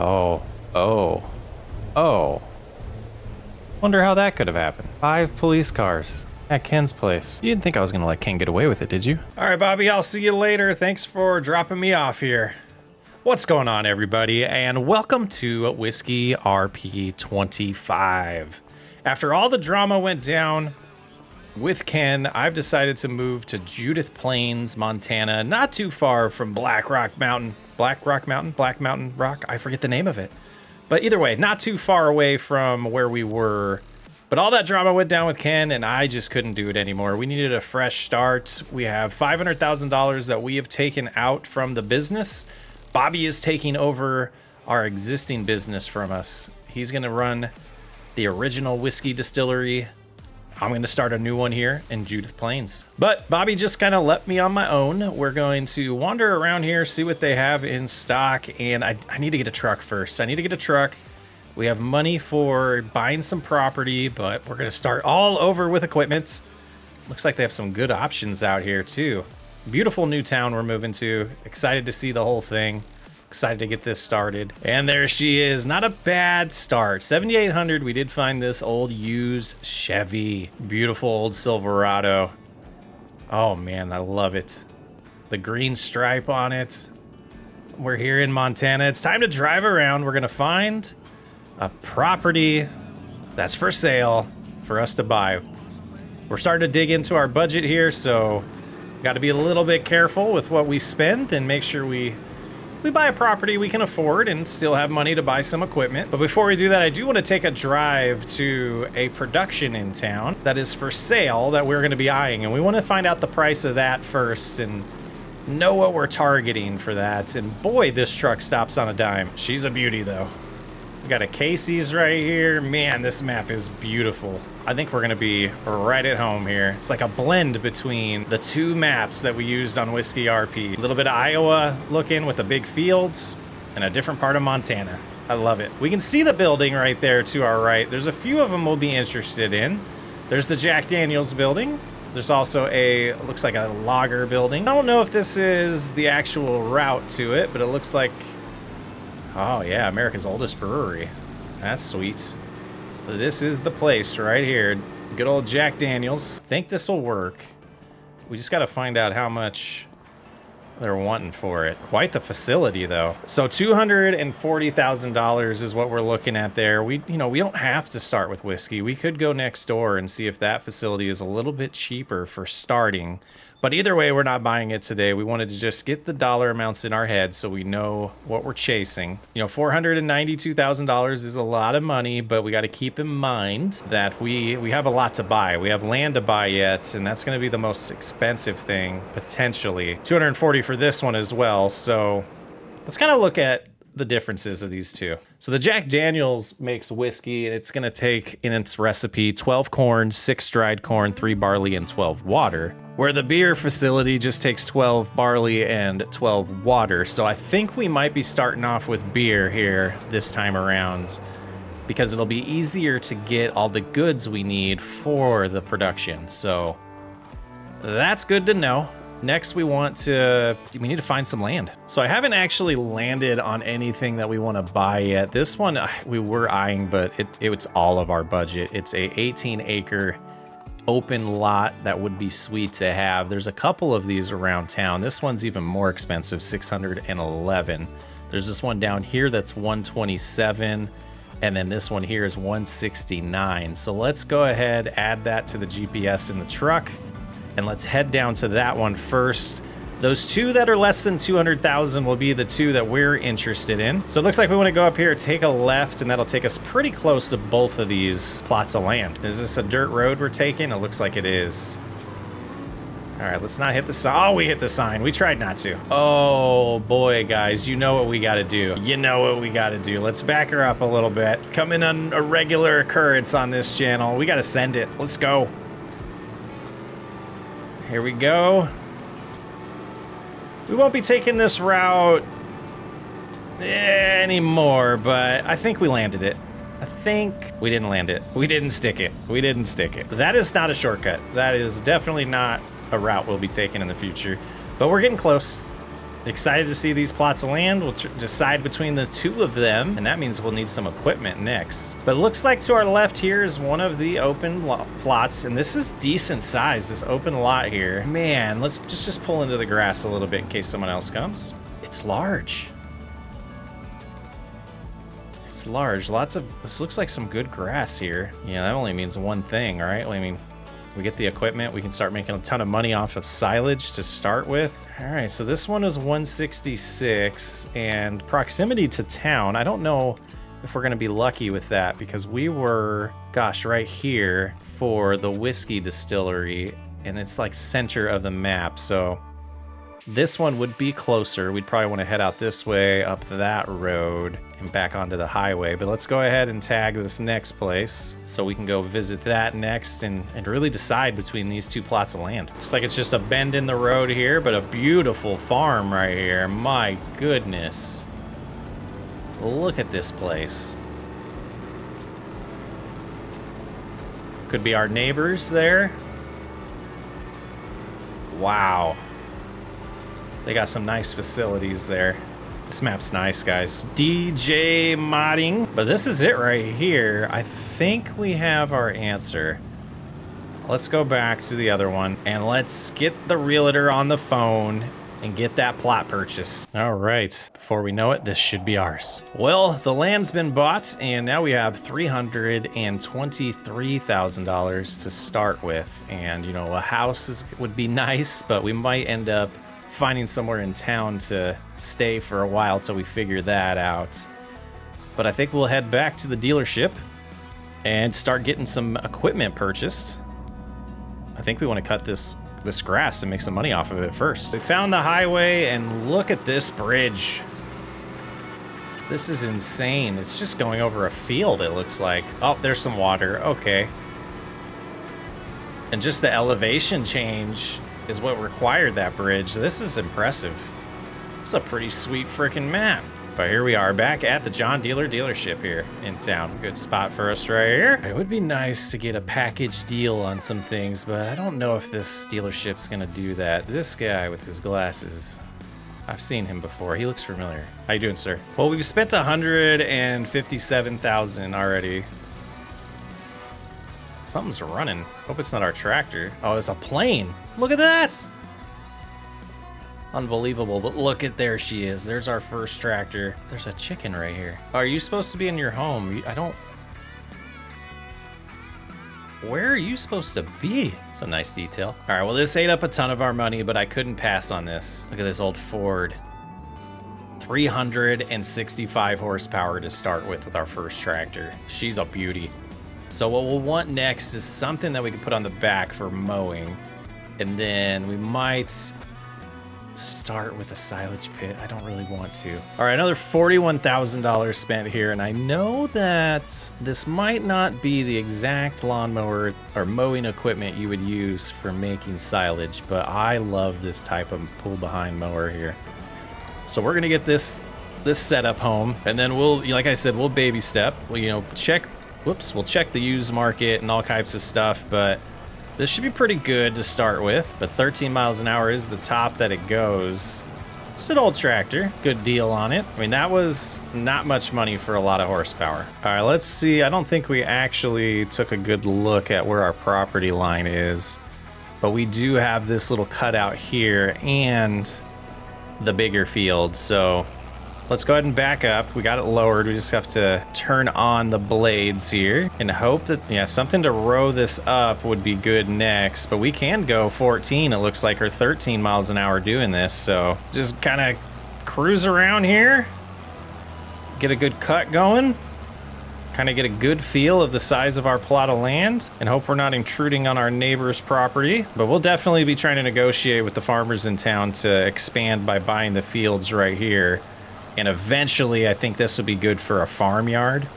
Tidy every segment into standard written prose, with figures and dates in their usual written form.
Oh, oh, oh. Wonder how that could have happened. 5 police cars at Ken's place. You didn't think I was gonna let Ken get away with it, did you? All right, Bobby, I'll see you later. Thanks for dropping me off here. What's going on, everybody, and welcome to Whiskey RP 25. After all the drama went down with Ken, I've decided to move to Judith Plains, Montana, not too far from Black Mountain Rock. I forget the name of it. But either way, not too far away from where we were. But all that drama went down with Ken, and I just couldn't do it anymore. We needed a fresh start. We have $500,000 that we have taken out from the business. Bobby is taking over our existing business from us. He's going to run the original whiskey distillery. I'm going to start a new one here in Judith Plains. But Bobby just kind of left me on my own. We're going to wander around here, see what they have in stock, and I need to get a truck first. I need to get a truck. We have money for buying some property, but we're going to start all over with equipment. Looks like they have some good options out here too. Beautiful new town we're moving to. Excited to see the whole thing. Excited to get this started. And there she is. Not a bad start. 7,800. We did find this old used Chevy. Beautiful old Silverado. Oh man, I love it. The green stripe on it. We're here in Montana. It's time to drive around. We're gonna find a property that's for sale for us to buy. We're starting to dig into our budget here, so got to be a little bit careful with what we spend and make sure we buy a property we can afford and still have money to buy some equipment. But before we do that, I do want to take a drive to a production in town that is for sale that we're going to be eyeing, and we want to find out the price of that first and know what we're targeting for that. And boy, this truck stops on a dime. She's a beauty though. We got a Casey's right here. Man, this map is beautiful. I think we're gonna be right at home here. It's like a blend between the two maps that we used on Whiskey RP. A little bit of Iowa looking with the big fields and a different part of Montana. I love it. We can see the building right there to our right. There's a few of them we'll be interested in. There's the Jack Daniels building. There's also looks like a lager building. I don't know if this is the actual route to it, but it looks like, oh yeah, America's oldest brewery. That's sweet. This is the place right here. Good old Jack Daniels. Think this will work. We just got to find out how much they're wanting for it. Quite the facility though. So $240,000 is what we're looking at there. We don't have to start with whiskey. We could go next door and see if that facility is a little bit cheaper for starting. But either way, we're not buying it today. We wanted to just get the dollar amounts in our head so we know what we're chasing. You know, $492,000 is a lot of money, but we got to keep in mind that we have a lot to buy. We have land to buy yet, and that's going to be the most expensive thing, potentially. $240 for this one as well. So let's kind of look at the differences of these two. So the Jack Daniels makes whiskey, and it's going to take in its recipe 12 corn, 6 dried corn, 3 barley, and 12 water, where the beer facility just takes 12 barley and 12 water. So I think we might be starting off with beer here this time around because it'll be easier to get all the goods we need for the production. So that's good to know. Next, we need to find some land. So I haven't actually landed on anything that we want to buy yet. This one we were eyeing, but it's all of our budget. It's a 18-acre open lot that would be sweet to have. There's a couple of these around town. This one's even more expensive, $611. There's this one down here that's $127, and then this one here is $169. So let's go ahead, add that to the GPS in the truck, and let's head down to that one first. Those two that are less than 200,000 will be the two that we're interested in. So it looks like we want to go up here, take a left, and that'll take us pretty close to both of these plots of land. Is this a dirt road we're taking? It looks like it is. All right, let's not hit the sign. Oh, we hit the sign. We tried not to. Oh boy, guys, you know what we got to do. You know what we got to do. Let's back her up a little bit. Coming on a regular occurrence on this channel. We got to send it. Let's go. Here we go. We won't be taking this route anymore, but I think we landed it. I think we didn't land it. We didn't stick it. We didn't stick it. That is not a shortcut. That is definitely not a route we'll be taking in the future, but we're getting close. Excited to see these plots of land. We'll decide between the two of them, and that means we'll need some equipment next. But it looks like to our left here is one of the open plots, and this is decent size, this open lot here. Man, let's just pull into the grass a little bit in case someone else comes. It's large. It's large. Lots of, this looks like some good grass here. Yeah, that only means one thing, right? I mean, we get the equipment, we can start making a ton of money off of silage to start with. All right, so this one is 166 and proximity to town. I don't know if we're gonna be lucky with that because we were, gosh, right here for the whiskey distillery and it's like center of the map. So this one would be closer. We'd probably want to head out this way up that road and back onto the highway. But let's go ahead and tag this next place so we can go visit that next and really decide between these two plots of land. Looks like it's just a bend in the road here, but a beautiful farm right here. My goodness. Look at this place. Could be our neighbors there. Wow. They got some nice facilities there. This map's nice, guys. DJ modding. But this is it right here. I think we have our answer. Let's go back to the other one and let's get the realtor on the phone and get that plot purchased. All right, before we know it, this should be ours. Well, the land's been bought and now we have $323,000 to start with. And you know, a house would be nice, but we might end up finding somewhere in town to stay for a while till we figure that out. But I think we'll head back to the dealership and start getting some equipment purchased. I think we want to cut this grass and make some money off of it first. We found the highway and look at this bridge. This is insane. It's just going over a field, it looks like. Oh, there's some water. Okay. And just the elevation change is what required that bridge. This is impressive. It's a pretty sweet freaking map. But here we are back at the John Dealer dealership here in town. Good spot for us right here. It would be nice to get a package deal on some things, but I don't know if this dealership's gonna do that. This guy with his glasses, I've seen him before. He looks familiar. How you doing, sir? Well, we've spent 157,000 already. Something's running. Hope it's not our tractor. Oh, it's a plane. Look at that. Unbelievable, but look at, there she is. There's our first tractor. There's a chicken right here. Are you supposed to be in your home? I don't... Where are you supposed to be? It's a nice detail. All right, well, this ate up a ton of our money, but I couldn't pass on this. Look at this old Ford. 365 horsepower to start with our first tractor. She's a beauty. So what we'll want next is something that we can put on the back for mowing. And then we might start with a silage pit. I don't really want to. All right, another $41,000 spent here. And I know that this might not be the exact lawnmower or mowing equipment you would use for making silage, but I love this type of pull behind mower here. So we're gonna get this set up home, and then we'll, like I said, we'll baby step. We'll, we'll check the used market and all types of stuff, but this should be pretty good to start with. But 13 miles an hour is the top that it goes. It's an old tractor, good deal on it. I mean, that was not much money for a lot of horsepower. All right, let's see. I don't think we actually took a good look at where our property line is, but we do have this little cutout here and the bigger field. So let's go ahead and back up. We got it lowered. We just have to turn on the blades here and hope that, yeah, something to row this up would be good next. But we can go 14, it looks like, or 13 miles an hour doing this. So just kind of cruise around here, get a good cut going, kind of get a good feel of the size of our plot of land, and hope we're not intruding on our neighbor's property. But we'll definitely be trying to negotiate with the farmers in town to expand by buying the fields right here. And eventually, I think this would be good for a farmyard.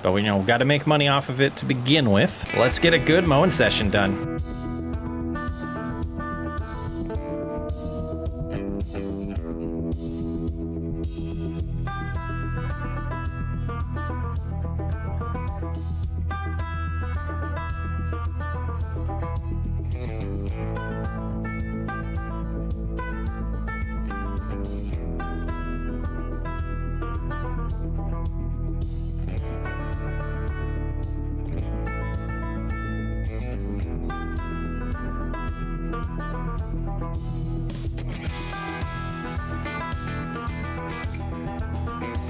But we got to make money off of it to begin with. Let's get a good mowing session done.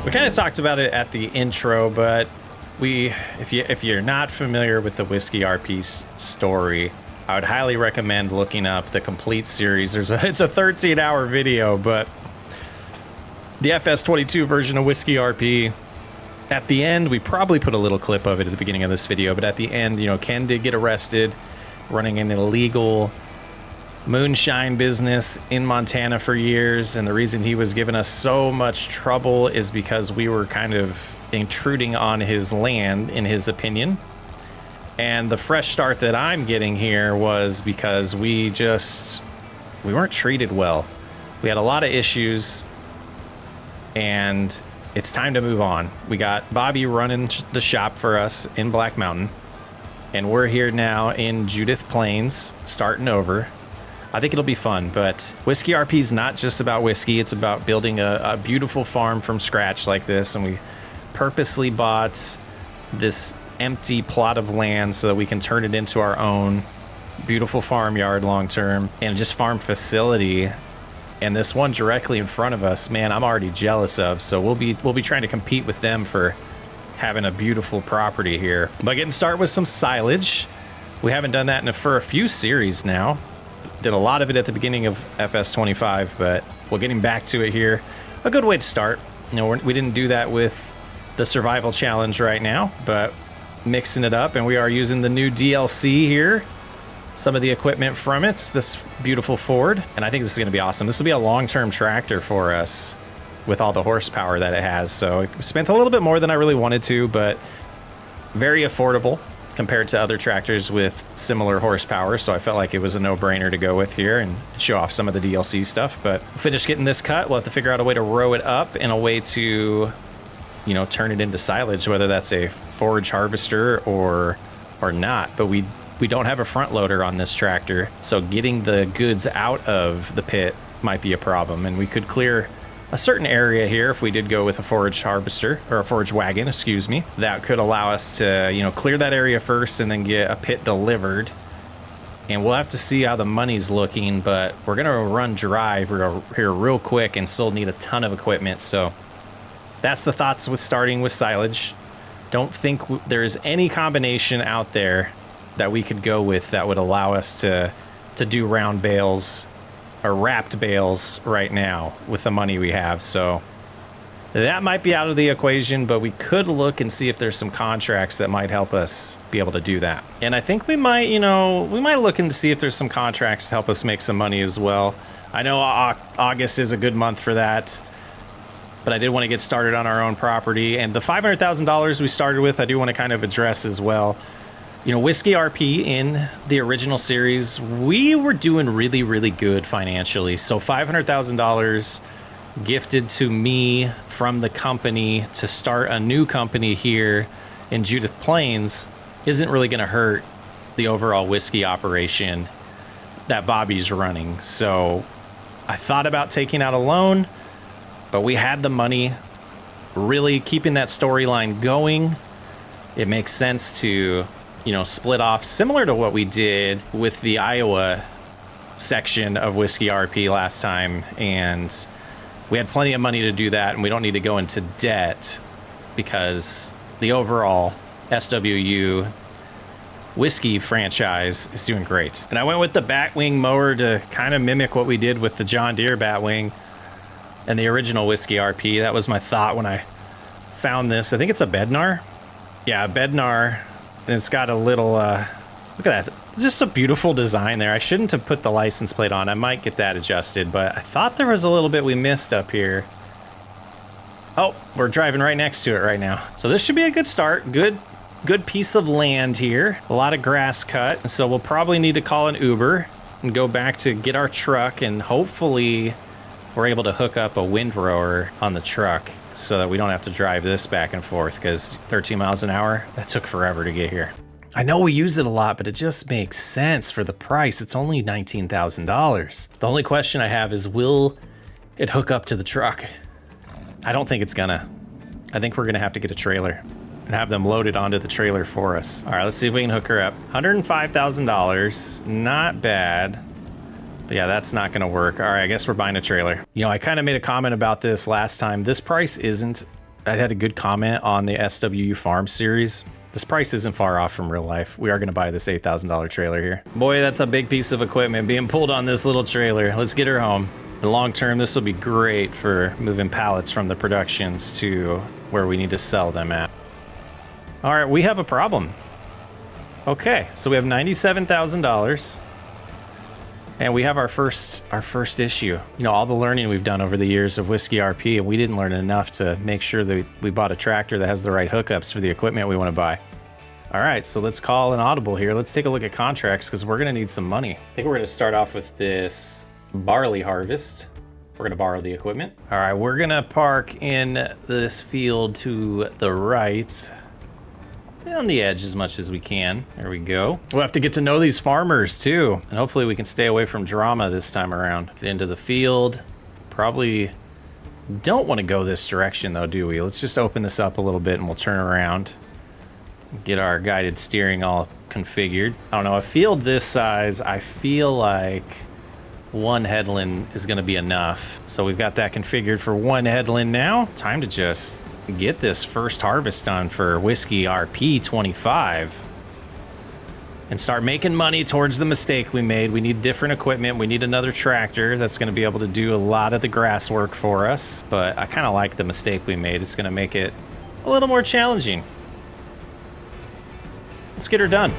We kind of talked about it at the intro, but if you're not familiar with the Whiskey RP story, I would highly recommend looking up the complete series. It's a 13-hour video, but the FS22 version of Whiskey RP, at the end, we probably put a little clip of it at the beginning of this video, but at the end, you know, Ken did get arrested running an illegal moonshine business in Montana for years, and the reason he was giving us so much trouble is because we were kind of intruding on his land, in his opinion. And the fresh start that I'm getting here was because we weren't treated well. We had a lot of issues, and it's time to move on. We got Bobby running the shop for us in Black Mountain, and we're here now in Judith Plains, starting over. I think it'll be fun, but Whiskey RP is not just about whiskey. It's about building a beautiful farm from scratch like this, and we purposely bought this empty plot of land so that we can turn it into our own beautiful farmyard long term, and just farm facility. And this one directly in front of us, man, I'm already jealous of. So we'll be trying to compete with them for having a beautiful property here. But getting started with some silage. We haven't done that for a few series now. Did a lot of it at the beginning of FS25, but we're getting back to it here. A good way to start. You know, we didn't do that with the survival challenge right now, but mixing it up, and we are using the new DLC here. Some of the equipment from it, this beautiful Ford, and I think this is going to be awesome. This will be a long-term tractor for us with all the horsepower that it has. So I spent a little bit more than I really wanted to, but very affordable compared to other tractors with similar horsepower, so I felt like it was a no-brainer to go with here and show off some of the DLC stuff. But finish getting this cut, we'll have to figure out a way to row it up and a way to, you know, turn it into silage, whether that's a forage harvester or not. But we don't have a front loader on this tractor, so getting the goods out of the pit might be a problem, and we could clear a certain area here if we did go with a forage harvester, or a forage wagon, excuse me. That could allow us to, you know, clear that area first and then get a pit delivered. And we'll have to see how the money's looking, but we're gonna run dry here real quick and still need a ton of equipment. So that's the thoughts with starting with silage. Don't think there's any combination out there that we could go with that would allow us to do round bales or wrapped bales right now with the money we have. So that might be out of the equation, but we could look and see if there's some contracts that might help us be able to do that. And I think we might look into see if there's some contracts to help us make some money as well. I know August is a good month for that, but I did want to get started on our own property. And the $500,000 we started with, I do want to kind of address as well. You know, Whiskey RP in the original series, we were doing really, really good financially. So $500,000 gifted to me from the company to start a new company here in Judith Plains isn't really going to hurt the overall whiskey operation that Bobby's running. So I thought about taking out a loan, but we had the money, really keeping that storyline going. It makes sense to, you know, split off similar to what we did with the Iowa section of Whiskey RP last time, and we had plenty of money to do that, and we don't need to go into debt because the overall SWU whiskey franchise is doing great. And I went with the Batwing mower to kind of mimic what we did with the John Deere Batwing and the original Whiskey RP. That was my thought when I found this. I think it's a Bednar. Yeah, a Bednar. And it's got a little, look at that. It's just a beautiful design there. I shouldn't have put the license plate on. I might get that adjusted, but I thought there was a little bit we missed up here. Oh, we're driving right next to it right now. So this should be a good start. Good piece of land here. A lot of grass cut. So we'll probably need to call an Uber and go back to get our truck, and hopefully we're able to hook up a windrower on the truck so that we don't have to drive this back and forth, because 13 miles an hour, that took forever to get here. I know we use it a lot, but it just makes sense for the price. It's only $19,000. The only question I have is, will it hook up to the truck? I don't think it's gonna. I think we're gonna have to get a trailer and have them loaded onto the trailer for us. All right, let's see if we can hook her up. $105,000, not bad. But yeah, that's not gonna work. All right, I guess we're buying a trailer. You know, I kind of made a comment about this last time. This price isn't I had a good comment on the SWU Farm series. This price isn't far off from real life. We are going to buy this $8,000 trailer here. Boy, that's a big piece of equipment being pulled on this little trailer. Let's get her home. In long term, this will be great for moving pallets from the productions to where we need to sell them at. All right, we have a problem. Okay, so we have $97,000. And we have our first issue. You know, all the learning we've done over the years of Whiskey RP, and we didn't learn enough to make sure that we bought a tractor that has the right hookups for the equipment we want to buy. All right, so let's call an audible here. Let's take a look at contracts because we're going to need some money. I think we're going to start off with this barley harvest. We're going to borrow the equipment. All right, we're going to park in this field to the right. On the edge as much as we can. There we go. We'll have to get to know these farmers too. And hopefully we can stay away from drama this time around. Get into the field. Probably don't want to go this direction though, do we? Let's just open this up a little bit and we'll turn around. Get our guided steering all configured. I don't know, a field this size, I feel like one headland is gonna be enough. So we've got that configured for one headland now. Time to just get this first harvest done for Whiskey RP 25 and start making money towards the mistake we made. We need different equipment. We need another tractor that's going to be able to do a lot of the grass work for us. But I kind of like the mistake we made. It's going to make it a little more challenging. Let's get her done.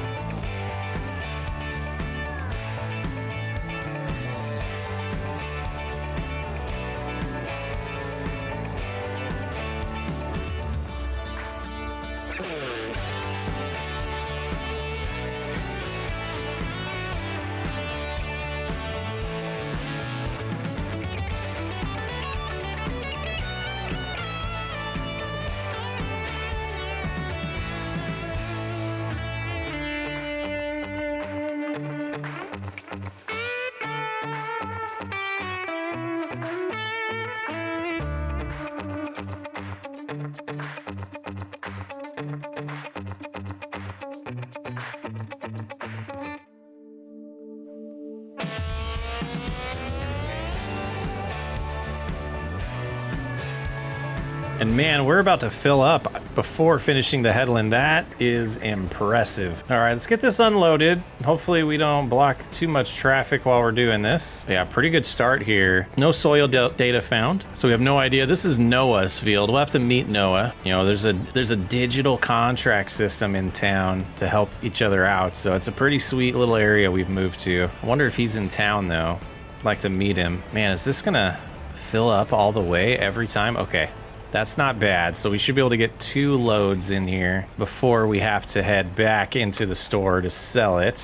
And man, we're about to fill up before finishing the headland. That is impressive. All right, let's get this unloaded. Hopefully we don't block too much traffic while we're doing this. Yeah, pretty good start here. No soil data found, so we have no idea. This is Noah's field. We'll have to meet Noah. You know, there's a digital contract system in town to help each other out. So it's a pretty sweet little area we've moved to. I wonder if he's in town though. I'd like to meet him. Man, is this gonna fill up all the way every time? Okay. That's not bad. So we should be able to get 2 loads in here before we have to head back into the store to sell it.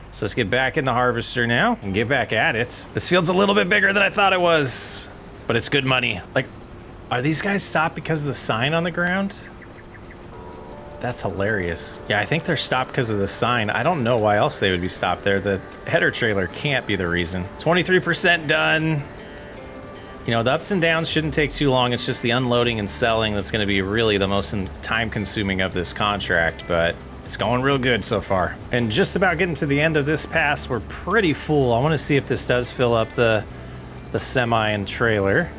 So let's get back in the harvester now and get back at it. This field's a little bit bigger than I thought it was, but it's good money. Like, are these guys stopped because of the sign on the ground? That's hilarious. Yeah, I think they're stopped because of the sign. I don't know why else they would be stopped there. The header trailer can't be the reason. 23% done. You know, the ups and downs shouldn't take too long. It's just the unloading and selling that's going to be really the most time-consuming of this contract, but it's going real good so far. And just about getting to the end of this pass, we're pretty full. I want to see if this does fill up the semi and trailer.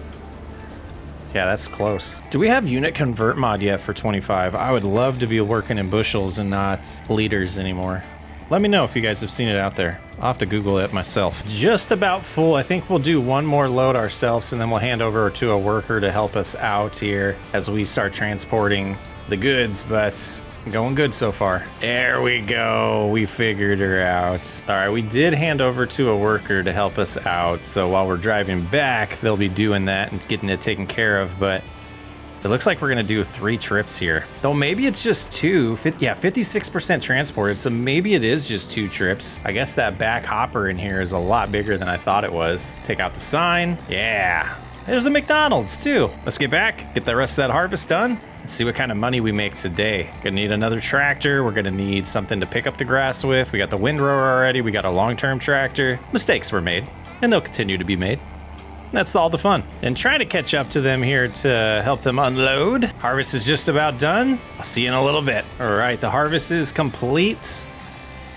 Yeah, that's close. Do we have unit convert mod yet for 25? I would love to be working in bushels and not liters anymore. Let me know if you guys have seen it out there. I'll have to Google it myself. Just about full. I think we'll do one more load ourselves and then we'll hand over to a worker to help us out here as we start transporting the goods, but going good so far. There we go. We figured her out. All right, we did hand over to a worker to help us out. So while we're driving back, they'll be doing that and getting it taken care of, but it looks like we're gonna do 3 trips here. Though maybe it's just 2. Yeah, 56% transported, so maybe it is just 2 trips. I guess that back hopper in here is a lot bigger than I thought it was. Take out the sign. Yeah, there's a McDonald's too. Let's get back, get the rest of that harvest done. Let's see what kind of money we make today. Gonna need another tractor. We're gonna need something to pick up the grass with. We got the windrower already. We got a long-term tractor. Mistakes were made, and they'll continue to be made. That's all the fun. And trying to catch up to them here to help them unload. Harvest is just about done. I'll see you in a little bit. All right, the harvest is complete.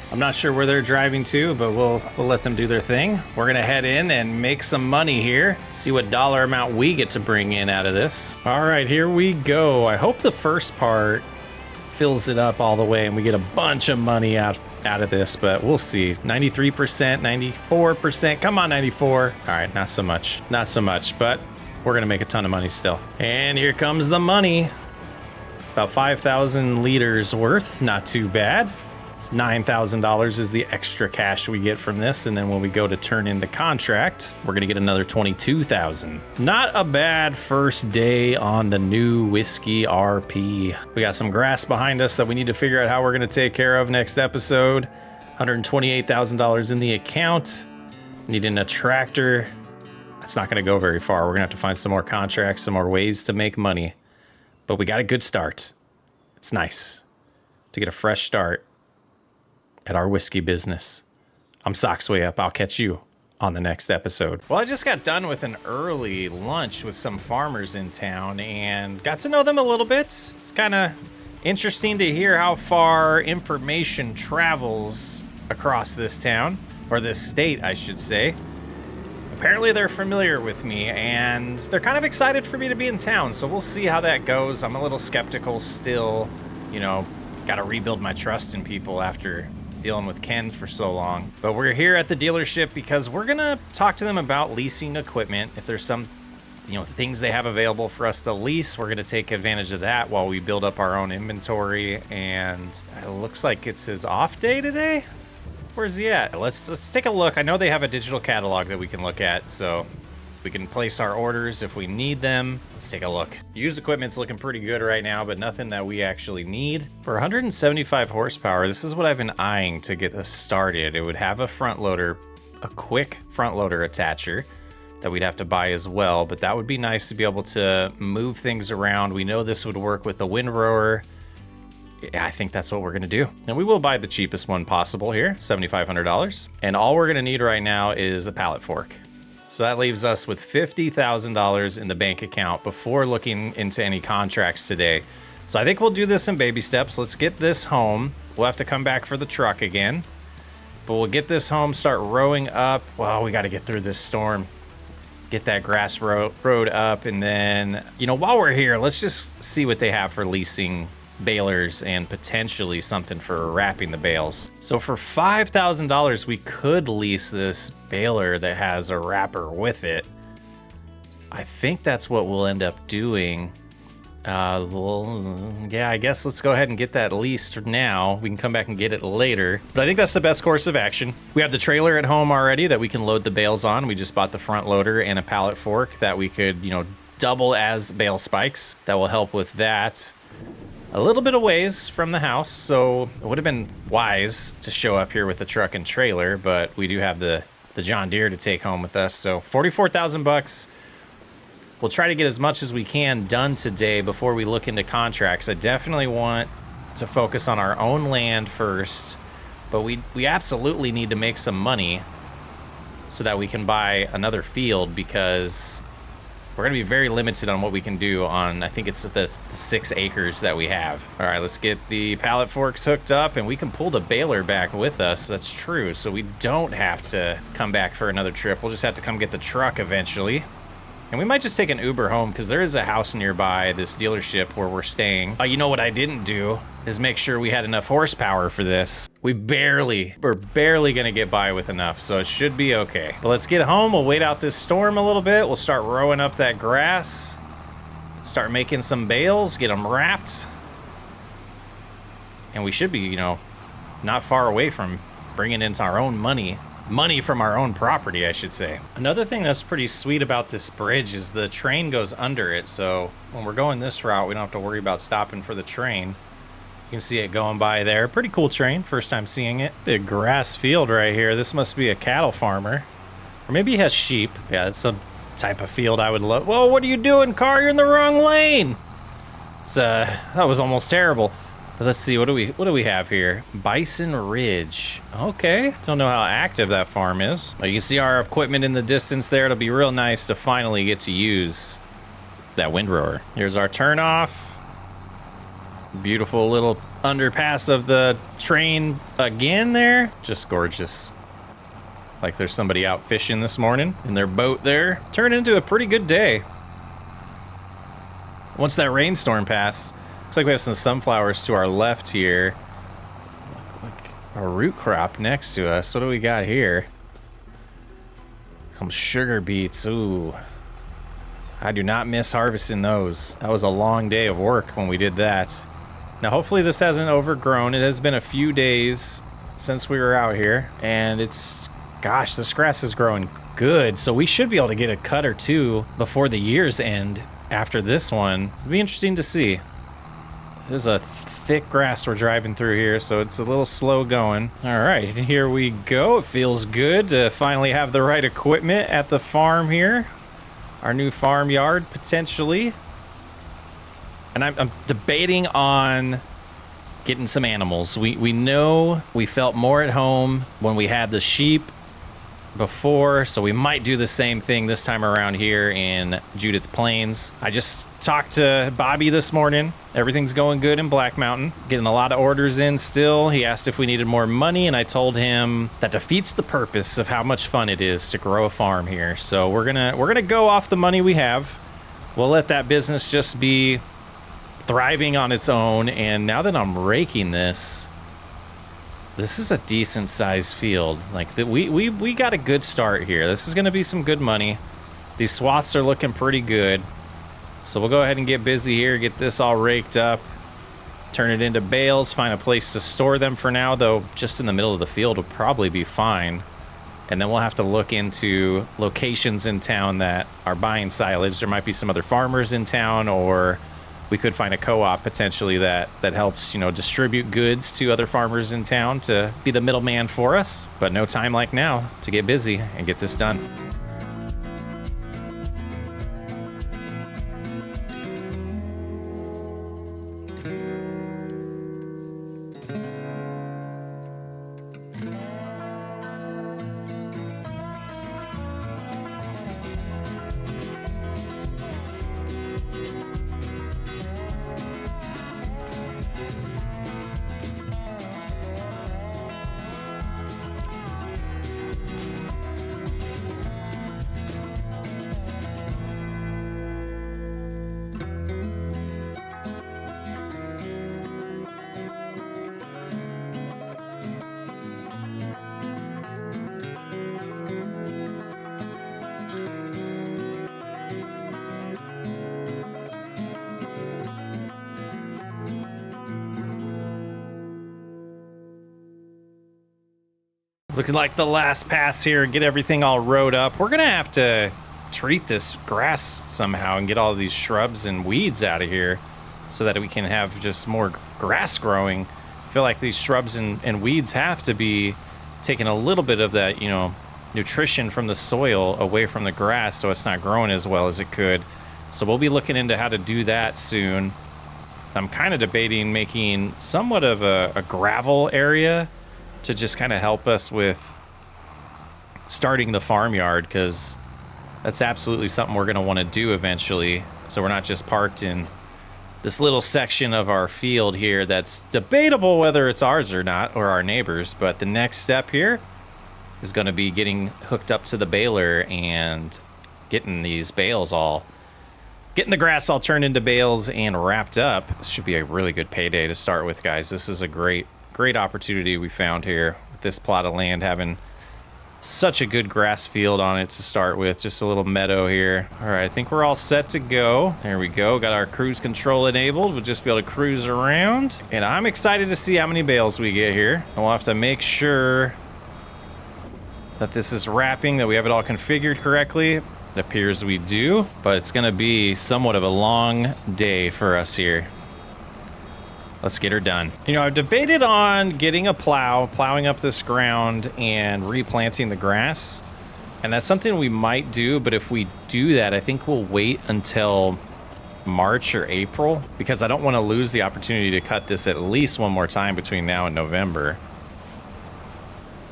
I'm not sure where they're driving to, but we'll let them do their thing. We're gonna head in and make some money here. See what dollar amount we get to bring in out of this. All right, here we go. I hope the first part fills it up all the way and we get a bunch of money out of this, but we'll see. 93%, 94%. Come on, 94. All right, not so much. Not so much, but we're gonna make a ton of money still. And here comes the money. About 5,000 liters worth, not too bad. It's $9,000 is the extra cash we get from this, and then when we go to turn in the contract, we're gonna get another 22,000. Not a bad first day on the new whiskey RP. We got some grass behind us that we need to figure out how we're gonna take care of next episode. $128,000 in the account. Needing a tractor. That's not gonna go very far. We're gonna have to find some more contracts, some more ways to make money. But we got a good start. It's nice to get a fresh start at our whiskey business. I'm Socks Way Up. I'll catch you on the next episode. Well, I just got done with an early lunch with some farmers in town and got to know them a little bit. It's kind of interesting to hear how far information travels across this town, or this state, I should say. Apparently they're familiar with me and they're kind of excited for me to be in town, so we'll see how that goes. I'm a little skeptical still, you know, gotta rebuild my trust in people after dealing with Ken for so long. But we're here at the dealership because we're gonna talk to them about leasing equipment. If there's some, you know, things they have available for us to lease, we're gonna take advantage of that while we build up our own inventory. And it looks like it's his off day today. Where's he at? Let's take a look. I know they have a digital catalog that we can look at, so we can place our orders if we need them. Let's take a look. Used equipment's looking pretty good right now, but nothing that we actually need. For 175 horsepower, this is what I've been eyeing to get us started. It would have a front loader, a quick front loader attacher that we'd have to buy as well, but that would be nice to be able to move things around. We know this would work with the windrower. Yeah, I think that's what we're gonna do. And we will buy the cheapest one possible here, $7,500. And all we're gonna need right now is a pallet fork. So that leaves us with $50,000 in the bank account before looking into any contracts today. So I think we'll do this in baby steps. Let's get this home. We'll have to come back for the truck again, but we'll get this home, start rowing up. Well, we gotta get through this storm. Get that grass rowed up, and then, you know, while we're here, let's just see what they have for leasing balers and potentially something for wrapping the bales. So for $5,000, we could lease this baler that has a wrapper with it. I think that's what we'll end up doing. Yeah, I guess let's go ahead and get that leased now. We can come back and get it later, but I think that's the best course of action. We have the trailer at home already that we can load the bales on. We just bought the front loader and a pallet fork that we could, you know, double as bale spikes. That will help with that. A little bit of ways from the house, so it would have been wise to show up here with the truck and trailer, but we do have the John Deere to take home with us. So 44,000 bucks. We'll try to get as much as we can done today before we look into contracts. I definitely want to focus on our own land first, but we absolutely need to make some money so that we can buy another field, because we're gonna be very limited on what we can do on, I think it's the 6 acres that we have. All right, let's get the pallet forks hooked up, and we can pull the baler back with us. That's true, so we don't have to come back for another trip. We'll just have to come get the truck eventually. And we might just take an Uber home, because there is a house nearby this dealership where we're staying. You know what I didn't do is make sure we had enough horsepower for this. We're barely gonna get by with enough, so it should be okay. But let's get home. We'll wait out this storm a little bit. We'll start rowing up that grass, start making some bales, get them wrapped. And we should be, you know, not far away from bringing in our own money from our own property, I should say. Another thing that's pretty sweet about this bridge is the train goes under it, so when we're going this route, we don't have to worry about stopping for the train. You can see it going by there. Pretty cool train, first time seeing it. Big grass field right here. This must be a cattle farmer. Or maybe he has sheep. Yeah, that's some type of field I would love. Whoa, what are you doing, car? You're in the wrong lane. That was almost terrible. But let's see, what do we have here? Bison Ridge. Okay, don't know how active that farm is. But you can see our equipment in the distance there. It'll be real nice to finally get to use that windrower. Here's our turn off. Beautiful little underpass of the train again there. Just gorgeous. Like there's somebody out fishing this morning in their boat there. Turned into a pretty good day. Once that rainstorm passed, looks like we have some sunflowers to our left here. Look, a root crop next to us. What do we got here? Some sugar beets. Ooh. I do not miss harvesting those. That was a long day of work when we did that. Now, hopefully this hasn't overgrown. It has been a few days since we were out here, and it's, gosh, this grass is growing good. So we should be able to get a cut or two before the year's end after this one. It'll be interesting to see. There's a thick grass we're driving through here, so it's a little slow going. All right, here we go. It feels good to finally have the right equipment at the farm here. Our new farmyard, potentially. And I'm debating on getting some animals. We know we felt more at home when we had the sheep before, so we might do the same thing this time around here in Judith Plains. I just talked to Bobby this morning. Everything's going good in Black Mountain. Getting a lot of orders in still. He asked if we needed more money, and I told him that defeats the purpose of how much fun it is to grow a farm here. So we're gonna go off the money we have. We'll let that business just be thriving on its own. And now that I'm raking this is a decent sized field. Like we got a good start here. This is going to be some good money. These swaths are looking pretty good. So we'll go ahead and get busy here, get this all raked up, turn it into bales, find a place to store them for now, though just in the middle of the field would probably be fine. And then we'll have to look into locations in town that are buying silage. There might be some other farmers in town, or we could find a co-op potentially that helps, you know, distribute goods to other farmers in town to be the middleman for us. But no time like now to get busy and get this done. Looking like the last pass here, get everything all rode up. We're gonna have to treat this grass somehow and get all these shrubs and weeds out of here so that we can have just more grass growing. I feel like these shrubs and weeds have to be taking a little bit of that, you know, nutrition from the soil away from the grass so it's not growing as well as it could. So we'll be looking into how to do that soon. I'm kind of debating making somewhat of a gravel area to just kind of help us with starting the farmyard, because that's absolutely something we're going to want to do eventually. So we're not just parked in this little section of our field here that's debatable whether it's ours or not, or our neighbors. But the next step here is going to be getting hooked up to the baler and getting these bales getting the grass all turned into bales and wrapped up. This should be a really good payday to start with, guys. This is a great opportunity we found here with this plot of land having such a good grass field on it to start with. Just a little meadow here. All right, I think we're all set to go. There we go. Got our cruise control enabled. We'll just be able to cruise around. And I'm excited to see how many bales we get here. And we'll have to make sure that this is wrapping, that we have it all configured correctly. It appears we do, but it's gonna be somewhat of a long day for us here. Let's get her done. You know, I've debated on getting a plowing up this ground and replanting the grass. And that's something we might do, but if we do that, I think we'll wait until March or April, because I don't want to lose the opportunity to cut this at least one more time between now and November.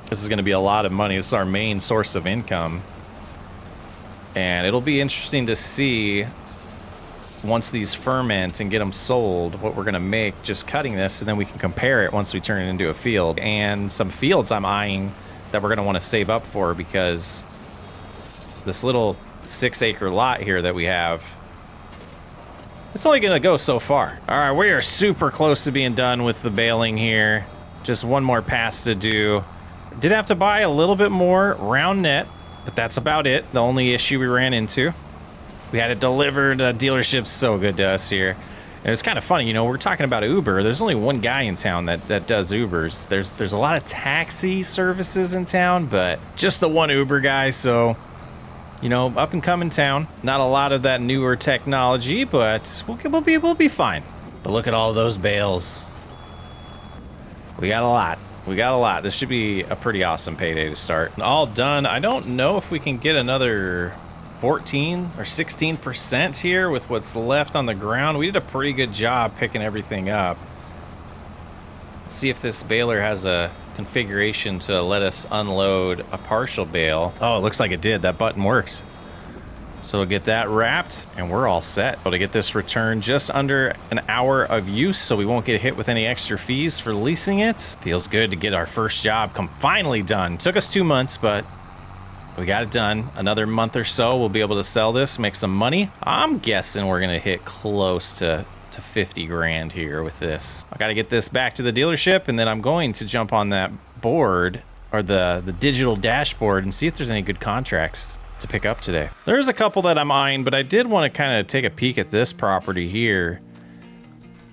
This is going to be a lot of money. This is our main source of income. And it'll be interesting to see once these ferment and get them sold, what we're gonna make just cutting this, and then we can compare it once we turn it into a field. And some fields I'm eyeing that we're gonna wanna save up for, because this little 6-acre lot here that we have, it's only gonna go so far. All right, we are super close to being done with the baling here. Just one more pass to do. Did have to buy a little bit more round net, but that's about it. The only issue we ran into. We had it delivered. The dealership's so good to us here. And it was kind of funny, you know, we're talking about Uber. There's only one guy in town that does Ubers. There's a lot of taxi services in town, but just the one Uber guy. So, you know, up and coming town. Not a lot of that newer technology, but we'll be fine. But look at all those bales. We got a lot. We got a lot. This should be a pretty awesome payday to start. All done. I don't know if we can get another 14 or 16% here with what's left on the ground. We did a pretty good job picking everything up. See if this baler has a configuration to let us unload a partial bale. Oh, it looks like it did. That button worked. So we'll get that wrapped and we're all set. To get this returned just under an hour of use, so we won't get hit with any extra fees for leasing it. Feels good to get our first job finally done. Took us 2 months, but we got it done. Another month or so, we'll be able to sell this, make some money. I'm guessing we're gonna hit close to 50 grand here with this. I gotta get this back to the dealership, and then I'm going to jump on that board, or the digital dashboard, and see if there's any good contracts to pick up today. There's a couple that I'm eyeing, but I did want to kind of take a peek at this property here.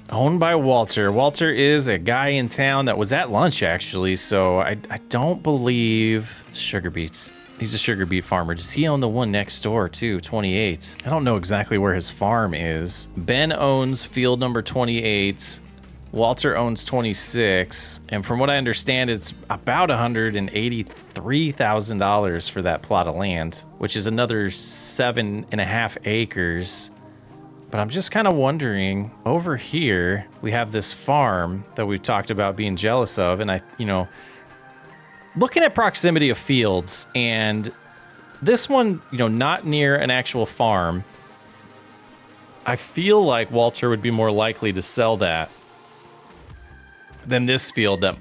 Owned by Walter. Walter is a guy in town that was at lunch, actually, so I don't believe sugar beets. He's a sugar beet farmer. Does he own the one next door too, 28? I don't know exactly where his farm is. Ben owns field number 28. Walter owns 26. And from what I understand, it's about $183,000 for that plot of land, which is another 7.5 acres. But I'm just kind of wondering, over here, we have this farm that we've talked about being jealous of. And looking at proximity of fields, and this one, not near an actual farm, I feel like Walter would be more likely to sell that than this field that,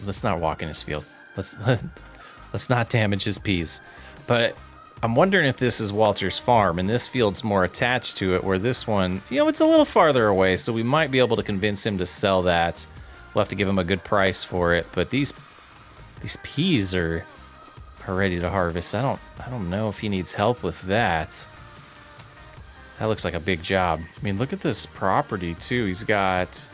let's not walk in his field. Let's not damage his peas. But I'm wondering if this is Walter's farm, and this field's more attached to it, where this one, it's a little farther away, so we might be able to convince him to sell that. We'll have to give him a good price for it, but these peas are ready to harvest. I don't know if he needs help with that. That looks like a big job. I mean, look at this property too. He's got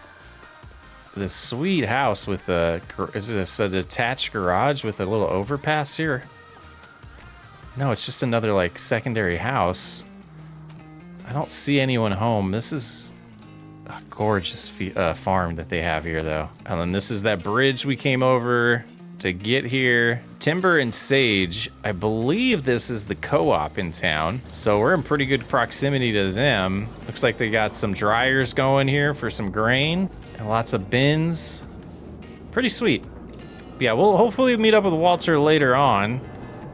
this sweet house with is this a detached garage with a little overpass here? No, it's just another like secondary house. I don't see anyone home. This is a gorgeous farm that they have here though. And then this is that bridge we came over to get here. Timber and Sage, I believe this is the co-op in town, so we're in pretty good proximity to them. Looks like they got some dryers going here for some grain and lots of bins. Pretty sweet. But yeah, we'll hopefully meet up with Walter later on,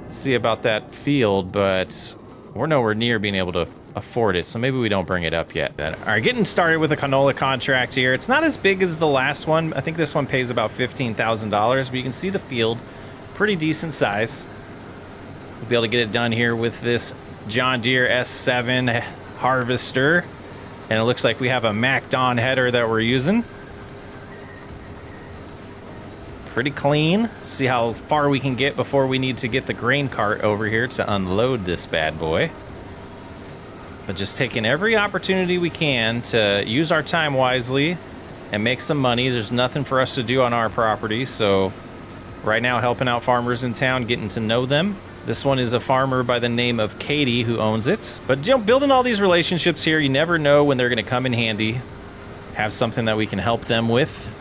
see about that field, but we're nowhere near being able to afford it, so maybe we don't bring it up yet. All right, getting started with a canola contract here. It's not as big as the last one. I think this one pays about $15,000, but you can see the field, pretty decent size. We'll be able to get it done here with this John Deere S7 harvester, and it looks like we have a Mac Don header that we're using. Pretty clean. See how far we can get before we need to get the grain cart over here to unload this bad boy. But just taking every opportunity we can to use our time wisely and make some money. There's nothing for us to do on our property, so right now helping out farmers in town, getting to know them. This one is a farmer by the name of Katie who owns it. But building all these relationships here, you never know when they're going to come in handy. Have something that we can help them with,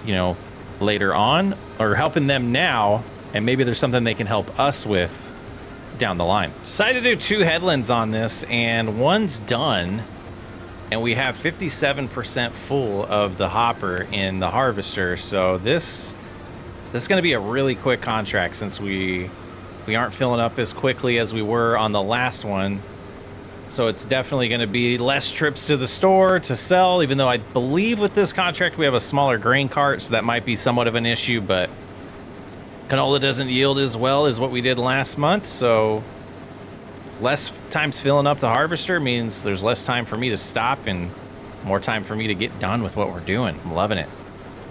later on, or helping them now, and maybe there's something they can help us with down the line. Decided to do 2 headlands on this, and one's done, and we have 57% full of the hopper in the harvester. So this is going to be a really quick contract, since we aren't filling up as quickly as we were on the last one. So it's definitely going to be less trips to the store to sell, even though I believe with this contract we have a smaller grain cart, so that might be somewhat of an issue, but canola doesn't yield as well as what we did last month, so less times filling up the harvester means there's less time for me to stop and more time for me to get done with what we're doing. I'm loving it.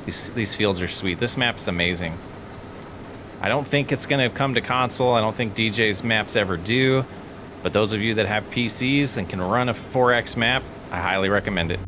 These fields are sweet. This map's amazing. I don't think it's going to come to console. I don't think DJ's maps ever do. But those of you that have PCs and can run a 4X map, I highly recommend it.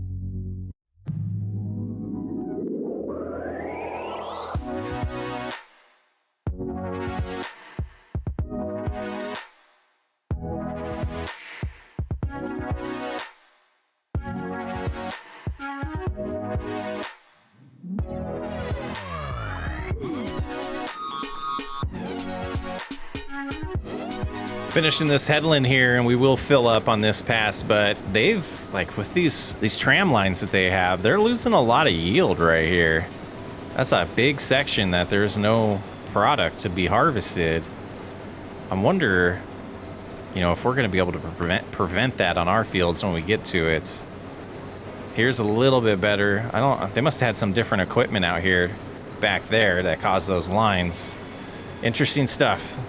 Finishing this headland here, and we will fill up on this pass, but they've, like, with these tram lines that they have, they're losing a lot of yield right here. That's a big section that there's no product to be harvested. I wonder, you know, if we're going to be able to prevent that on our fields when we get to it. Here's a little bit better. They must have had some different equipment out here back there that caused those lines. Interesting stuff.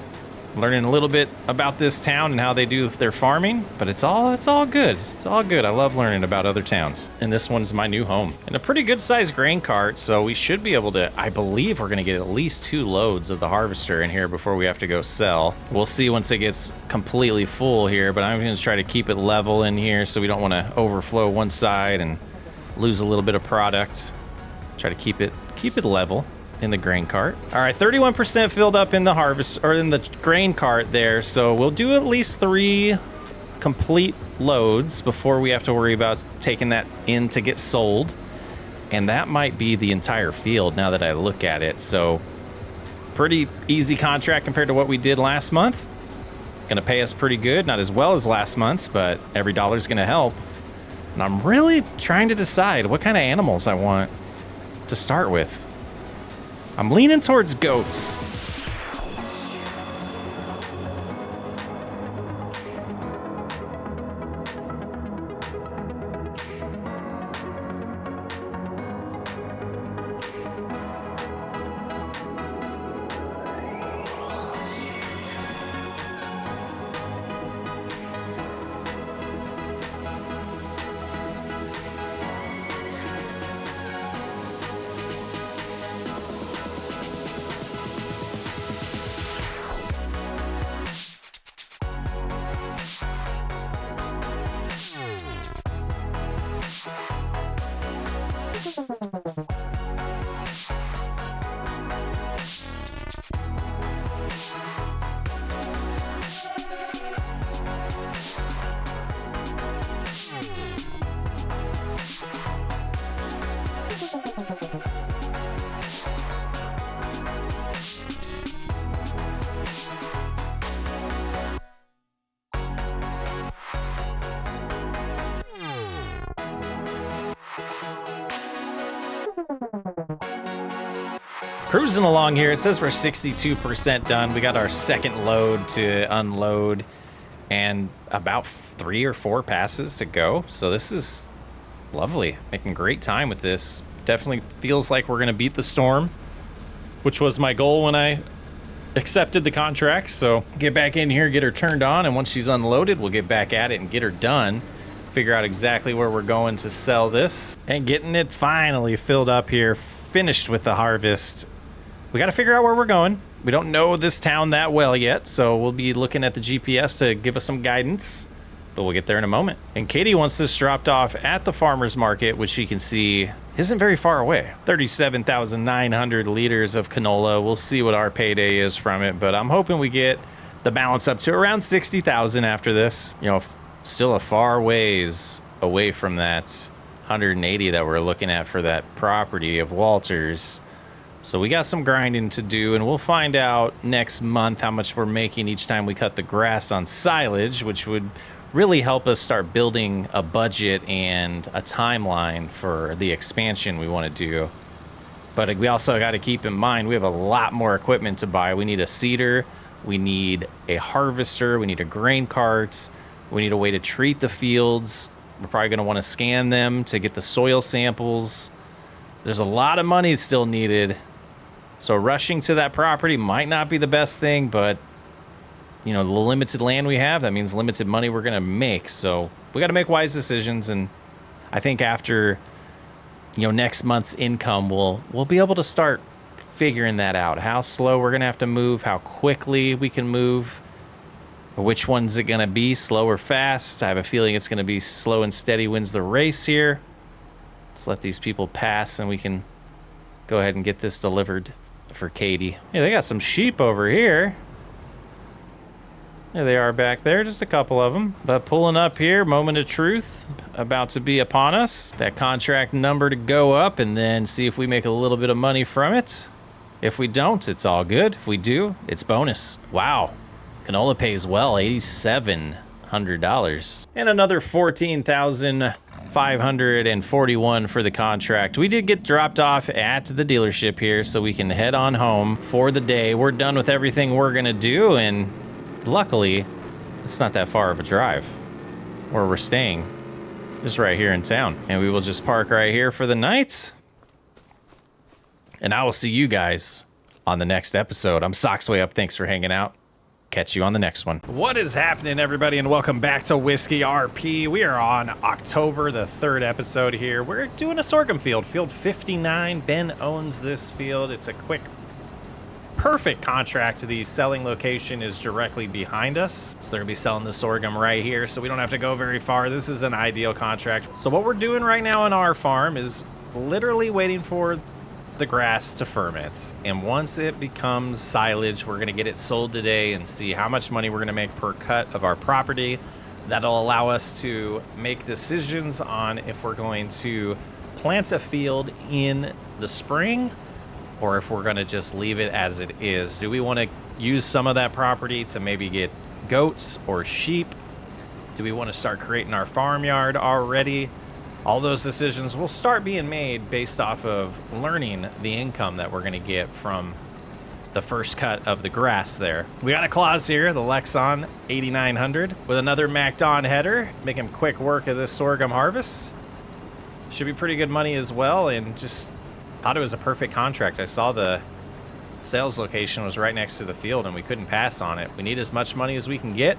Learning a little bit about this town and how they do their farming, but it's all good. It's all good. I love learning about other towns. And this one's my new home. And a pretty good sized grain cart, so we should be able to, I believe we're gonna get at least 2 loads of the harvester in here before we have to go sell. We'll see once it gets completely full here, but I'm gonna try to keep it level in here so we don't wanna overflow one side and lose a little bit of product. Try to keep it level in the grain cart. All right, 31% filled up in the harvest, or in the grain cart there, so we'll do at least 3 complete loads before we have to worry about taking that in to get sold. And that might be the entire field now that I look at it. So pretty easy contract compared to what we did last month. Gonna pay us pretty good, not as well as last month's, but every dollar's gonna help. And I'm really trying to decide what kind of animals I want to start with. I'm leaning towards goats. Cruising along here. It says we're 62% done. We got our second load to unload and about 3 or 4 passes to go. So this is lovely. Making great time with this. Definitely feels like we're going to beat the storm, which was my goal when I accepted the contract. So get back in here, get her turned on, and once she's unloaded, we'll get back at it and get her done. Figure out exactly where we're going to sell this. And getting it finally filled up here, finished with the harvest. We got to figure out where we're going. We don't know this town that well yet, so we'll be looking at the GPS to give us some guidance, but we'll get there in a moment. And Katie wants this dropped off at the farmer's market, which you can see isn't very far away. 37,900 liters of canola. We'll see what our payday is from it, but I'm hoping we get the balance up to around 60,000 after this. You know, still a far ways away from that 180 that we're looking at for that property of Walter's. So we got some grinding to do, and we'll find out next month how much we're making each time we cut the grass on silage, which would really help us start building a budget and a timeline for the expansion we want to do. But we also got to keep in mind we have a lot more equipment to buy. We need a seeder, we need a harvester, we need a grain cart, We need a way to treat the fields. We're probably going to want to scan them to get the soil samples. There's a lot of money still needed. So rushing to that property might not be the best thing, but you know, the limited land we have, that means limited money we're going to make. So we got to make wise decisions. And I think after, you know, next month's income, we'll be able to start figuring that out. How slow we're going to have to move, how quickly we can move, which one's it going to be, slow or fast. I have a feeling it's going to be slow and steady wins the race here. Let's let these people pass and we can go ahead and get this delivered for Katie. Yeah, they got some sheep over here. There they are back there, just a couple of them. But pulling up here, moment of truth about to be upon us. That contract number to go up and then see if we make a little bit of money from it. If we don't, it's all good. If we do, it's bonus. Wow. Canola pays well, $8,700. And another $14,541 for the contract. We did get dropped off at the dealership here, so we can head on home for the day. We're done with everything we're gonna do, and luckily, it's not that far of a drive where we're staying, just right here in town. And we will just park right here for the night. And I will see you guys on the next episode. I'm Socksway Up. Thanks for hanging out. Catch you on the next one. What is happening, everybody, and welcome back to Whiskey RP. We are on October the 3rd episode here. We're doing a sorghum field, field 59. Ben owns this field. It's a quick, perfect contract. The selling location is directly behind us, so they're gonna be selling the sorghum right here, so we don't have to go very far. This is an ideal contract. So what we're doing right now on our farm is literally waiting for the grass to ferment, and once it becomes silage, we're gonna get it sold today and see how much money we're gonna make per cut of our property. That'll allow us to make decisions on if we're going to plant a field in the spring or if we're gonna just leave it as it is. Do we want to use some of that property to maybe get goats or sheep? Do we want to start creating our farmyard already? All those decisions will start being made based off of learning the income that we're gonna get from the first cut of the grass there. We got a clause here, the Lexon 8900 with another Mac'd on header, making quick work of this sorghum harvest. Should be pretty good money as well, and just thought it was a perfect contract. I saw the sales location was right next to the field and we couldn't pass on it. We need as much money as we can get.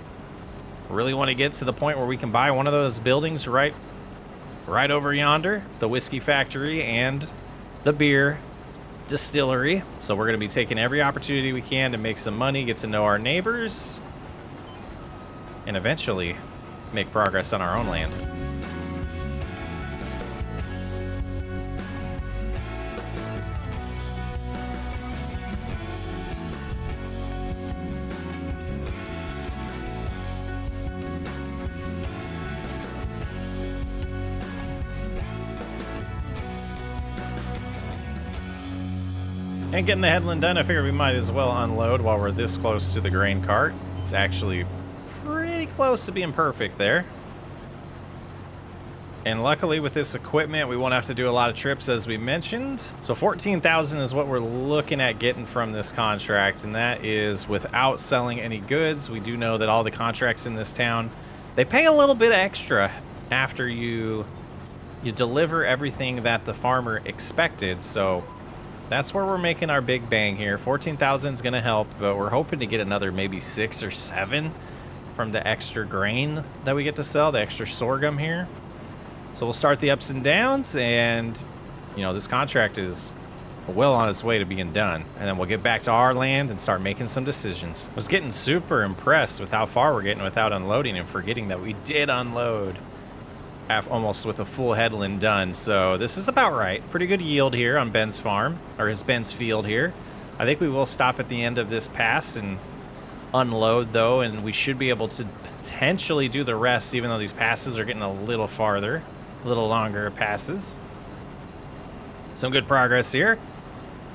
Really want to get to the point where we can buy one of those buildings right over yonder, the whiskey factory and the beer distillery. So we're going to be taking every opportunity we can to make some money, get to know our neighbors, and eventually make progress on our own land. And getting the headland done, I figured we might as well unload while we're this close to the grain cart. It's actually pretty close to being perfect there. And luckily with this equipment, we won't have to do a lot of trips as we mentioned. So 14,000 is what we're looking at getting from this contract, and that is without selling any goods. We do know that all the contracts in this town, they pay a little bit extra after you deliver everything that the farmer expected. So that's where we're making our big bang here. 14,000 is going to help, but we're hoping to get another maybe 6 or 7 from the extra grain that we get to sell, the extra sorghum here. So we'll start the ups and downs, and you know, this contract is well on its way to being done. And then we'll get back to our land and start making some decisions. I was getting super impressed with how far we're getting without unloading and forgetting that we did unload almost with a full headland done. So this is about right. Pretty good yield here on Ben's farm, or Ben's field here. I think we will stop at the end of this pass and unload though, and we should be able to potentially do the rest, even though these passes are getting a little farther, a little longer passes. Some good progress here.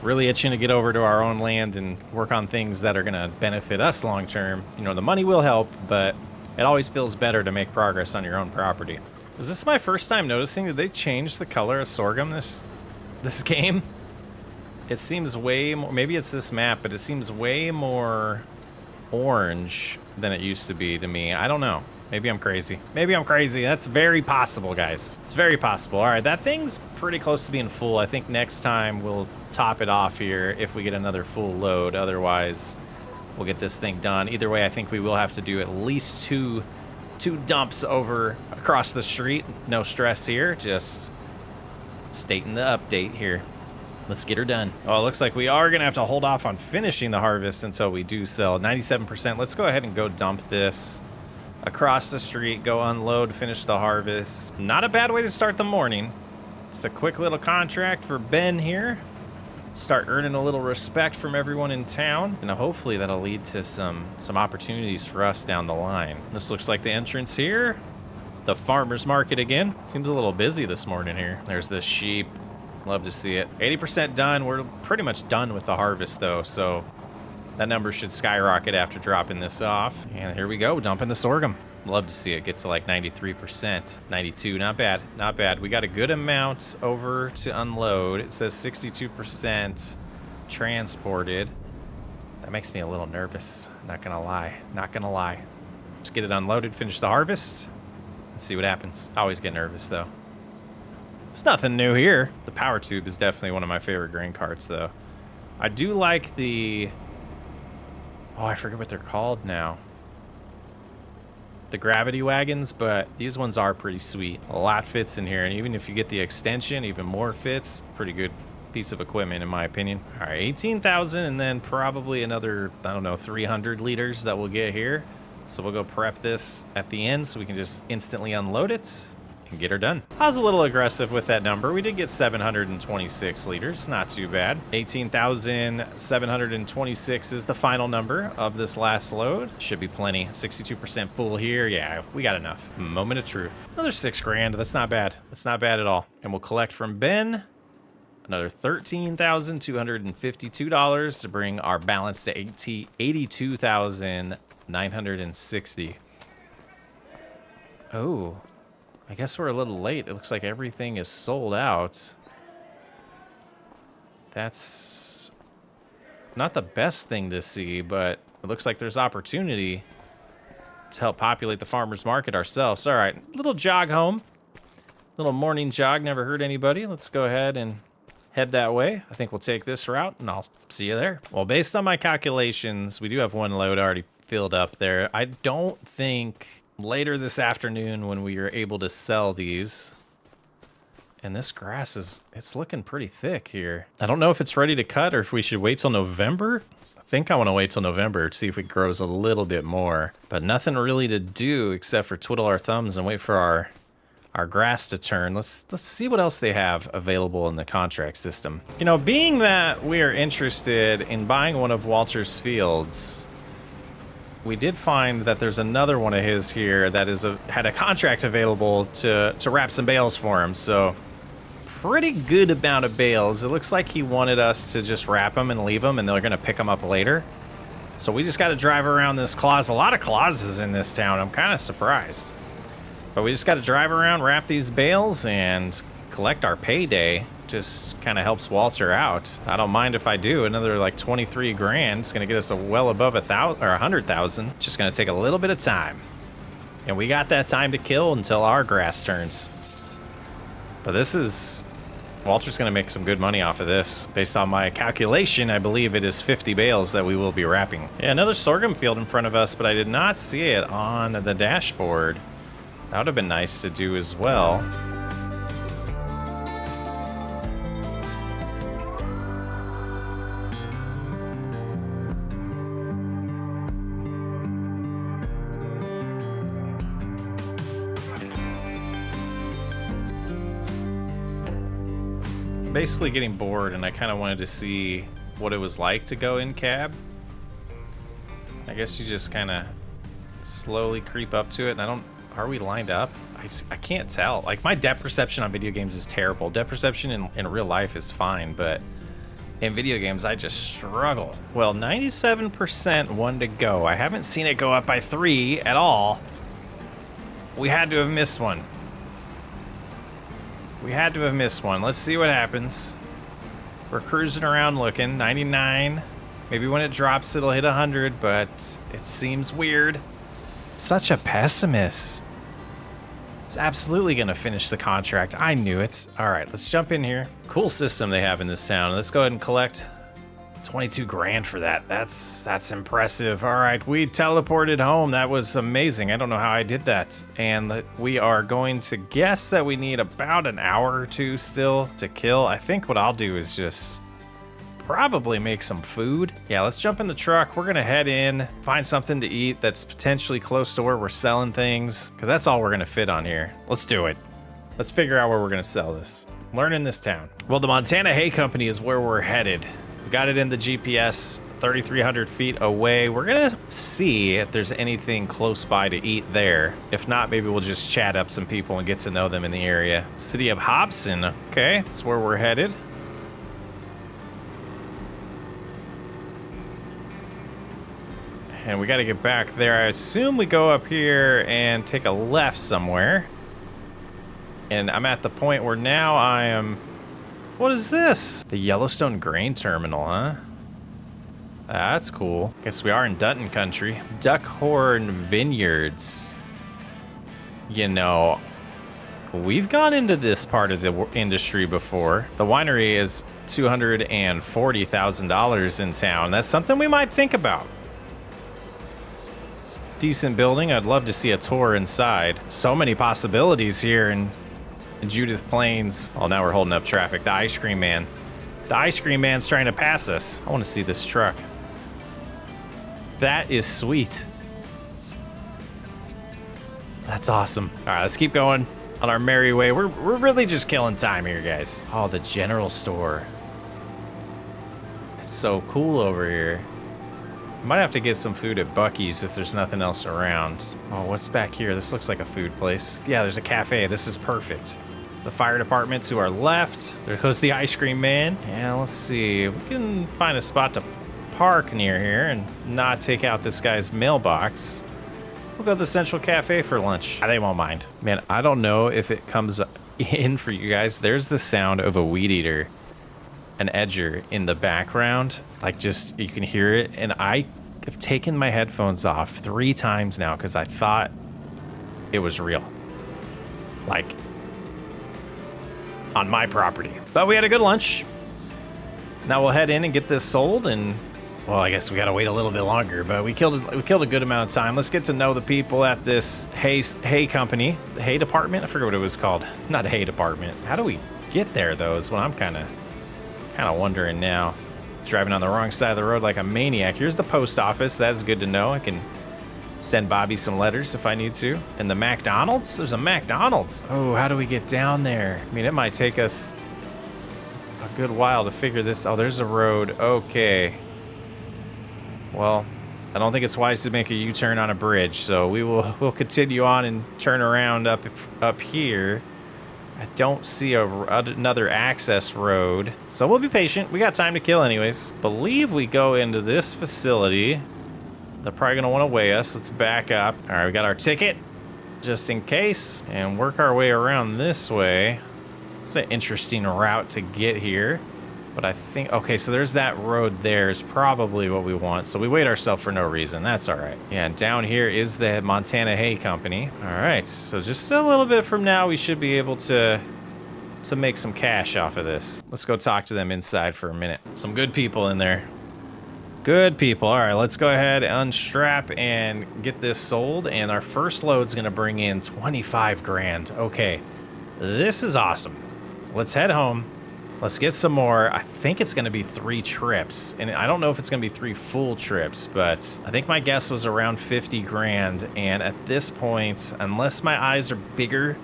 Really itching to get over to our own land and work on things that are going to benefit us long term. You know, the money will help, but it always feels better to make progress on your own property. Is this my first time noticing? Did they change the color of sorghum this game? It seems way more, maybe it's this map, but it seems way more orange than it used to be to me. I don't know. Maybe I'm crazy. Maybe I'm crazy. That's very possible, guys. It's very possible. All right, that thing's pretty close to being full. I think next time we'll top it off here if we get another full load. Otherwise, we'll get this thing done. Either way, I think we will have to do at least two dumps over across the street. No stress here. Just stating the update here. Let's get her done. Oh, it looks like we are going to have to hold off on finishing the harvest until we do sell. 97%. Let's go ahead and go dump this across the street, go unload, finish the harvest. Not a bad way to start the morning. Just a quick little contract for Ben here. Start earning a little respect from everyone in town. And hopefully that'll lead to some opportunities for us down the line. This looks like the entrance here. The farmer's market again. Seems a little busy this morning here. There's the sheep. Love to see it. 80% done. We're pretty much done with the harvest though, so that number should skyrocket after dropping this off. And here we go, dumping the sorghum. Love to see it get to like 93%, 92, not bad, not bad. We got a good amount over to unload. It says 62% transported. That makes me a little nervous, not gonna lie, not gonna lie. Just get it unloaded, finish the harvest, and see what happens. I always get nervous though. It's nothing new here. The power tube is definitely one of my favorite grain carts though. I do like the, oh, I forget what they're called now. The gravity wagons, but these ones are pretty sweet. A lot fits in here, and even if you get the extension, even more fits. Pretty good piece of equipment in my opinion. All right, 18,000 and then probably another, I don't know, 300 liters that we'll get here. So we'll go prep this at the end so we can just instantly unload it and get her done. I was a little aggressive with that number. We did get 726 liters, not too bad. 18,726 is the final number of this last load. Should be plenty. 62% full here. Yeah, we got enough. Moment of truth. Another 6 grand. That's not bad. That's not bad at all. And we'll collect from Ben another $13,252 to bring our balance to 82,960. Oh. I guess we're a little late. It looks like everything is sold out. That's not the best thing to see, but it looks like there's opportunity to help populate the farmer's market ourselves. All right, little jog home. Little morning jog, never hurt anybody. Let's go ahead and head that way. I think we'll take this route, and I'll see you there. Well, based on my calculations, we do have one load already filled up there. I don't think later this afternoon when we are able to sell these, and this grass is, it's looking pretty thick here. I don't know if it's ready to cut or if we should wait till November. I think I want to wait till November to see if it grows a little bit more, but nothing really to do except for twiddle our thumbs and wait for our grass to turn. Let's see what else they have available in the contract system. You know, being that we are interested in buying one of Walter's fields, we did find that there's another one of his here that had a contract available to wrap some bales for him. So pretty good amount of bales. It looks like he wanted us to just wrap them and leave them, and they're gonna pick them up later. So we just got to drive around this clause. A lot of clauses in this town. I'm kind of surprised, but we just got to drive around, wrap these bales, and collect our payday. Just kind of helps Walter out. I don't mind if I do. Another like 23 grand. It's gonna get us well above 1,000 or 100,000. Just gonna take a little bit of time, and we got that time to kill until our grass turns. But this is, Walter's gonna make some good money off of this. Based on my calculation, I believe it is 50 bales that we will be wrapping. Yeah, another sorghum field in front of us, but I did not see it on the dashboard. That would have been nice to do as well. Basically getting bored, and I kind of wanted to see what it was like to go in cab. I guess you just kind of slowly creep up to it, and are we lined up? I can't tell. Like, my depth perception on video games is terrible. Depth perception in real life is fine, but in video games I just struggle. Well, 97%, one to go. I haven't seen it go up by 3 at all. We had to have missed one. We had to have missed one. Let's see what happens. We're cruising around looking. 99. Maybe when it drops, it'll hit 100, but it seems weird. Such a pessimist. It's absolutely gonna finish the contract. I knew it. All right, let's jump in here. Cool system they have in this town. Let's go ahead and collect 22 grand for that. That's impressive. All right, we teleported home. That was amazing. I don't know how I did that. And we are going to guess that we need about an hour or two still to kill. I think what I'll do is just probably make some food. Yeah, let's jump in the truck. We're gonna head in, find something to eat that's potentially close to where we're selling things, because that's all we're gonna fit on here. Let's do it. Let's figure out where we're gonna sell this. Learn in this town. Well, the Montana Hay Company is where we're headed. We got it in the GPS, 3,300 feet away. We're gonna see if there's anything close by to eat there. If not, maybe we'll just chat up some people and get to know them in the area. City of Hobson, okay, that's where we're headed. And we gotta get back there. I assume we go up here and take a left somewhere. And I'm at the point where now I am... What is this? The Yellowstone Grain Terminal, huh? That's cool. Guess we are in Dutton country. Duckhorn Vineyards. You know, we've gone into this part of the industry before. The winery is $240,000 in town. That's something we might think about. Decent building. I'd love to see a tour inside. So many possibilities here in Judith Plains. Oh, now we're holding up traffic. The ice cream man. The ice cream man's trying to pass us. I want to see this truck. That is sweet. That's awesome. All right, let's keep going on our merry way. We're really just killing time here, guys. Oh, the general store. It's so cool over here. Might have to get some food at Buc-ee's if there's nothing else around. Oh, what's back here? This looks like a food place. Yeah, there's a cafe. This is perfect. The fire department to our left. There goes the ice cream man. Yeah, let's see. We can find a spot to park near here and not take out this guy's mailbox. We'll go to the Central Cafe for lunch. They won't mind. Man, I don't know if it comes in for you guys. There's the sound of a weed eater, an edger in the background. Like, just, you can hear it. And I have taken my headphones off 3 times now because I thought it was real. Like, on my property. But we had a good lunch. Now we'll head in and get this sold, and well, I guess we gotta wait a little bit longer, but we killed a good amount of time. Let's get to know the people at this hay company, the hay department. I forget what it was called. Not a hay department. How do we get there though? Is what I'm kind of wondering now. Driving on the wrong side of the road like a maniac. Here's the post office. That's good to know. I can send Bobby some letters if I need to. And the McDonald's? There's a McDonald's. Oh, how do we get down there? I mean, it might take us a good while to figure this. Oh, there's a road. Okay. Well, I don't think it's wise to make a U-turn on a bridge, so we'll continue on and turn around up here. I don't see another access road, so we'll be patient. We got time to kill anyways. Believe we go into this facility. They're probably gonna want to weigh us. Let's back up. All right, we got our ticket just in case and work our way around this way. It's an interesting route to get here, but I think, okay, so there's that road there is probably what we want. So we wait ourselves for no reason. That's all right. Yeah, and down here is the Montana Hay Company. All right, so just a little bit from now, we should be able to make some cash off of this. Let's go talk to them inside for a minute. Some good people in there. Good people. All right, let's go ahead, unstrap, and get this sold. And our first load's gonna bring in 25 grand. Okay, this is awesome. Let's head home. Let's get some more. I think it's gonna be 3 trips. And I don't know if it's gonna be 3 full trips, but I think my guess was around 50 grand. And at this point, unless my eyes are bigger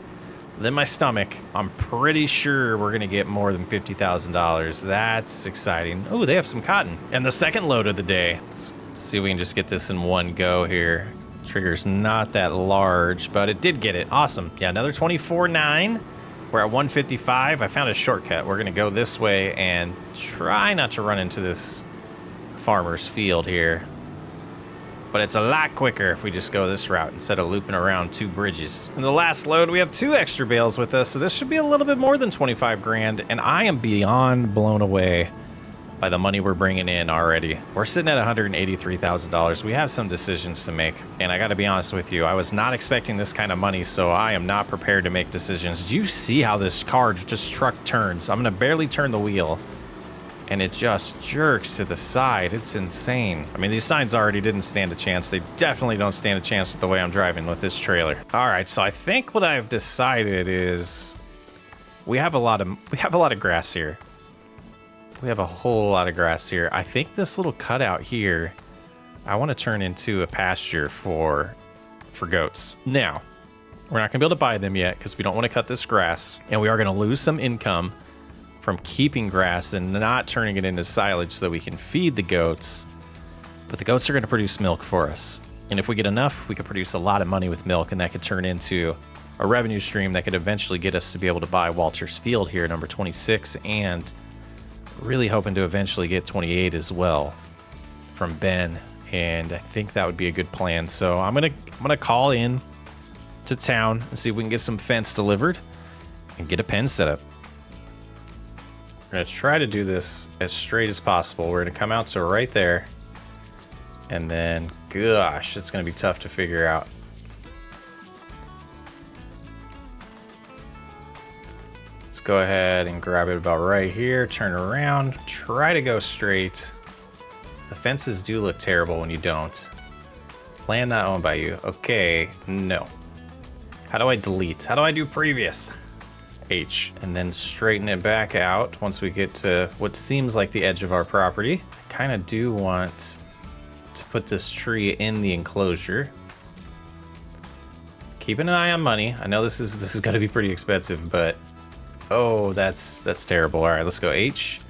than my stomach, I'm pretty sure we're gonna get more than $50,000. That's exciting. Oh, they have some cotton. And the second load of the day. Let's see if we can just get this in one go here. Trigger's not that large, but it did get it. Awesome. Yeah, another 24.9. We're at 155. I found a shortcut. We're gonna go this way and try not to run into this farmer's field here. But it's a lot quicker if we just go this route instead of looping around 2 bridges. In the last load, we have 2 extra bales with us, so this should be a little bit more than 25 grand, and I am beyond blown away by the money we're bringing in already. We're sitting at $183,000. We have some decisions to make, and I gotta be honest with you, I was not expecting this kind of money, so I am not prepared to make decisions. Do you see how this car just truck turns? I'm gonna barely turn the wheel, and it just jerks to the side. It's insane. I mean, these signs already didn't stand a chance. They definitely don't stand a chance with the way I'm driving with this trailer. All right, so I think what I've decided is we have a lot of grass here. We have a whole lot of grass here. I think this little cutout here, I want to turn into a pasture for goats. Now, we're not gonna be able to buy them yet because we don't want to cut this grass, and we are gonna lose some income from keeping grass and not turning it into silage so that we can feed the goats. But the goats are gonna produce milk for us. And if we get enough, we could produce a lot of money with milk, and that could turn into a revenue stream that could eventually get us to be able to buy Walter's Field here, number 26, and really hoping to eventually get 28 as well from Ben, and I think that would be a good plan. So I'm gonna call in to town and see if we can get some fence delivered and get a pen set up. We're gonna try to do this as straight as possible. We're gonna come out to right there, and then gosh, it's gonna be tough to figure out. Go ahead and grab it about right here, turn around, try to go straight. The fences do look terrible when you don't. Land not owned by you. Okay, no. How do I delete? How do I do previous? H, and then straighten it back out once we get to what seems like the edge of our property. I kind of do want to put this tree in the enclosure. Keeping an eye on money. I know this is gonna be pretty expensive, but oh, that's terrible. All right, let's go H.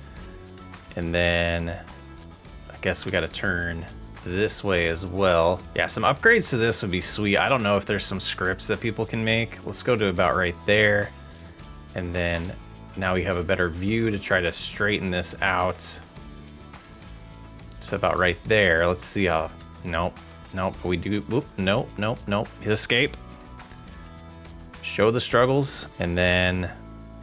And then I guess we got to turn this way as well. Yeah, some upgrades to this would be sweet. I don't know if there's some scripts that people can make. Let's go to about right there. And then now we have a better view to try to straighten this out to about right there. Let's see how, nope. We do, whoop, nope. Hit escape. Show the struggles, and then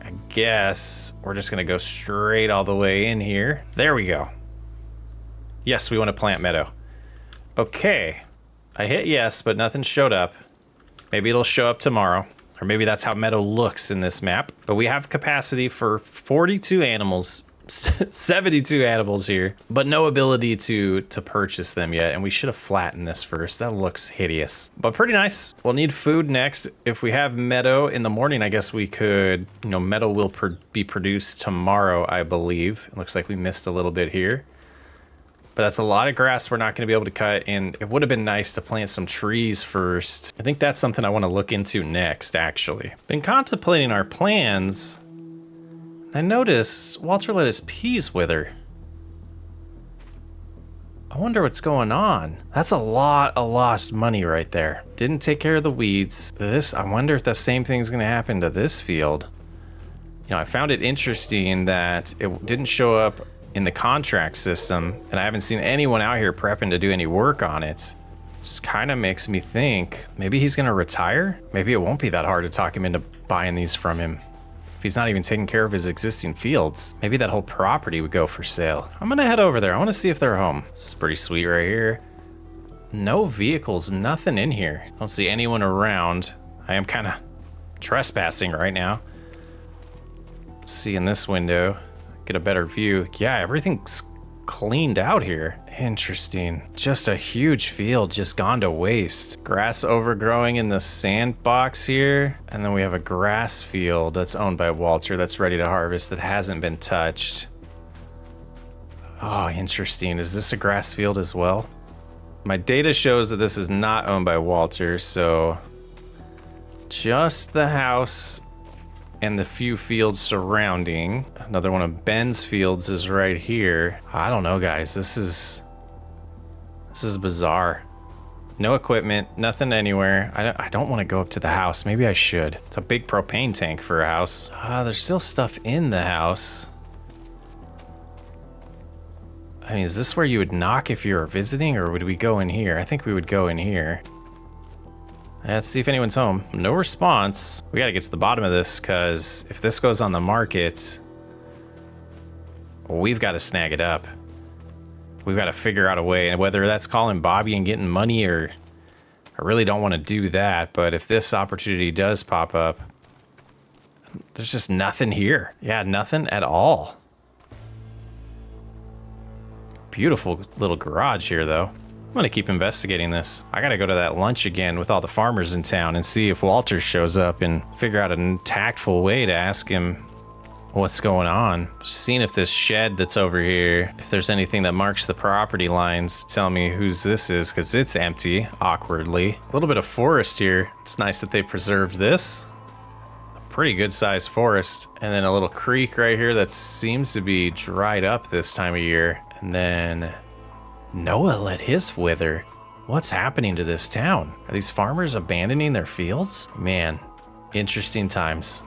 I guess we're just gonna go straight all the way in here. There we go. Yes, we want to plant meadow. Okay, I hit yes, but nothing showed up. Maybe it'll show up tomorrow, or maybe that's how meadow looks in this map. But we have capacity for 42 animals, 72 animals here, but no ability to purchase them yet. And we should have flattened this first. That looks hideous, but pretty nice. We'll need food next. If we have meadow in the morning, I guess we could, meadow will be produced tomorrow, I believe. It looks like we missed a little bit here, but that's a lot of grass we're not going to be able to cut. And it would have been nice to plant some trees first. I think that's something I want to look into next, actually. Been contemplating our plans. I notice Walter let his peas wither. I wonder what's going on. That's a lot of lost money right there. Didn't take care of the weeds. I wonder if the same thing's gonna happen to this field. I found it interesting that it didn't show up in the contract system, and I haven't seen anyone out here prepping to do any work on it. Just kind of makes me think maybe he's gonna retire. Maybe it won't be that hard to talk him into buying these from him. If he's not even taking care of his existing fields, maybe that whole property would go for sale. I'm gonna head over there. I wanna see if they're home. This is pretty sweet right here. No vehicles, nothing in here. I don't see anyone around. I am kind of trespassing right now. See in this window, get a better view. Yeah, everything's cleaned out here. Interesting. Just a huge field just gone to waste. Grass overgrowing in the sandbox here. And then we have a grass field that's owned by Walter that's ready to harvest that hasn't been touched. Oh, interesting. Is this a grass field as well? My data shows that this is not owned by Walter, so just the house and the few fields surrounding. Another one of Ben's fields is right here. I don't know, guys. This is bizarre. No equipment, nothing anywhere. I don't want to go up to the house. Maybe I should. It's a big propane tank for a house. There's still stuff in the house. I mean, is this where you would knock if you were visiting, or would we go in here? I think we would go in here. Let's see if anyone's home. No response. We gotta get to the bottom of this, because if this goes on the market, we've got to snag it up. We've got to figure out a way, and whether that's calling Bobby and getting money, or I really don't want to do that. But if this opportunity does pop up, there's just nothing here. Yeah, nothing at all. Beautiful little garage here, though. I'm going to keep investigating this. I got to go to that lunch again with all the farmers in town and see if Walter shows up and figure out a tactful way to ask him what's going on. Seeing if this shed that's over here, if there's anything that marks the property lines, tell me whose this is, because it's empty, awkwardly. A little bit of forest here. It's nice that they preserved this. A pretty good sized forest. And then a little creek right here that seems to be dried up this time of year. And then Noah let his wither. What's happening to this town? Are these farmers abandoning their fields? Man, interesting times.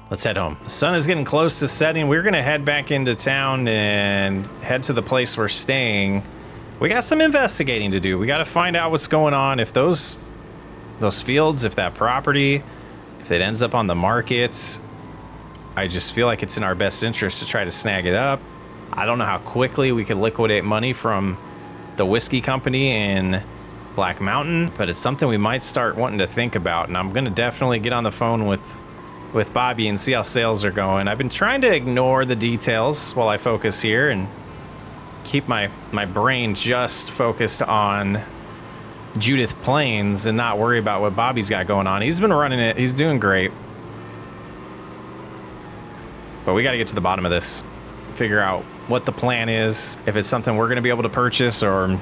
Let's head home. The sun is getting close to setting. We're gonna head back into town and head to the place we're staying. We got some investigating to do. We got to find out what's going on. If those fields, if that property, if it ends up on the market, I just feel like it's in our best interest to try to snag it up. I don't know how quickly we could liquidate money from the whiskey company in Black Mountain, but it's something we might start wanting to think about. And I'm gonna definitely get on the phone with Bobby and see how sales are going. I've been trying to ignore the details while I focus here and keep my brain just focused on Judith Plains and not worry about what Bobby's got going on. He's been running it. He's doing great. But we got to get to the bottom of this. Figure out what the plan is. If it's something we're going to be able to purchase, or,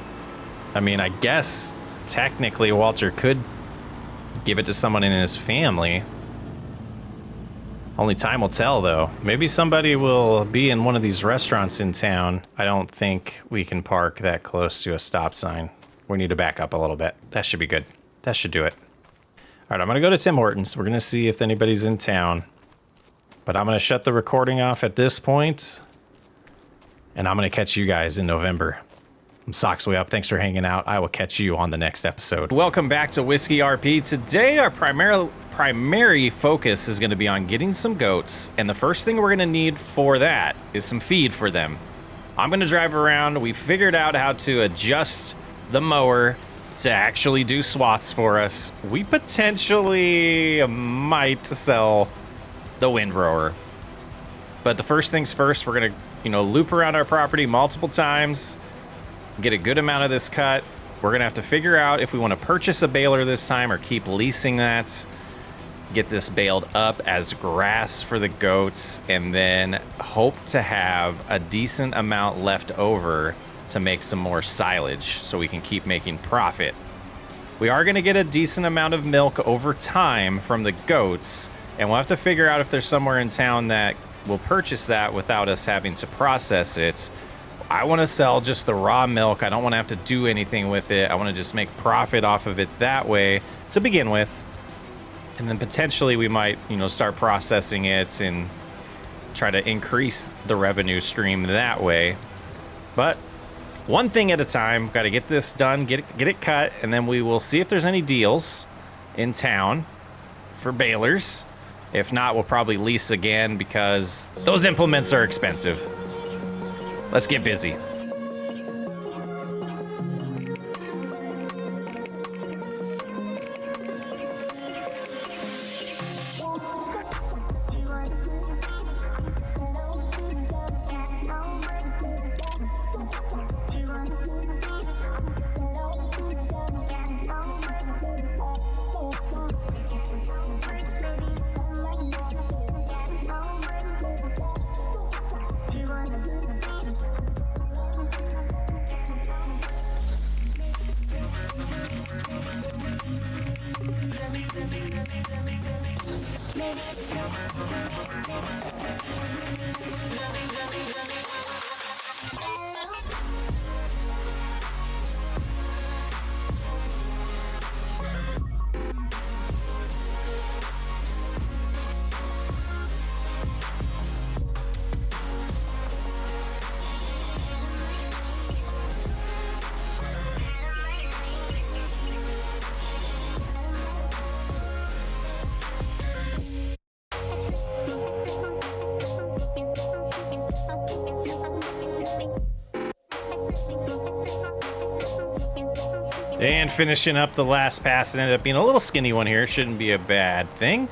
I mean, I guess technically Walter could give it to someone in his family. Only time will tell, though. Maybe somebody will be in one of these restaurants in town. I don't think we can park that close to a stop sign. We need to back up a little bit. That should be good. That should do it. All right, I'm going to go to Tim Hortons. We're going to see if anybody's in town. But I'm going to shut the recording off at this point, and I'm going to catch you guys in November. I'm Socksway up. Thanks for hanging out. I will catch you on the next episode. Welcome back to Whiskey RP. Today, our primary focus is going to be on getting some goats, and the first thing we're going to need for that is some feed for them. I'm going to drive around. We figured out how to adjust the mower to actually do swaths for us. We potentially might sell the windrower, but the first things first, we're going to loop around our property multiple times, get a good amount of this cut. We're going to have to figure out if we want to purchase a baler this time or keep leasing that. Get this baled up as grass for the goats, and then hope to have a decent amount left over to make some more silage so we can keep making profit. We are going to get a decent amount of milk over time from the goats, and we'll have to figure out if there's somewhere in town that will purchase that without us having to process it. I want to sell just the raw milk. I don't want to have to do anything with it. I want to just make profit off of it that way to begin with. And then potentially we might, start processing it and try to increase the revenue stream that way. But one thing at a time. Got to get this done, get it cut, and then we will see if there's any deals in town for balers. If not, we'll probably lease again because those implements are expensive. Let's get busy. And finishing up the last pass, it ended up being a little skinny one here. Shouldn't be a bad thing.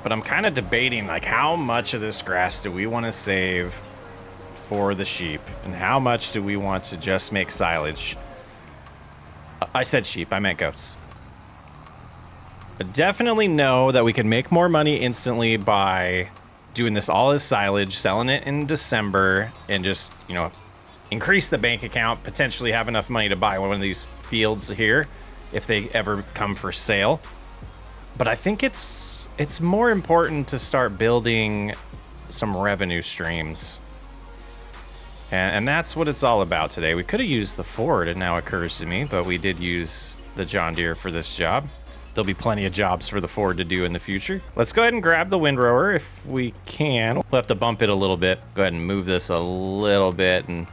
But I'm kind of debating, like, how much of this grass do we want to save for the sheep? And how much do we want to just make silage? I said sheep, I meant goats. I definitely know that we can make more money instantly by doing this all as silage, selling it in December, and just, you know, increase the bank account, potentially have enough money to buy one of these fields here if they ever come for sale. But I think it's more important to start building some revenue streams. And that's what it's all about today. We could have used the Ford, it now occurs to me, but we did use the John Deere for this job. There'll be plenty of jobs for the Ford to do in the future. Let's go ahead and grab the windrower if we can. We'll have to bump it a little bit. Go ahead and move this a little bit. And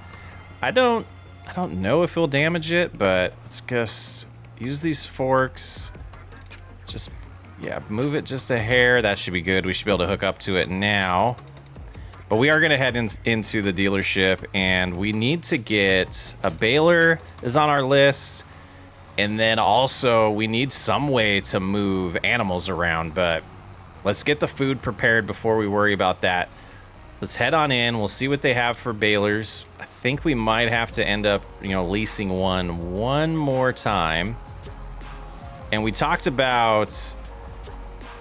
I don't know if it'll damage it, but let's just use these forks. Just, yeah, move it just a hair. That should be good. We should be able to hook up to it now. But we are going to head into the dealership, and we need to get a baler is on our list. And then also we need some way to move animals around, but let's get the food prepared before we worry about that. Let's head on in. We'll see what they have for balers. I think we might have to end up, you know, leasing one more time. And we talked about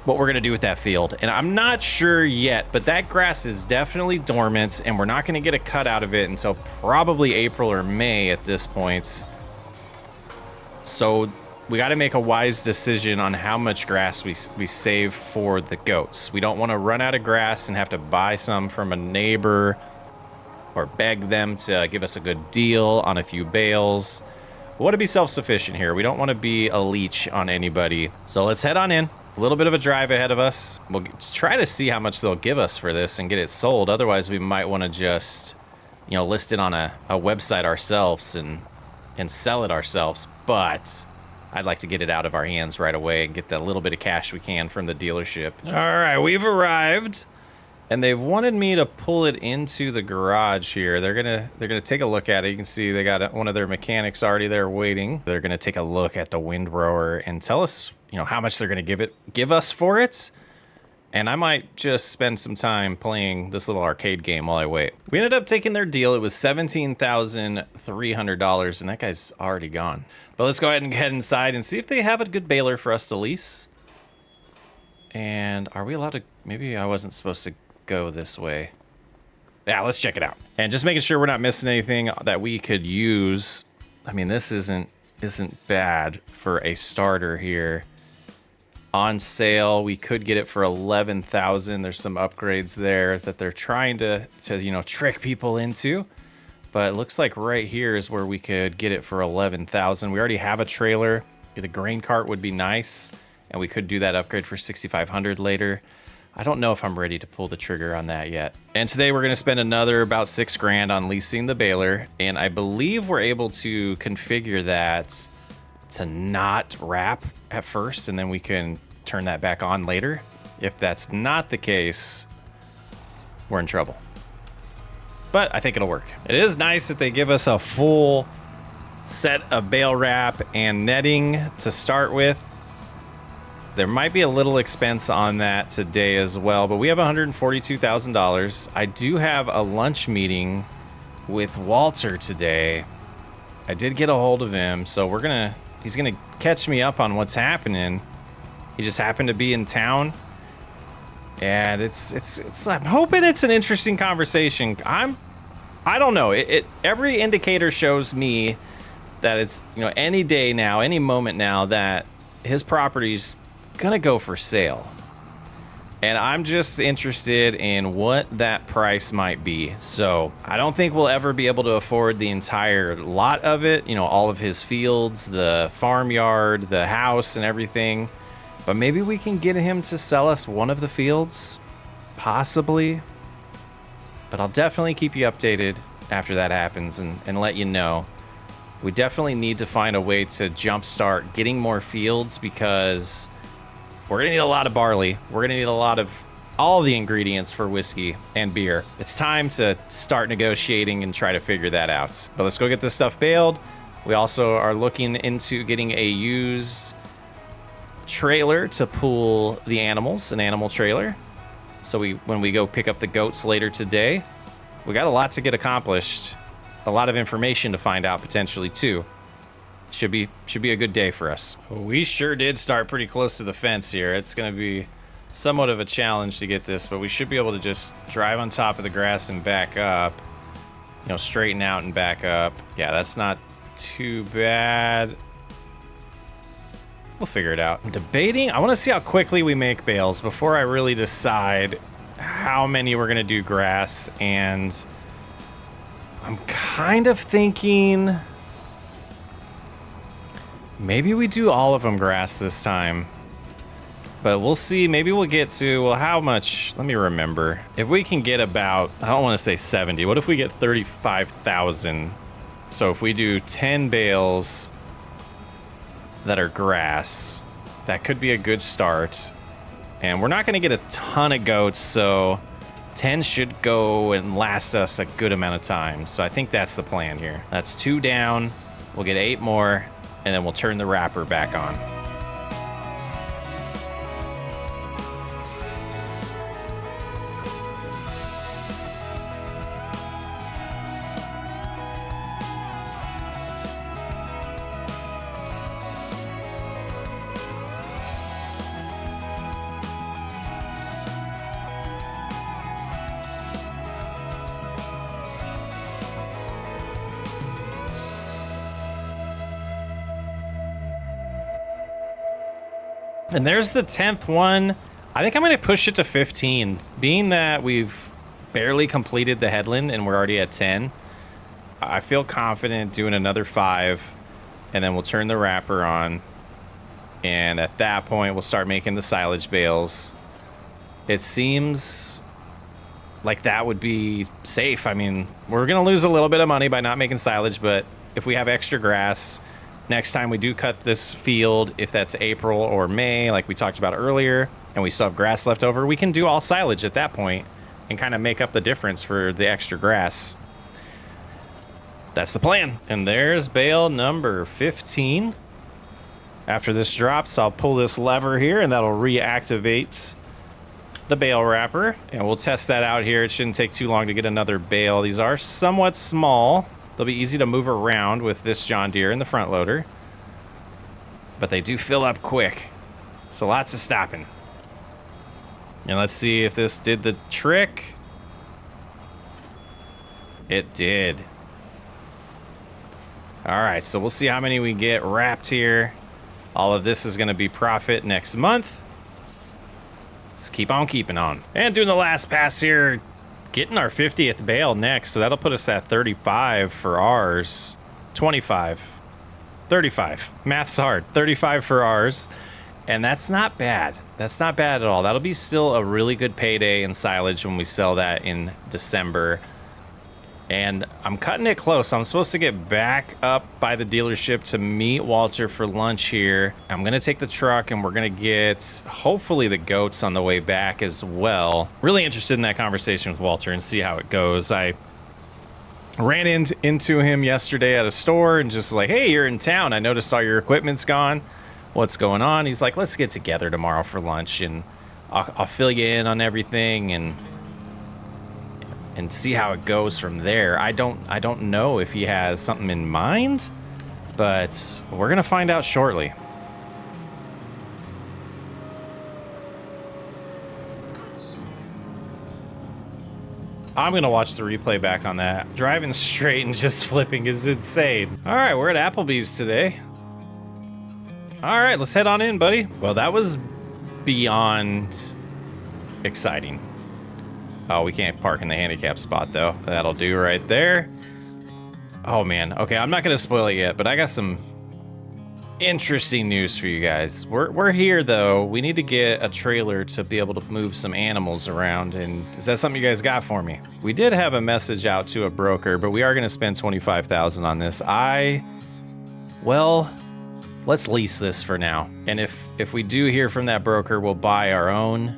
what we're going to do with that field. And I'm not sure yet, but that grass is definitely dormant, and we're not going to get a cut out of it until probably April or May at this point. So we got to make a wise decision on how much grass we save for the goats. We don't want to run out of grass and have to buy some from a neighbor or beg them to give us a good deal on a few bales. We want to be self-sufficient here. We don't want to be a leech on anybody. So let's head on in. A little bit of a drive ahead of us. We'll try to see how much they'll give us for this and get it sold. Otherwise, we might want to just, you know, list it on a website ourselves and sell it ourselves. But I'd like to get it out of our hands right away and get the little bit of cash we can from the dealership. All right, we've arrived, and they've wanted me to pull it into the garage here. They're gonna take a look at it. You can see they got one of their mechanics already there waiting. They're gonna take a look at the windrower and tell us, you know, how much they're gonna give us for it. And I might just spend some time playing this little arcade game while I wait. We ended up taking their deal. It was $17,300, and that guy's already gone. But let's go ahead and head inside and see if they have a good baler for us to lease. And are we allowed to? Maybe I wasn't supposed to go this way. Yeah, let's check it out. And just making sure we're not missing anything that we could use. I mean, this isn't bad for a starter here. On sale, we could get it for $11,000. There's some upgrades there that they're trying to you know, trick people into. But it looks like right here is where we could get it for $11,000. We already have a trailer. The grain cart would be nice, and we could do that upgrade for $6,500 later. I don't know if I'm ready to pull the trigger on that yet. And today we're gonna spend another about $6,000 on leasing the baler, and I believe we're able to configure that to not wrap at first, and then we can turn that back on later. If that's not the case, we're in trouble. But I think it'll work. It is nice that they give us a full set of bale wrap and netting to start with. There might be a little expense on that today as well, but we have $142,000. I do have a lunch meeting with Walter today. I did get a hold of him, so he's gonna catch me up on what's happening. He just happened to be in town, and I'm hoping it's an interesting conversation. I don't know. Every indicator shows me that it's, you know, any day now, any moment now that his property's gonna go for sale. And I'm just interested in what that price might be. So I don't think we'll ever be able to afford the entire lot of it, you know, all of his fields, the farmyard, the house and everything. But maybe we can get him to sell us one of the fields, possibly. But I'll definitely keep you updated after that happens and let you know. We definitely need to find a way to jumpstart getting more fields, because we're gonna need a lot of barley. We're gonna need a lot of all the ingredients for whiskey and beer. It's time to start negotiating and try to figure that out. But let's go get this stuff baled. We also are looking into getting a used trailer to pull the animals, an animal trailer. So when we go pick up the goats later today, we got a lot to get accomplished, a lot of information to find out potentially too. Should be a good day for us. We sure did start pretty close to the fence here. It's going to be somewhat of a challenge to get this, but we should be able to just drive on top of the grass and back up. You know, straighten out and back up. Yeah, that's not too bad. We'll figure it out. I'm debating. I want to see how quickly we make bales before I really decide how many we're going to do grass. And I'm kind of thinking maybe we do all of them grass this time. But we'll see. Maybe we'll get to, well, how much? Let me remember. If we can get about, I don't want to say 70. What if we get 35,000? So if we do 10 bales that are grass, that could be a good start. And we're not going to get a ton of goats, so 10 should go and last us a good amount of time. So I think that's the plan here. That's 2 down. We'll get 8 more, and then we'll turn the wrapper back on. And there's the 10th one. I think I'm going to push it to 15. Being that we've barely completed the headland and we're already at 10, I feel confident doing another 5, and then we'll turn the wrapper on. And at that point, we'll start making the silage bales. It seems like that would be safe. I mean, we're going to lose a little bit of money by not making silage, but if we have extra grass, next time we do cut this field, if that's April or May, like we talked about earlier, and we still have grass left over, we can do all silage at that point and kind of make up the difference for the extra grass. That's the plan. And there's bale number 15. After this drops, I'll pull this lever here and that'll reactivate the bale wrapper. And we'll test that out here. It shouldn't take too long to get another bale. These are somewhat small. They'll be easy to move around with this John Deere and the front loader. But they do fill up quick. So lots of stopping. And let's see if this did the trick. It did. All right, so we'll see how many we get wrapped here. All of this is going to be profit next month. Let's keep on keeping on. And doing the last pass here. Getting our 50th bale next, so that'll put us at 35 for ours. 25. 35. Math's hard. 35 for ours. And that's not bad. That's not bad at all. That'll be still a really good payday in silage when we sell that in December. And I'm cutting it close. I'm supposed to get back up by the dealership to meet Walter for lunch here. I'm going to take the truck and we're going to get hopefully the goats on the way back as well. Really interested in that conversation with Walter and see how it goes. I ran into him yesterday at a store and just like, hey, you're in town. I noticed all your equipment's gone. What's going on? He's like, let's get together tomorrow for lunch and I'll fill you in on everything and see how it goes from there. I don't know if he has something in mind, but we're gonna find out shortly. I'm gonna watch the replay back on that. Driving straight and just flipping is insane. All right, we're at Applebee's today. All right, let's head on in, buddy. Well, that was beyond exciting. Oh, we can't park in the handicap spot, though. That'll do right there. Oh, man. Okay, I'm not going to spoil it yet, but I got some interesting news for you guys. We're here, though. We need to get a trailer to be able to move some animals around, and is that something you guys got for me? We did have a message out to a broker, but we are going to spend $25,000 on this. Well, let's lease this for now. And if we do hear from that broker, we'll buy our own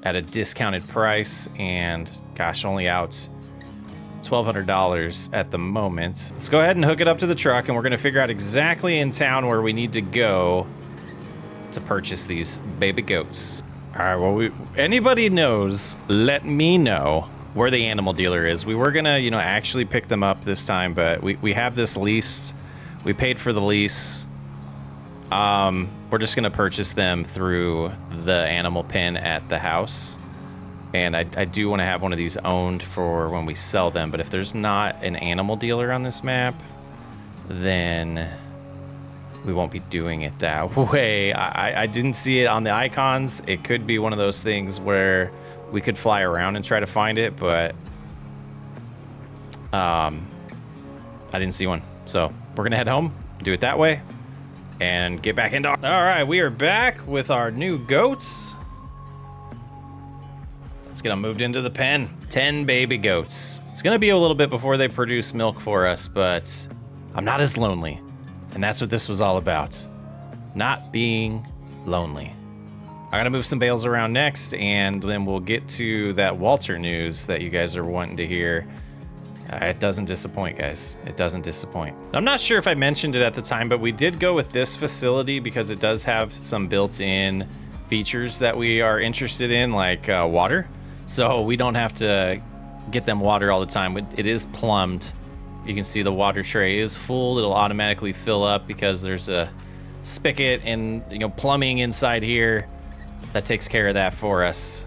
at a discounted price, and gosh, only out $1,200 at the moment. Let's go ahead and hook it up to the truck, and we're gonna figure out exactly in town where we need to go to purchase these baby goats. All right, well, anybody knows, let me know where the animal dealer is. We were gonna, you know, actually pick them up this time, but we have this lease. We paid for the lease. We're just gonna purchase them through the animal pen at the house. And I do want to have one of these owned for when we sell them, but if there's not an animal dealer on this map, then we won't be doing it that way. I didn't see it on the icons. It could be one of those things where we could fly around and try to find it, but I didn't see one. So we're gonna head home, do it that way, and get back into. All right, we are back with our new goats. Let's get them moved into the pen. 10 baby goats. It's gonna be a little bit before they produce milk for us, but I'm not as lonely. And that's what this was all about. Not being lonely. I'm gonna move some bales around next, and then we'll get to that Walter news that you guys are wanting to hear. It doesn't disappoint, guys. It doesn't disappoint. I'm not sure if I mentioned it at the time, but we did go with this facility because it does have some built-in features that we are interested in, like water. So we don't have to get them water all the time. It is plumbed. You can see the water tray is full. It'll automatically fill up because there's a spigot and, you know, plumbing inside here that takes care of that for us.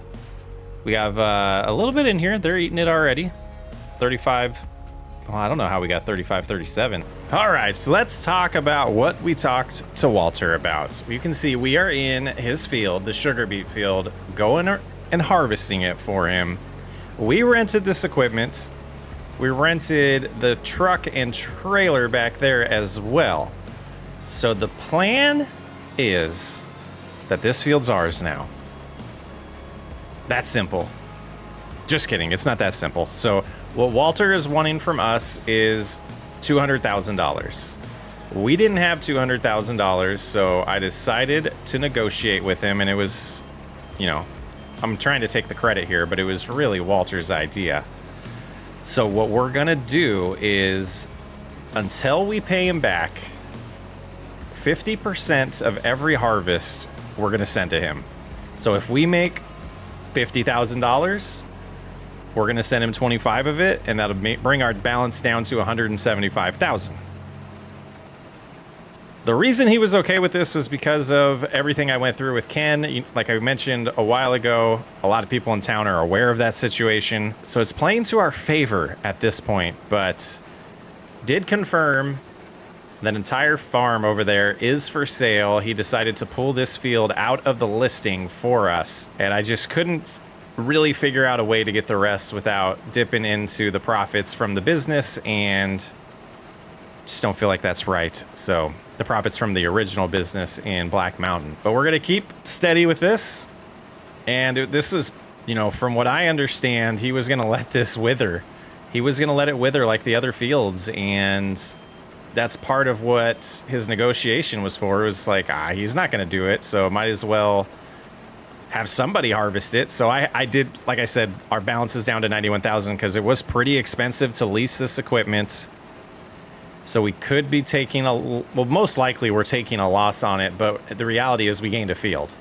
We have a little bit in here. They're eating it already. 35. Well, I don't know how we got 35, 37. All right, so let's talk about what we talked to Walter about. You can see we are in his field, the sugar beet field, going and harvesting it for him. We rented this equipment. We rented the truck and trailer back there as well. So the plan is that this field's ours now. That's simple. Just kidding, it's not that simple. So what Walter is wanting from us is $200,000. We didn't have $200,000, so I decided to negotiate with him, and it was, you know, I'm trying to take the credit here, but it was really Walter's idea. So what we're gonna do is, until we pay him back, 50% of every harvest we're gonna send to him. So if we make $50,000, we're gonna send him 25 of it, and that'll bring our balance down to 175,000. The reason he was okay with this is because of everything I went through with Ken. Like I mentioned a while ago, a lot of people in town are aware of that situation. So it's playing to our favor at this point, but did confirm that entire farm over there is for sale. He decided to pull this field out of the listing for us, and I just couldn't really figure out a way to get the rest without dipping into the profits from the business, and just don't feel like that's right. So the profits from the original business in Black Mountain. But we're gonna keep steady with this. And this is, you know, from what I understand, he was gonna let this wither. He was gonna let it wither like the other fields, and that's part of what his negotiation was for. It was like, he's not gonna do it, so might as well have somebody harvest it. So I did, like I said, our balance is down to 91,000 because it was pretty expensive to lease this equipment. So we could be taking well, most likely we're taking a loss on it, but the reality is we gained a field.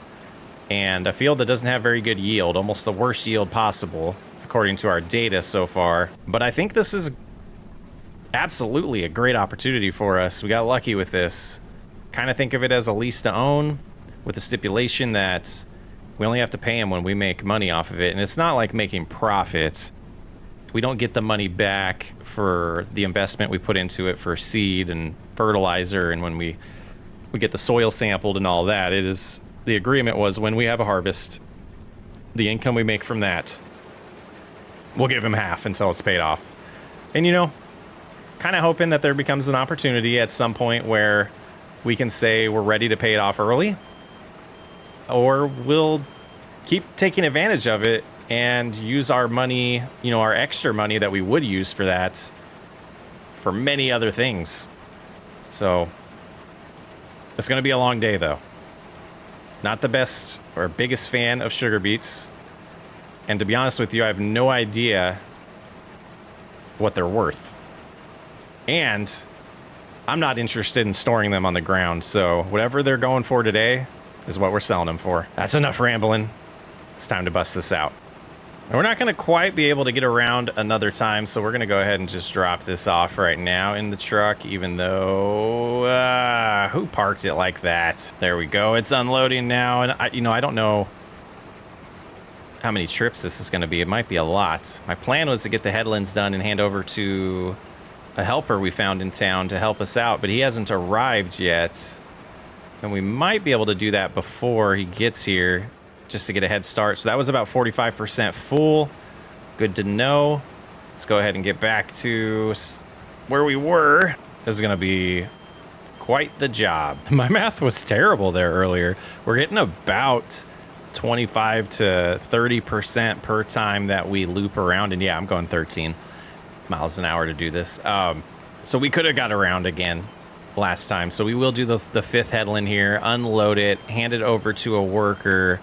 And a field that doesn't have very good yield, almost the worst yield possible, according to our data so far. But I think this is absolutely a great opportunity for us. We got lucky with this. Kind of think of it as a lease to own, with the stipulation that we only have to pay him when we make money off of it. And it's not like making profits. We don't get the money back for the investment we put into it for seed and fertilizer, and when we get the soil sampled and all that. It is, the agreement was when we have a harvest, the income we make from that, we'll give him half until it's paid off. And, you know, kind of hoping that there becomes an opportunity at some point where we can say we're ready to pay it off early, or we'll keep taking advantage of it and use our money, you know, our extra money that we would use for that, for many other things. So it's going to be a long day, though. Not the best or biggest fan of sugar beets. And to be honest with you, I have no idea what they're worth. And I'm not interested in storing them on the ground. So whatever they're going for today is what we're selling them for. That's enough rambling. It's time to bust this out. And we're not going to quite be able to get around another time, so we're going to go ahead and just drop this off right now in the truck, even though, who parked it like that? There we go. It's unloading now, and I don't know how many trips this is going to be. It might be a lot. My plan was to get the headlands done and hand over to a helper we found in town to help us out, but he hasn't arrived yet, and we might be able to do that before he gets here, just to get a head start. So that was about 45% full. Good to know. Let's go ahead and get back to where we were. This is going to be quite the job. My math was terrible there earlier. We're getting about 25 to 30% per time that we loop around. And yeah, I'm going 13 miles an hour to do this. So we could have got around again last time. So we will do the fifth headland here, unload it, hand it over to a worker.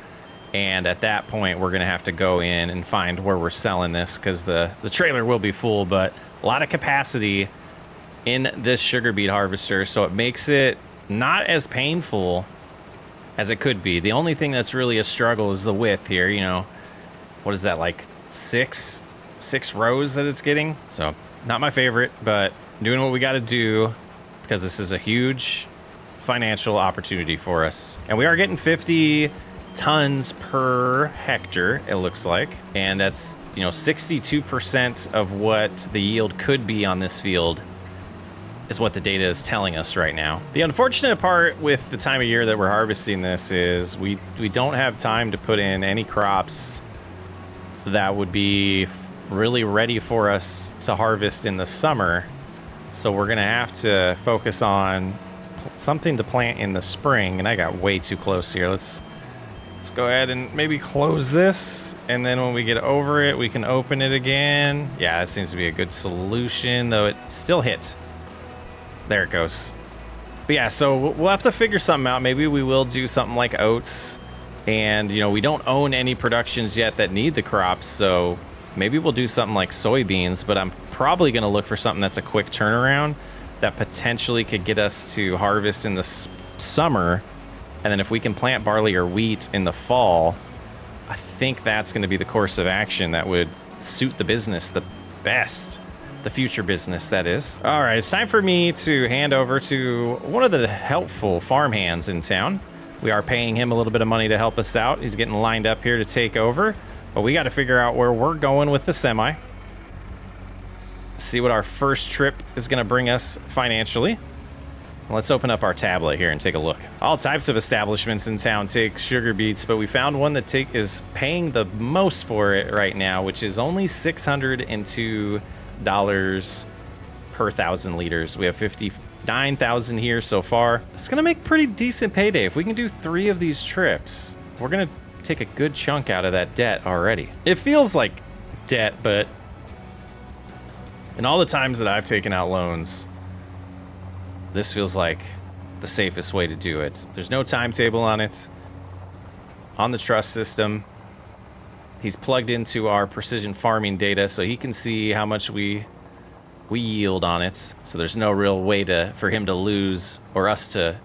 And at that point, we're going to have to go in and find where we're selling this, because the trailer will be full, but a lot of capacity in this sugar beet harvester. So it makes it not as painful as it could be. The only thing that's really a struggle is the width here. You know, what is that, like six rows that it's getting? So not my favorite, but doing what we got to do, because this is a huge financial opportunity for us. And we are getting 50 tons per hectare, it looks like, and that's 62% of what the yield could be on this field is what the data is telling us right now. The unfortunate part with the time of year that we're harvesting this is we don't have time to put in any crops that would be really ready for us to harvest in the summer, so we're gonna have to focus on something to plant in the spring. And I got way too close here. Let's go ahead and maybe close this, and then when we get over it, we can open it again. Yeah, that seems to be a good solution, though it still hit. There it goes. But yeah, so we'll have to figure something out. Maybe we will do something like oats, and we don't own any productions yet that need the crops, so maybe we'll do something like soybeans, but I'm probably going to look for something that's a quick turnaround that potentially could get us to harvest in the summer. And then if we can plant barley or wheat in the fall, I think that's going to be the course of action that would suit the business the best. The future business, that is. All right, it's time for me to hand over to one of the helpful farm hands in town. We are paying him a little bit of money to help us out. He's getting lined up here to take over. But we got to figure out where we're going with the semi. See what our first trip is going to bring us financially. Let's open up our tablet here and take a look. All types of establishments in town take sugar beets, but we found one that is paying the most for it right now, which is only $602 per 1,000 liters. We have 59,000 here so far. It's gonna make pretty decent payday. If we can do 3 of these trips, we're gonna take a good chunk out of that debt already. It feels like debt, but in all the times that I've taken out loans, this feels like the safest way to do it. There's no timetable on it. On the trust system, he's plugged into our precision farming data, so he can see how much we yield on it. So there's no real way for him to lose or us to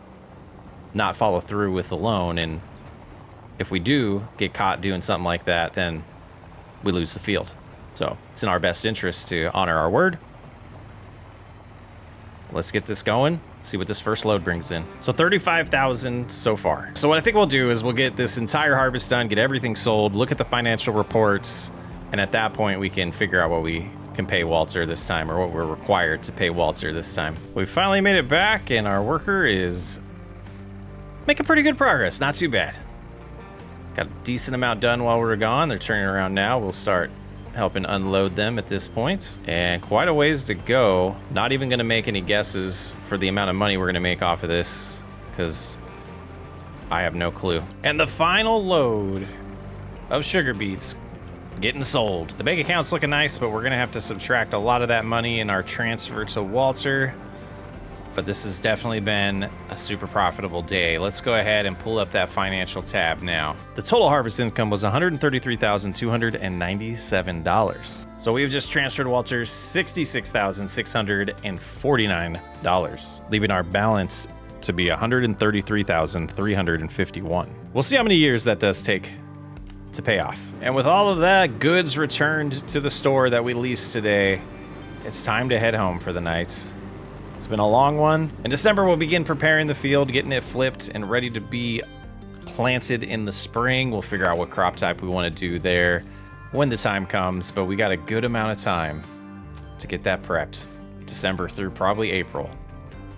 not follow through with the loan. And if we do get caught doing something like that, then we lose the field. So it's in our best interest to honor our word. Let's get this going, see what this first load brings in. So 35,000 so far. So what I think we'll do is we'll get this entire harvest done, get everything sold, look at the financial reports, and at that point we can figure out what we can pay Walter this time, or what we're required to pay Walter this time. We finally made it back, and our worker is making pretty good progress. Not too bad. Got a decent amount done while we were gone. They're turning around now. We'll start helping unload them at this point, and quite a ways to go. Not even gonna make any guesses for the amount of money we're gonna make off of this, because I have no clue. And the final load of sugar beets getting sold. The bank account's looking nice, but we're gonna have to subtract a lot of that money in our transfer to Walter. but this has definitely been a super profitable day. Let's go ahead and pull up that financial tab now. The total harvest income was $133,297. So we've just transferred Walter's $66,649, leaving our balance to be $133,351. We'll see how many years that does take to pay off. And with all of that goods returned to the store that we leased today, it's time to head home for the night. It's been a long one. In December, we'll begin preparing the field, getting it flipped and ready to be planted in the spring. We'll figure out what crop type we want to do there when the time comes, but we got a good amount of time to get that prepped. December through probably April.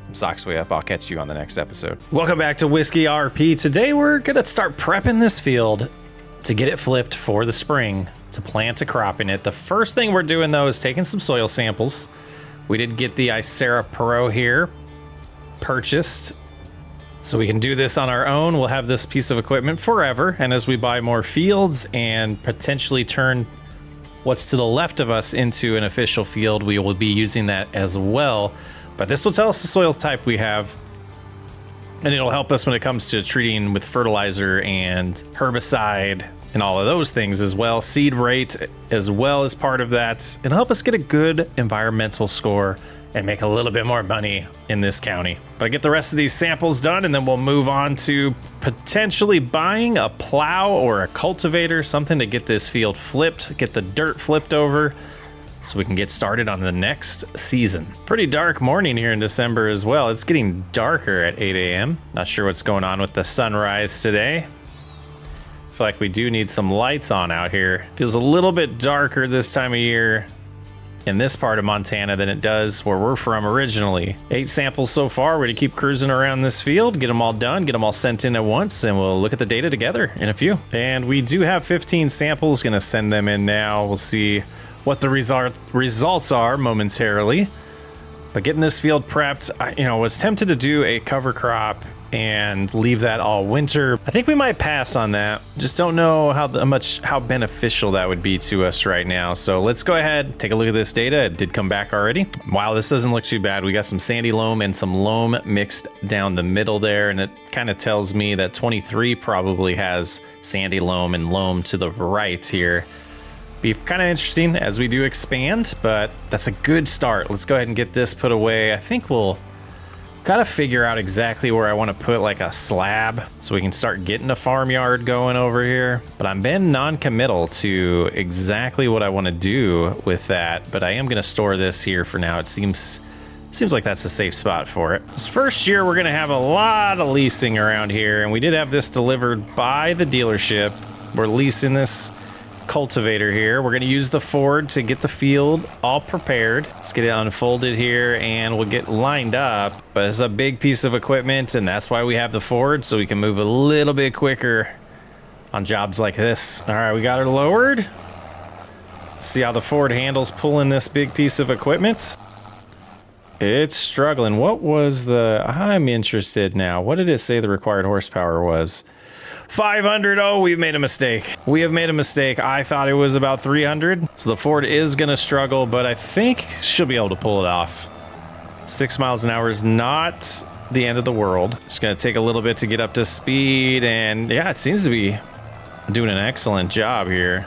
I'm Socksway Up. I'll catch you on the next episode. Welcome back to Whiskey RP. Today, we're gonna start prepping this field to get it flipped for the spring, to plant a crop in it. The first thing we're doing though is taking some soil samples. We did get the Icera Pro here purchased, so we can do this on our own. We'll have this piece of equipment forever, and as we buy more fields and potentially turn what's to the left of us into an official field, we will be using that as well. But this will tell us the soil type we have, and it'll help us when it comes to treating with fertilizer and herbicide and all of those things as well. Seed rate as well as part of that. It'll help us get a good environmental score and make a little bit more money in this county. But I get the rest of these samples done, and then we'll move on to potentially buying a plow or a cultivator, something to get this field flipped, get the dirt flipped over, so we can get started on the next season. Pretty dark morning here in December as well. It's getting darker at 8 a.m. Not sure what's going on with the sunrise today. I feel like we do need some lights on out here. Feels a little bit darker this time of year in this part of Montana than it does where we're from originally. 8 samples so far. We're gonna keep cruising around this field, get them all done, get them all sent in at once, and we'll look at the data together in a few. And we do have 15 samples, gonna send them in now. We'll see what the results are momentarily. But getting this field prepped, I was tempted to do a cover crop and leave that all winter. I think we might pass on that. Just don't know how beneficial that would be to us right now. So let's go ahead, take a look at this data. It did come back already. Wow, this doesn't look too bad. We got some sandy loam and some loam mixed down the middle there, and it kind of tells me that 23 probably has sandy loam and loam to the right here. Be kind of interesting as we do expand, but that's a good start. Let's go ahead and get this put away. I think we'll gotta figure out exactly where I want to put like a slab so we can start getting a farmyard going over here. But I'm been non-committal to exactly what I want to do with that, but I am gonna store this here for now. It seems like that's a safe spot for it. This first year we're gonna have a lot of leasing around here, and we did have this delivered by the dealership. We're leasing this cultivator here. We're going to use the Ford to get the field all prepared. Let's get it unfolded here and we'll get lined up. But it's a big piece of equipment, and that's why we have the Ford, so we can move a little bit quicker on jobs like this. All right, we got her lowered. See how the Ford handles pulling this big piece of equipment. It's struggling. What was I'm interested now. What did it say the required horsepower was? 500. Oh, we've made a mistake. We have made a mistake. I thought it was about 300. So the Ford is going to struggle, but I think she'll be able to pull it off. 6 miles an hour is not the end of the world. It's going to take a little bit to get up to speed, and yeah, it seems to be doing an excellent job here.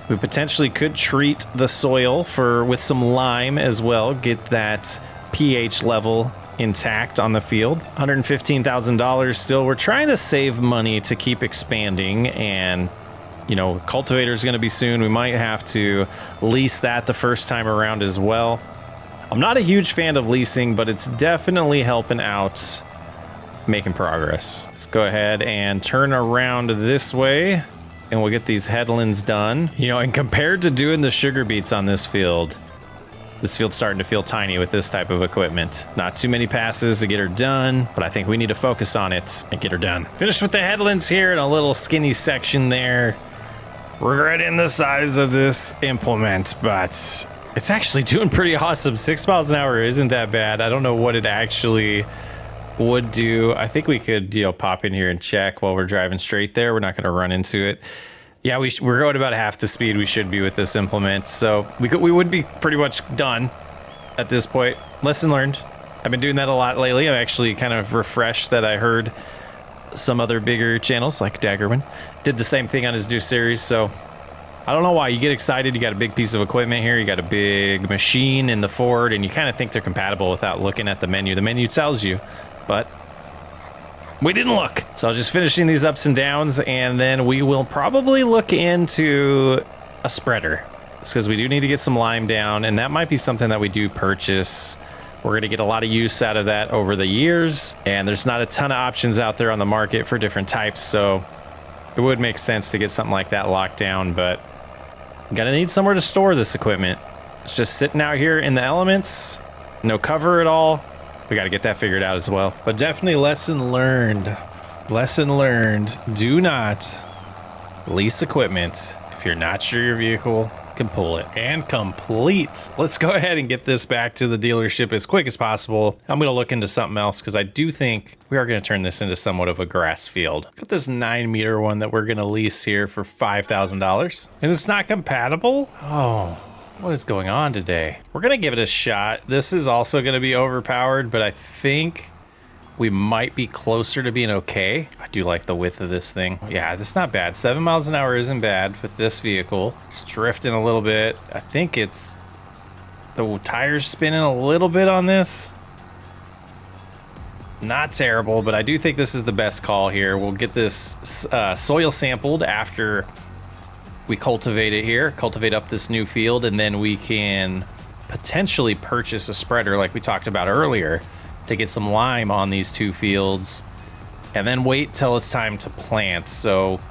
We potentially could treat the soil with some lime as well, get that pH level intact on the field. $115,000 still. We're trying to save money to keep expanding, and cultivator is going to be soon. We might have to lease that the first time around as well. I'm not a huge fan of leasing, but it's definitely helping out, making progress. Let's go ahead and turn around this way, and we'll get these headlands done. And compared to doing the sugar beets on this field's starting to feel tiny with this type of equipment. Not too many passes to get her done, but I think we need to focus on it and get her done. Finished with the headlands here in a little skinny section there. Regretting the size of this implement, but it's actually doing pretty awesome. 6 miles an hour isn't that bad. I don't know what it actually would do. I think we could, pop in here and check while we're driving straight there. We're not going to run into it. Yeah, we're going about half the speed we should be with this implement, so we would be pretty much done at this point. Lesson learned. I've been doing that a lot lately. I'm actually kind of refreshed that I heard some other bigger channels like Daggerman did the same thing on his new series. So I don't know why you get excited. You got a big piece of equipment here. You got a big machine in the Ford, and you kind of think they're compatible without looking at the menu. The menu tells you, but we didn't look. So I'm just finishing these ups and downs, and then we will probably look into a spreader. It's because we do need to get some lime down, and that might be something that we do purchase. We're going to get a lot of use out of that over the years, and there's not a ton of options out there on the market for different types, so it would make sense to get something like that locked down, but I'm gonna need somewhere to store this equipment. It's just sitting out here in the elements, no cover at all. We got to get that figured out as well. But definitely lesson learned. Lesson learned. Do not lease equipment if you're not sure your vehicle can pull it. And complete. Let's go ahead and get this back to the dealership as quick as possible. I'm going to look into something else because I do think we are going to turn this into somewhat of a grass field. Got this 9-meter one that we're going to lease here for $5,000. And it's not compatible? Oh. What is going on today? We're gonna give it a shot. This is also gonna be overpowered, but I think we might be closer to being okay. I do like the width of this thing. Yeah, it's not bad. 7 miles an hour isn't bad with this vehicle. It's drifting a little bit. I think it's the tires spinning a little bit on this. Not terrible, but I do think this is the best call here. We'll get this soil sampled after we cultivate it here, cultivate up this new field, and then we can potentially purchase a spreader like we talked about earlier to get some lime on these 2 fields, and then wait till it's time to plant. So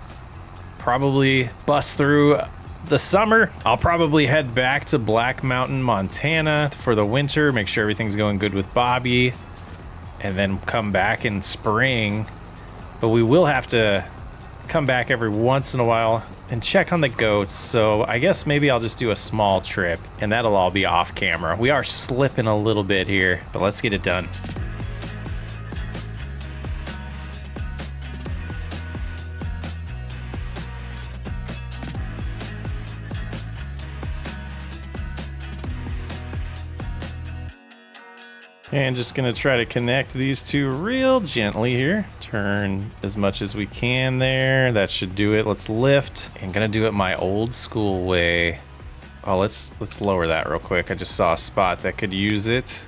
probably bust through the summer. I'll probably head back to Black Mountain, Montana for the winter, make sure everything's going good with Bobby, and then come back in spring. But we will have to come back every once in a while and check on the goats, so I guess maybe I'll just do a small trip, and that'll all be off camera. We are slipping a little bit here, but let's get it done. And just gonna try to connect these 2 real gently here. Turn as much as we can there. That should do it. Let's lift. And gonna do it my old school way. Oh, let's lower that real quick. I just saw a spot that could use it.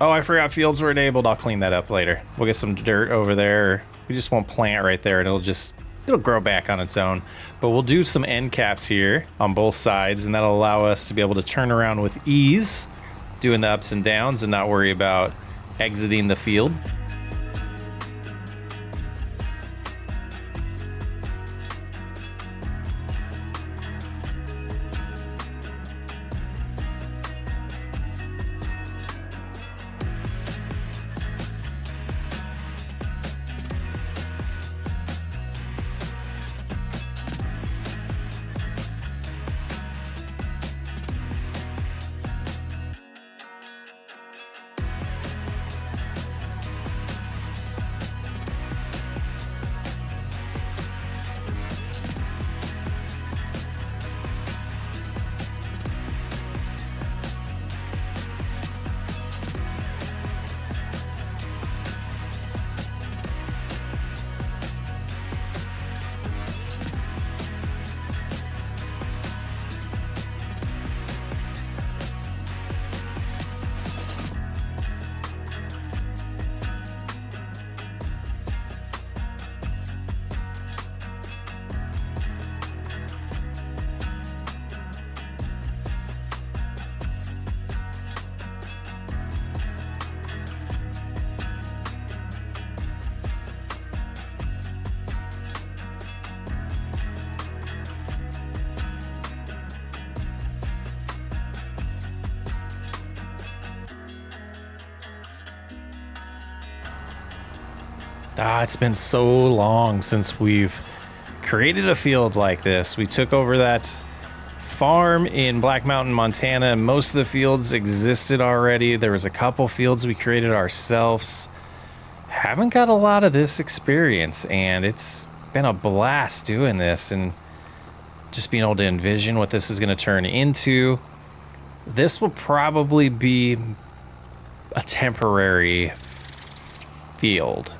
Oh, I forgot fields were enabled. I'll clean that up later. We'll get some dirt over there. We just won't plant right there, and it'll grow back on its own. But we'll do some end caps here on both sides, and that'll allow us to be able to turn around with ease, doing the ups and downs and not worry about exiting the field. It's been so long since we've created a field like this. We took over that farm in Black Mountain, Montana. Most of the fields existed already. There was a couple fields we created ourselves. Haven't got a lot of this experience, and it's been a blast doing this and just being able to envision what this is going to turn into. This will probably be a temporary field.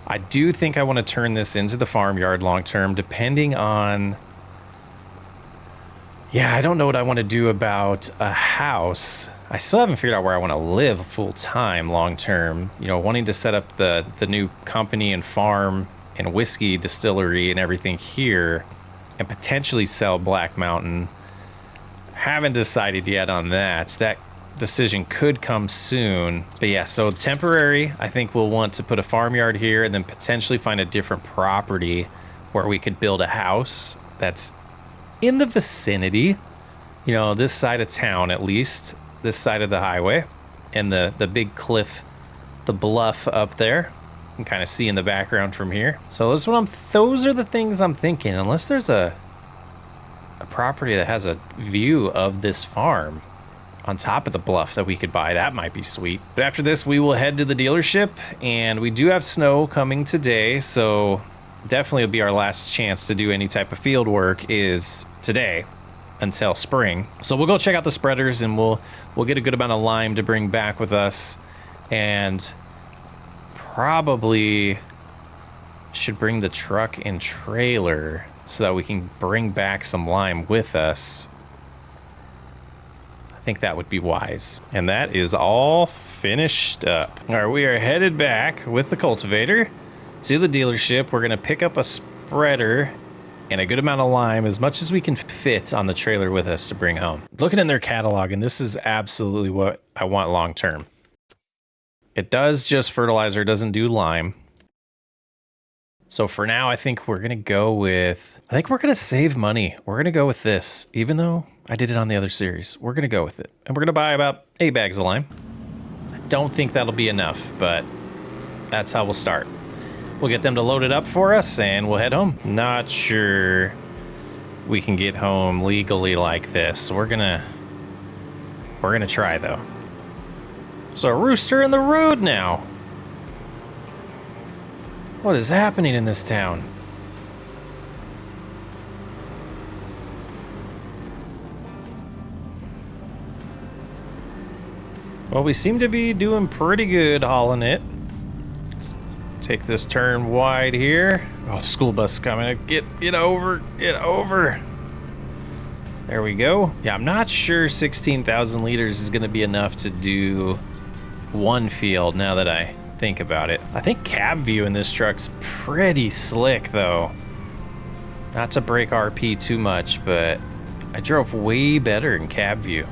I do think I want to turn this into the farmyard long term, depending on... Yeah, I don't know what I want to do about a house. I still haven't figured out where I want to live full time long term. You know, wanting to set up the new company and farm and whiskey distillery and everything here and potentially sell Black Mountain. Haven't decided yet on that. That decision could come soon. But yeah, so temporary, I think we'll want to put a farmyard here and then potentially find a different property where we could build a house that's in the vicinity, you know, this side of town at least, this side of the highway, and the big cliff, the bluff up there. You can kind of see in the background from here. So those are the things I'm thinking. Unless there's a property that has a view of this farm on top of the bluff that we could buy, that might be sweet. But after this, we will head to the dealership, and we do have snow coming today, so definitely will be our last chance to do any type of field work is today until spring. So we'll go check out the spreaders, and we'll get a good amount of lime to bring back with us, and probably should bring the truck and trailer so that we can bring back some lime with us. I think that would be wise. And that is all finished up. All right, we are headed back with the cultivator to the dealership. We're gonna pick up a spreader and a good amount of lime, as much as we can fit on the trailer with us to bring home. Looking in their catalog, and this is absolutely what I want long term. It does just fertilizer, doesn't do lime. So for now, I think we're gonna save money. We're gonna go with this, even though I did it on the other series. We're gonna go with it. And we're gonna buy about 8 bags of lime. I don't think that'll be enough, but that's how we'll start. We'll get them to load it up for us and we'll head home. Not sure we can get home legally like this. So we're gonna try though. So a rooster in the road now. What is happening in this town? Well, we seem to be doing pretty good hauling it. Let's take this turn wide here. Oh, school bus coming. Get over. There we go. Yeah, I'm not sure 16,000 liters is going to be enough to do one field now that I think about it. I think cab view in this truck's pretty slick though. Not to break RP too much, but I drove way better in cab view.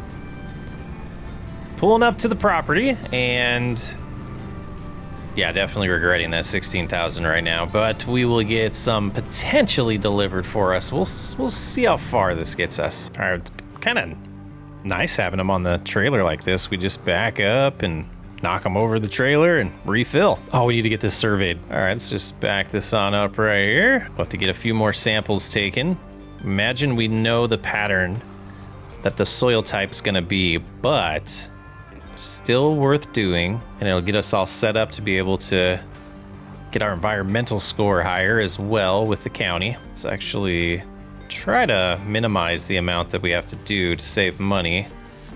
Pulling up to the property, and yeah, definitely regretting that 16,000 right now, but we will get some potentially delivered for us. We'll see how far this gets us. All right, kind of nice having them on the trailer like this. We just back up and knock them over the trailer and refill. Oh, we need to get this surveyed. All right, let's just back this on up right here. We'll have to get a few more samples taken. Imagine we know the pattern that the soil type's gonna be, but still worth doing, and it'll get us all set up to be able to get our environmental score higher as well with the county. Let's actually try to minimize the amount that we have to do to save money.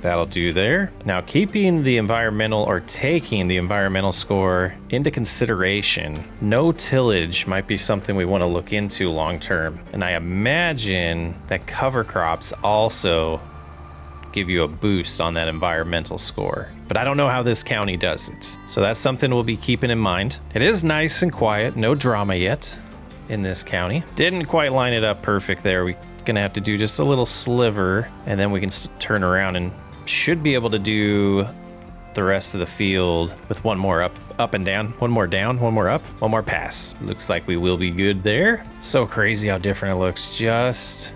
That'll do there. Now, keeping the environmental or taking the environmental score into consideration, no tillage might be something we want to look into long term. And I imagine that cover crops also give you a boost on that environmental score. But I don't know how this county does it. So that's something we'll be keeping in mind. It is nice and quiet, no drama yet in this county. Didn't quite line it up perfect there. We're gonna have to do just a little sliver, and then we can turn around and should be able to do the rest of the field with one more up and down, one more down, one more up, one more pass. Looks like we will be good there. So crazy how different it looks just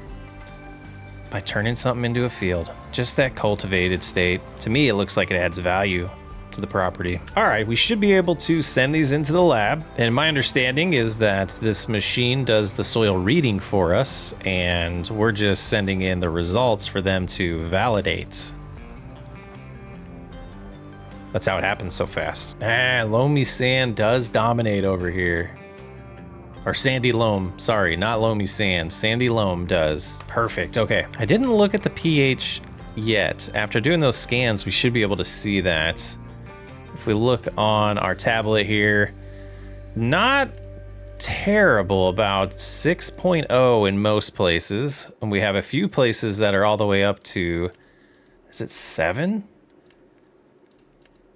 by turning something into a field. Just that cultivated state. To me, it looks like it adds value to the property. All right, we should be able to send these into the lab. And my understanding is that this machine does the soil reading for us, and we're just sending in the results for them to validate. That's how it happens so fast. Loamy sand does dominate over here. Or sandy loam, sorry, not loamy sand. Sandy loam does. Perfect, okay. I didn't look at the pH yet. After doing those scans, we should be able to see that. If we look on our tablet here, not terrible, about 6.0 in most places. And we have a few places that are all the way up to, is it 7?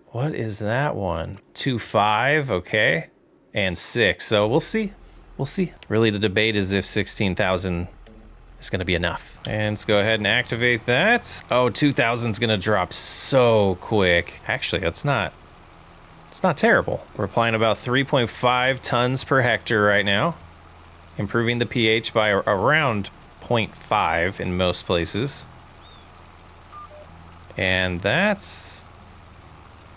What is that one? 2.5, okay. And 6, so we'll see. We'll see. Really, the debate is if 16,000 is gonna be enough. And let's go ahead and activate that. Oh, 2,000 is gonna drop so quick. Actually, it's not terrible. We're applying about 3.5 tons per hectare right now, improving the pH by around 0.5 in most places. And that's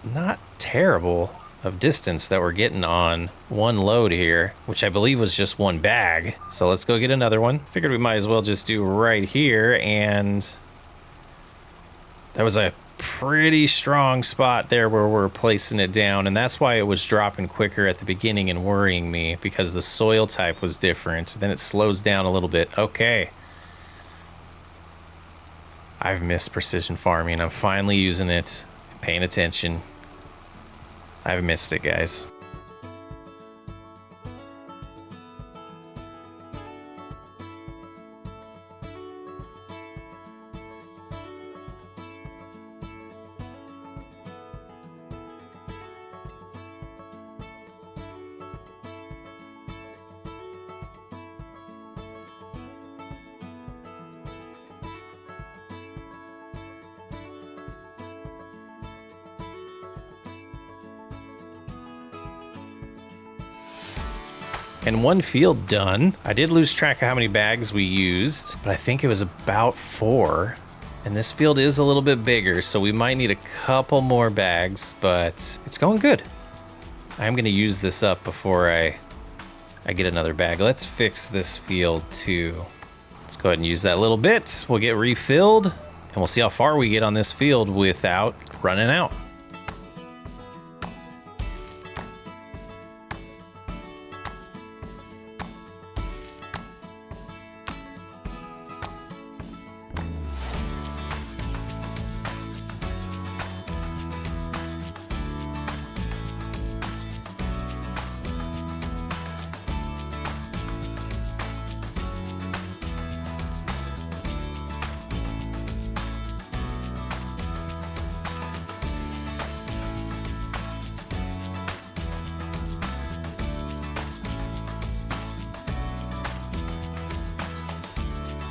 not terrible of distance that we're getting on one load here, which I believe was just one bag. So let's go get another one. Figured we might as well just do right here, and that was a pretty strong spot there where we're placing it down, and that's why it was dropping quicker at the beginning and worrying me, because the soil type was different. Then it slows down a little bit. Okay. I've missed precision farming. I'm finally using it, paying attention. I've missed it, guys. And one field done. I did lose track of how many bags we used, but I think it was about 4. And this field is a little bit bigger, so we might need a couple more bags, but it's going good. I'm gonna use this up before I get another bag. Let's fix this field too. Let's go ahead and use that little bit. We'll get refilled, and we'll see how far we get on this field without running out.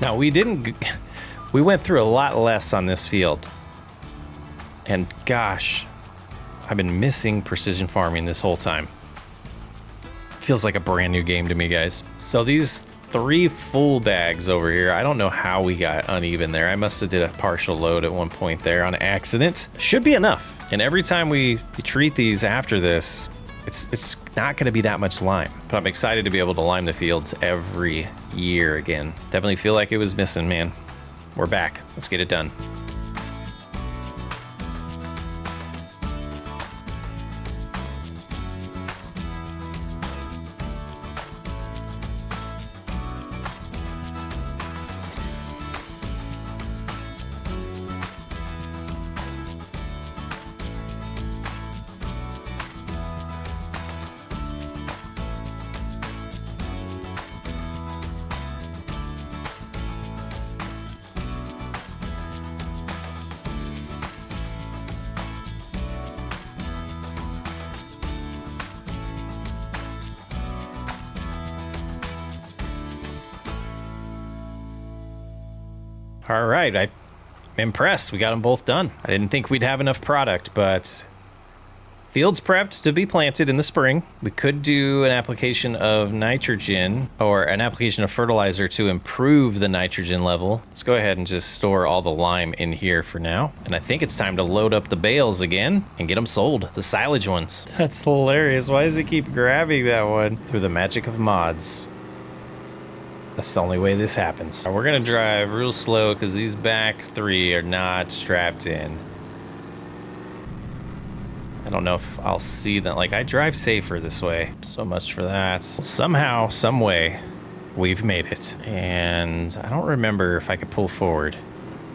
Now, we went through a lot less on this field. And gosh, I've been missing precision farming this whole time. Feels like a brand new game to me, guys. So these 3 full bags over here, I don't know how we got uneven there. I must have did a partial load at one point there on accident. Should be enough. And every time we treat these after this, it's not going to be that much lime, but I'm excited to be able to lime the fields every year again. Definitely feel like it was missing, man. We're back. Let's get it done. All right, I'm impressed. We got them both done. I didn't think we'd have enough product, but fields prepped to be planted in the spring. We could do an application of nitrogen or an application of fertilizer to improve the nitrogen level. Let's go ahead and just store all the lime in here for now. And I think it's time to load up the bales again and get them sold, the silage ones. That's hilarious. Why does it keep grabbing that one? Through the magic of mods. That's the only way this happens. We're gonna drive real slow because these back 3 are not strapped in. I don't know if I'll see them. Like, I drive safer this way. So much for that. Somehow, some way, we've made it. And I don't remember if I could pull forward.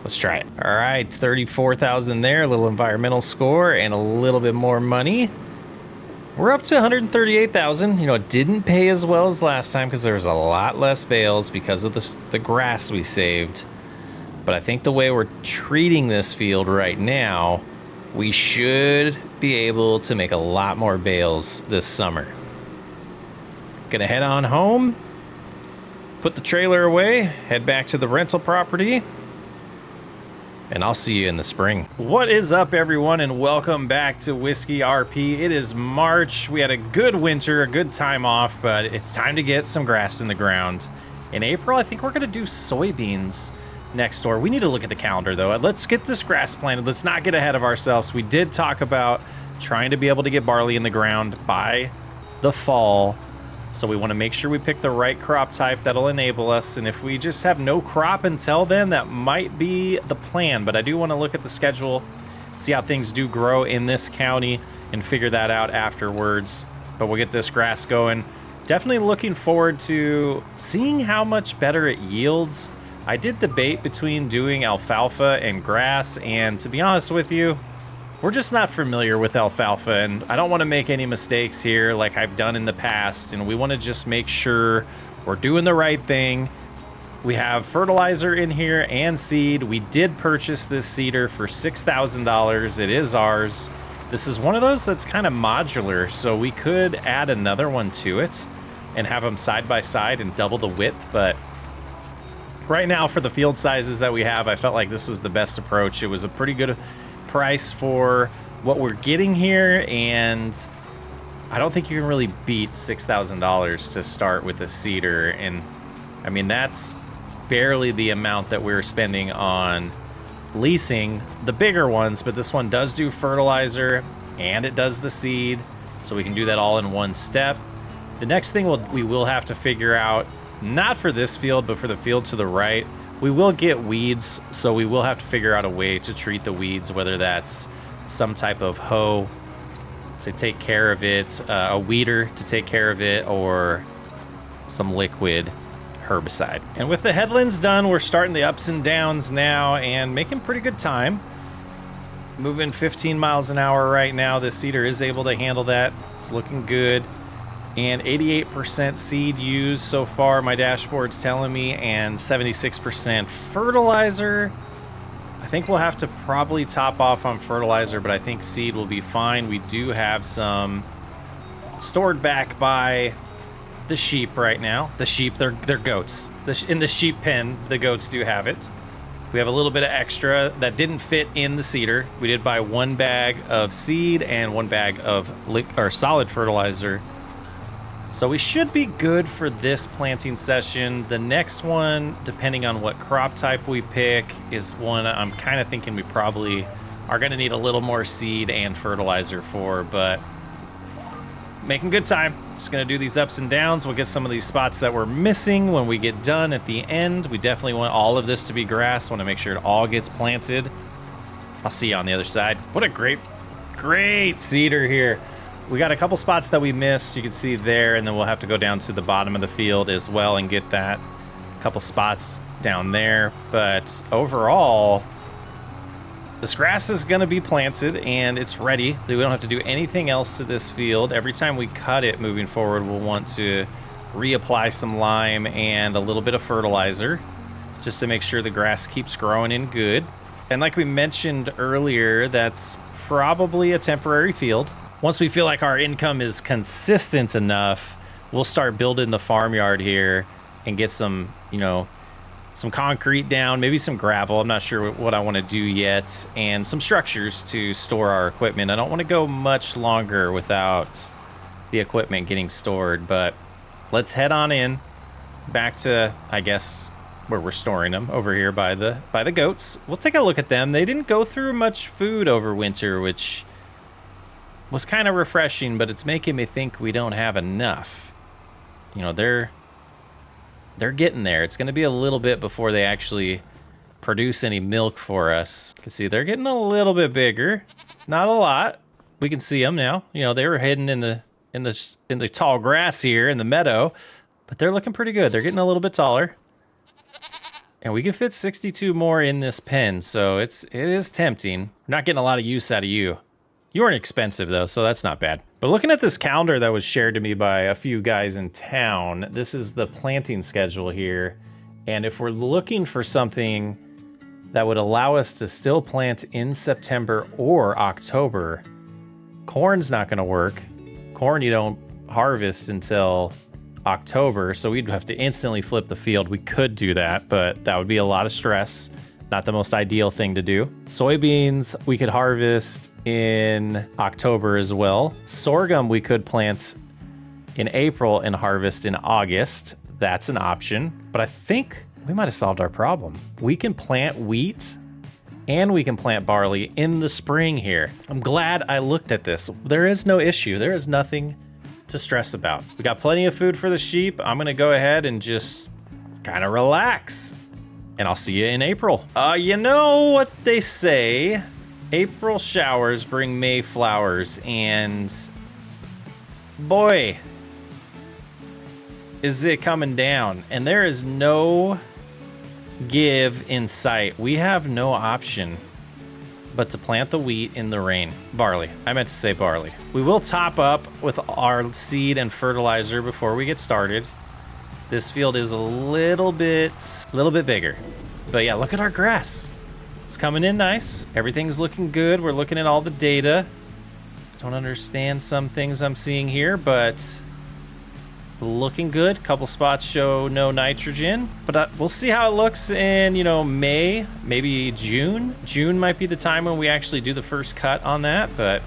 Let's try it. All right, 34,000 there, a little environmental score and a little bit more money. We're up to 138,000. You know, it didn't pay as well as last time because there was a lot less bales because of the grass we saved. But I think the way we're treating this field right now, we should be able to make a lot more bales this summer. Gonna head on home, put the trailer away, head back to the rental property, and I'll see you in the spring. What is up, everyone, and welcome back to Whiskey RP. It is March. We had a good winter, a good time off, but it's time to get some grass in the ground. In April, I think we're gonna do soybeans next door. We need to look at the calendar, though. Let's get this grass planted. Let's not get ahead of ourselves. We did talk about trying to be able to get barley in the ground by the fall. So we want to make sure we pick the right crop type that'll enable us. And if we just have no crop until then, that might be the plan. But I do want to look at the schedule, see how things do grow in this county, and figure that out afterwards. But we'll get this grass going. Definitely looking forward to seeing how much better it yields. I did debate between doing alfalfa and grass, and to be honest with you, we're just not familiar with alfalfa, and I don't want to make any mistakes here like I've done in the past, and we want to just make sure we're doing the right thing. We have fertilizer in here and seed. We did purchase this seeder for $6,000. It is ours. This is one of those that's kind of modular, so we could add another one to it and have them side by side and double the width, but right now for the field sizes that we have, I felt like this was the best approach. It was a pretty good price for what we're getting here, and I don't think you can really beat $6,000 to start with a seeder. And I mean, that's barely the amount that we're spending on leasing the bigger ones, but this one does do fertilizer and it does the seed, so we can do that all in one step. The next thing we will have to figure out, not for this field but for the field to the right, we will get weeds, so we will have to figure out a way to treat the weeds, whether that's some type of hoe to take care of it, a weeder to take care of it, or some liquid herbicide. And with the headlands done, we're starting the ups and downs now and making pretty good time. Moving 15 miles an hour right now. This seeder is able to handle that. It's looking good. And 88% seed used so far, my dashboard's telling me, and 76% fertilizer. I think we'll have to probably top off on fertilizer, but I think seed will be fine. We do have some stored back by the sheep right now. The sheep, they're goats. In the sheep pen, the goats do have it. We have a little bit of extra that didn't fit in the seeder. We did buy one bag of seed and one bag of solid fertilizer. So we should be good for this planting session. The next one, depending on what crop type we pick, is one I'm kind of thinking we probably are going to need a little more seed and fertilizer for, but making good time. Just going to do these ups and downs. We'll get some of these spots that we're missing when we get done at the end. We definitely want all of this to be grass. Want to make sure it all gets planted. I'll see you on the other side. What a great seeder here. We got a couple spots that we missed, you can see there, and then we'll have to go down to the bottom of the field as well and get that. A couple spots down there, but overall, this grass is going to be planted and it's ready. We don't have to do anything else to this field. Every time we cut it moving forward, we'll want to reapply some lime and a little bit of fertilizer just to make sure the grass keeps growing in good. And like we mentioned earlier, that's probably a temporary field. Once we feel like our income is consistent enough, we'll start building the farmyard here and get some, some concrete down, maybe some gravel. I'm not sure what I want to do yet, and some structures to store our equipment. I don't want to go much longer without the equipment getting stored, but let's head on in back to, I guess, where we're storing them over here by the goats. We'll take a look at them. They didn't go through much food over winter, which was kind of refreshing, but it's making me think we don't have enough. They're getting there. It's going to be a little bit before they actually produce any milk for us. You can see they're getting a little bit bigger, not a lot. We can see them now. They were hidden in the tall grass here in the meadow, but they're looking pretty good. They're getting a little bit taller. And we can fit 62 more in this pen, so it is tempting. Not getting a lot of use out of you. You weren't expensive though, so that's not bad. But looking at this calendar that was shared to me by a few guys in town, this is the planting schedule here. And if we're looking for something that would allow us to still plant in September or October, corn's not gonna work. Corn you don't harvest until October, so we'd have to instantly flip the field. We could do that, but that would be a lot of stress. Not the most ideal thing to do. Soybeans, we could harvest in October as well. Sorghum, we could plant in April and harvest in August. That's an option, but I think we might have solved our problem. We can plant wheat and we can plant barley in the spring here. I'm glad I looked at this. There is no issue. There is nothing to stress about. We got plenty of food for the sheep. I'm gonna go ahead and just kind of relax. And I'll see you in April. You know what they say, April showers bring May flowers, and boy, is it coming down. And there is no give in sight. We have no option but to plant the wheat in the rain. Barley, I meant to say barley. We will top up with our seed and fertilizer before we get started. This field is a little bit bigger. But yeah, look at our grass. It's coming in nice. Everything's looking good. We're looking at all the data. Don't understand some things I'm seeing here, but looking good. Couple spots show no nitrogen, but we'll see how it looks in, May, maybe June. June might be the time when we actually do the first cut on that, but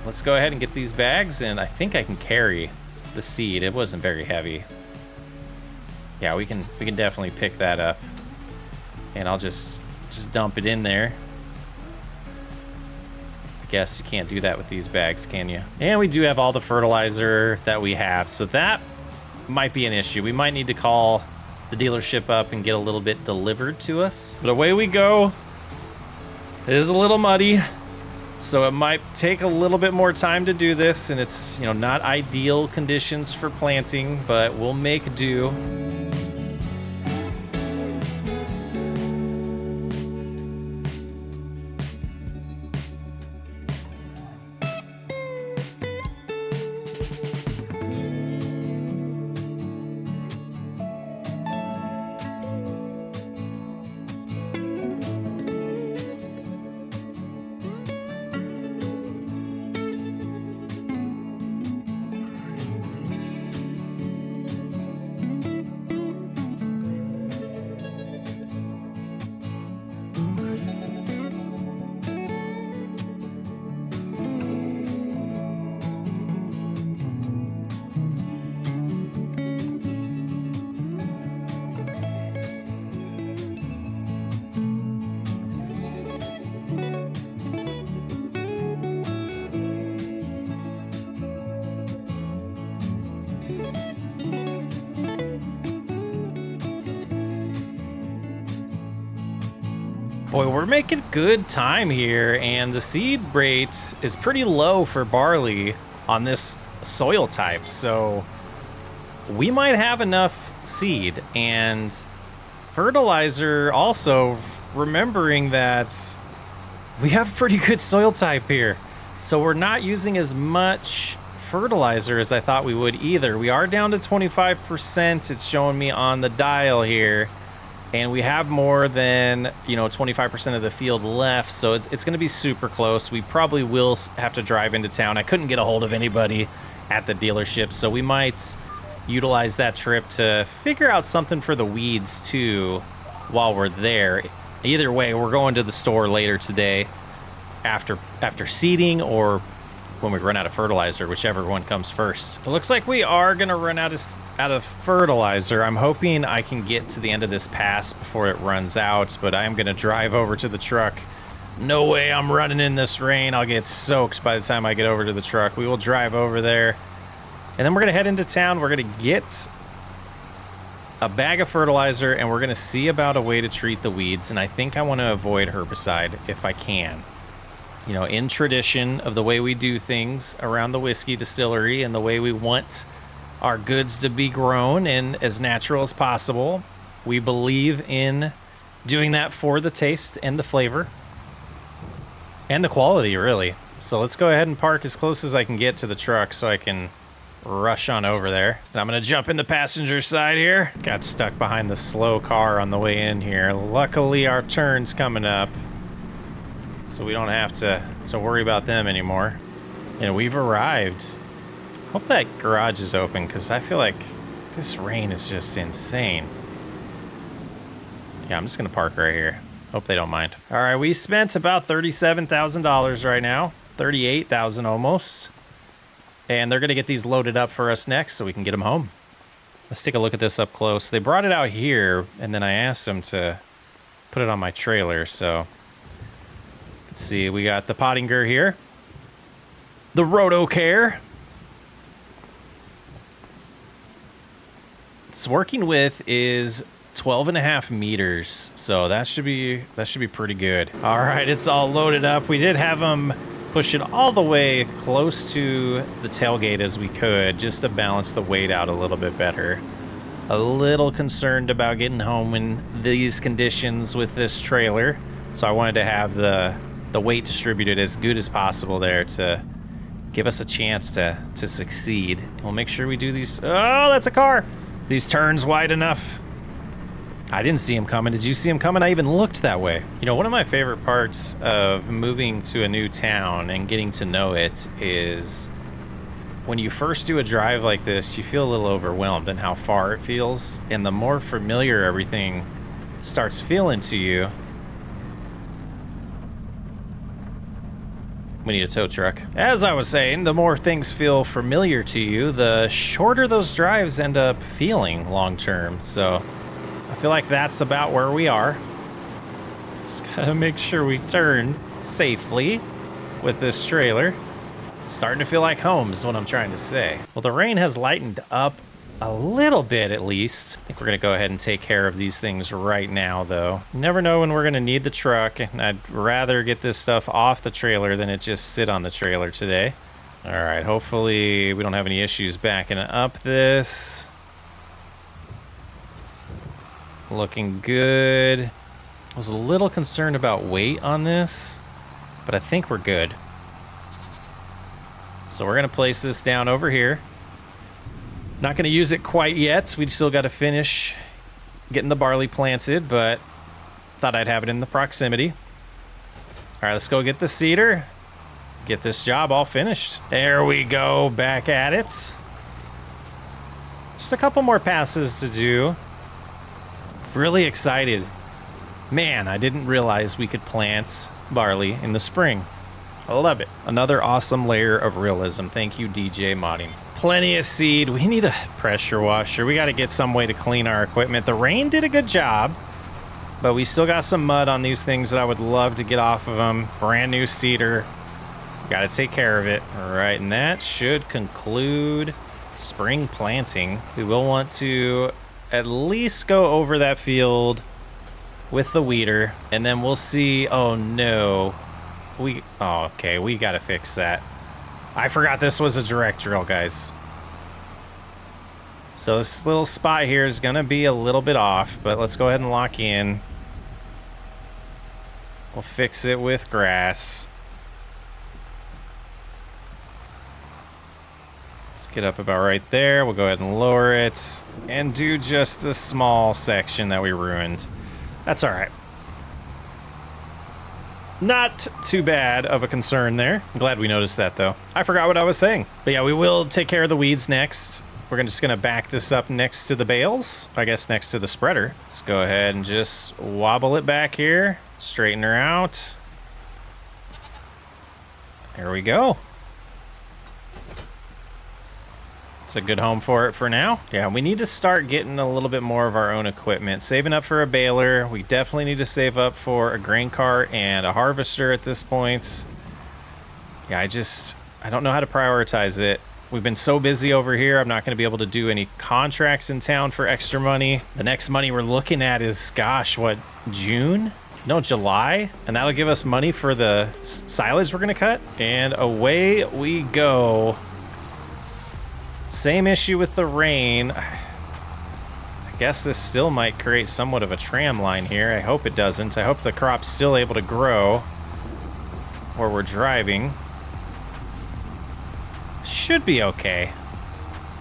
let's go ahead and get these bags, and I think I can carry the seed. It wasn't very heavy. Yeah, we can definitely pick that up. And I'll just dump it in there. I guess you can't do that with these bags, can you? And we do have all the fertilizer that we have, so that might be an issue. We might need to call the dealership up and get a little bit delivered to us. But away we go. It is a little muddy, so it might take a little bit more time to do this, and it's, not ideal conditions for planting, but we'll make do. Boy, we're making good time here, and the seed rate is pretty low for barley on this soil type, so we might have enough seed. And fertilizer also, remembering that we have pretty good soil type here, so we're not using as much fertilizer as I thought we would either. We are down to 25%, it's showing me on the dial here. And we have more than, 25% of the field left, so it's going to be super close. We probably will have to drive into town. I couldn't get a hold of anybody at the dealership, so we might utilize that trip to figure out something for the weeds, too, while we're there. Either way, we're going to the store later today after seeding or when we run out of fertilizer, whichever one comes first. It looks like we are gonna run out of fertilizer. I'm hoping I can get to the end of this pass before it runs out, but I'm gonna drive over to the truck. No way I'm running in this rain. I'll get soaked by the time I get over to the truck. We will drive over there, and then we're gonna head into town. We're gonna get a bag of fertilizer, and we're gonna see about a way to treat the weeds, and I think I wanna avoid herbicide if I can. In tradition of the way we do things around the whiskey distillery and the way we want our goods to be grown and as natural as possible, we believe in doing that for the taste and the flavor and the quality, really. So let's go ahead and park as close as I can get to the truck so I can rush on over there. And I'm gonna jump in the passenger side here. Got stuck behind the slow car on the way in here. Luckily our turn's coming up, so we don't have to worry about them anymore. And we've arrived. Hope that garage is open, because I feel like this rain is just insane. Yeah, I'm just gonna park right here. Hope they don't mind. All right, we spent about $37,000 right now. 38,000 almost. And they're gonna get these loaded up for us next so we can get them home. Let's take a look at this up close. They brought it out here, and then I asked them to put it on my trailer, so. Let's see, we got the Pottinger here. The Rotocare. It's working with is 12.5 meters, so that should be pretty good. All right, it's all loaded up. We did have them push it all the way close to the tailgate as we could, just to balance the weight out a little bit better. A little concerned about getting home in these conditions with this trailer, so I wanted to have the weight distributed as good as possible there to give us a chance to succeed. And we'll make sure we do these. Oh, that's a car. These turns wide enough. I didn't see him coming. Did you see him coming? I even looked that way. You know, one of my favorite parts of moving to a new town and getting to know it is when you first do a drive like this, you feel a little overwhelmed in how far it feels. And the more familiar everything starts feeling to you. We need a tow truck. As I was saying, the more things feel familiar to you, the shorter those drives end up feeling long term. So I feel like that's about where we are. Just gotta make sure we turn safely with this trailer. It's starting to feel like home is what I'm trying to say. Well, the rain has lightened up a little bit at least. I think we're gonna go ahead and take care of these things right now though. You never know when we're gonna need the truck, and I'd rather get this stuff off the trailer than it just sit on the trailer today. All right, hopefully we don't have any issues backing up this. Looking good. I was a little concerned about weight on this, but I think we're good. So we're gonna place this down over here. Not gonna use it quite yet. We still gotta finish getting the barley planted, but thought I'd have it in the proximity. All right, let's go get the seeder. Get this job all finished. There we go, back at it. Just a couple more passes to do. Really excited. Man, I didn't realize we could plant barley in the spring. I love it. Another awesome layer of realism. Thank you, DJ Modding. Plenty of seed. We need a pressure washer. We got to get some way to clean our equipment. The rain did a good job, but we still got some mud on these things that I would love to get off of them. Brand new seeder. Got to take care of it. All right, and that should conclude spring planting. We will want to at least go over that field with the weeder, and then we'll see. Oh no. Okay, we gotta fix that. I forgot this was a direct drill, guys. So this little spot here is gonna be a little bit off, but let's go ahead and lock in. We'll fix it with grass. Let's get up about right there. We'll go ahead and lower it and do just a small section that we ruined. That's all right. Not too bad of a concern there. I'm glad we noticed that though. I forgot what I was saying. But yeah, we will take care of the weeds next. We're just gonna back this up next to the bales. I guess next to the spreader. Let's go ahead and just wobble it back here. Straighten her out. There we go. It's a good home for it for now. Yeah, we need to start getting a little bit more of our own equipment. Saving up for a baler. We definitely need to save up for a grain cart and a harvester at this point. Yeah, I don't know how to prioritize it. We've been so busy over here. I'm not going to be able to do any contracts in town for extra money. The next money we're looking at is, gosh, what, June? No, July? And that'll give us money for the silage we're going to cut. And away we go. Same issue with the rain. I Guess this still might create somewhat of a tram line here. I hope it doesn't. I hope the crop's still able to grow where we're driving. Should be okay.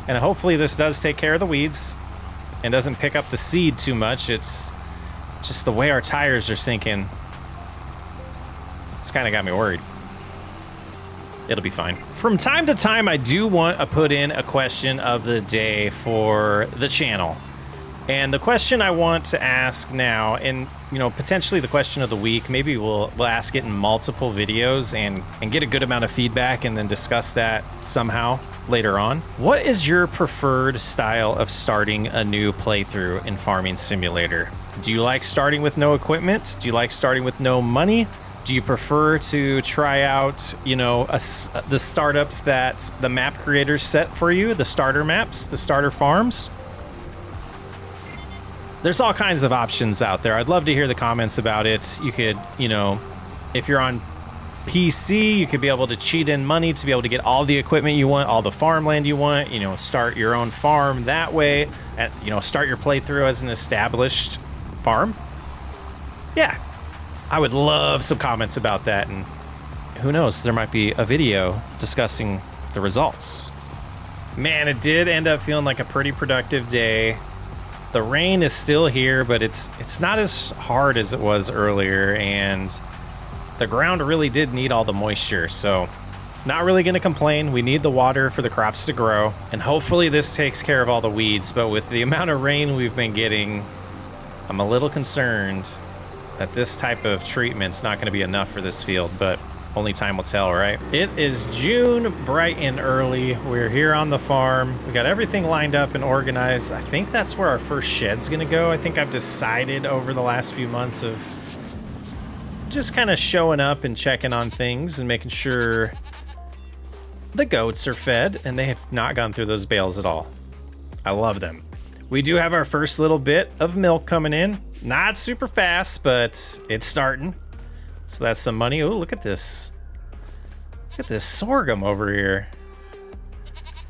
And hopefully this does take care of the weeds and doesn't pick up the seed too much. It's just the way our tires are sinking. It's kind of got me worried. It'll be fine. From time to time, I do want to put in a question of the day for the channel. And the question I want to ask now, and potentially the question of the week, maybe we'll ask it in multiple videos and get a good amount of feedback and then discuss that somehow later on. What is your preferred style of starting a new playthrough in Farming Simulator? Do you like starting with no equipment? Do you like starting with no money? Do you prefer to try out, the startups that the map creators set for you, the starter maps, the starter farms? There's all kinds of options out there. I'd love to hear the comments about it. You could, if you're on PC, you could be able to cheat in money to be able to get all the equipment you want, all the farmland you want, start your own farm that way, and, start your playthrough as an established farm. Yeah, I would love some comments about that, and who knows, there might be a video discussing the results. Man, it did end up feeling like a pretty productive day. The rain is still here, but it's not as hard as it was earlier, and the ground really did need all the moisture, so not really going to complain. We need the water for the crops to grow, and hopefully this takes care of all the weeds, but with the amount of rain we've been getting, I'm a little concerned that this type of treatment's not going to be enough for this field, but only time will tell, right? It is June, bright and early. We're here on the farm. We got everything lined up and organized. I think that's where our first shed's gonna go. I think I've decided over the last few months of just kind of showing up and checking on things and making sure the goats are fed, and they have not gone through those bales at all. I love them. We do have our first little bit of milk coming in. Not super fast, but it's starting. So that's some money. Oh, look at this. Look at this sorghum over here.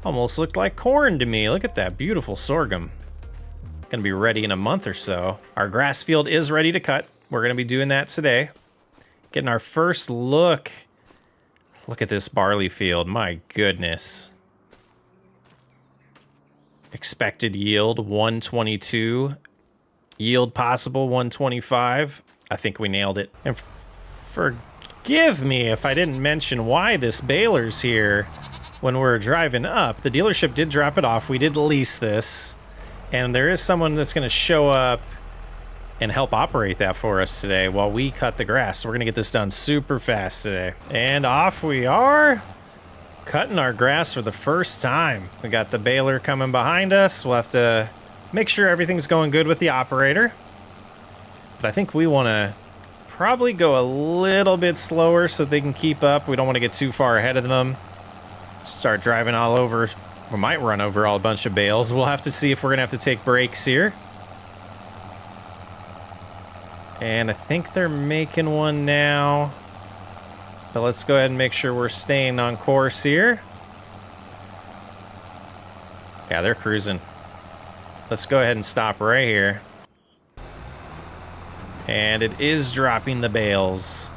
Almost looked like corn to me. Look at that beautiful sorghum. Gonna be ready in a month or so. Our grass field is ready to cut. We're gonna be doing that today. Getting our first look. Look at this barley field. My goodness. Expected yield 122. Yield possible 125. I think we nailed it. And forgive me if I didn't mention why this baler's here when we're driving up. The dealership did drop it off. We did lease this, and there is someone that's going to show up and help operate that for us today while we cut the grass. So we're going to get this done super fast today. And off we are, cutting our grass for the first time. We got the baler coming behind us. We'll have to make sure everything's going good with the operator. But I think we want to probably go a little bit slower so they can keep up. We don't want to get too far ahead of them. Start driving all over. We might run over a bunch of bales. We'll have to see if we're going to have to take breaks here. And I think they're making one now. But let's go ahead and make sure we're staying on course here. Yeah, they're cruising. Let's go ahead and stop right here. And it is dropping the bales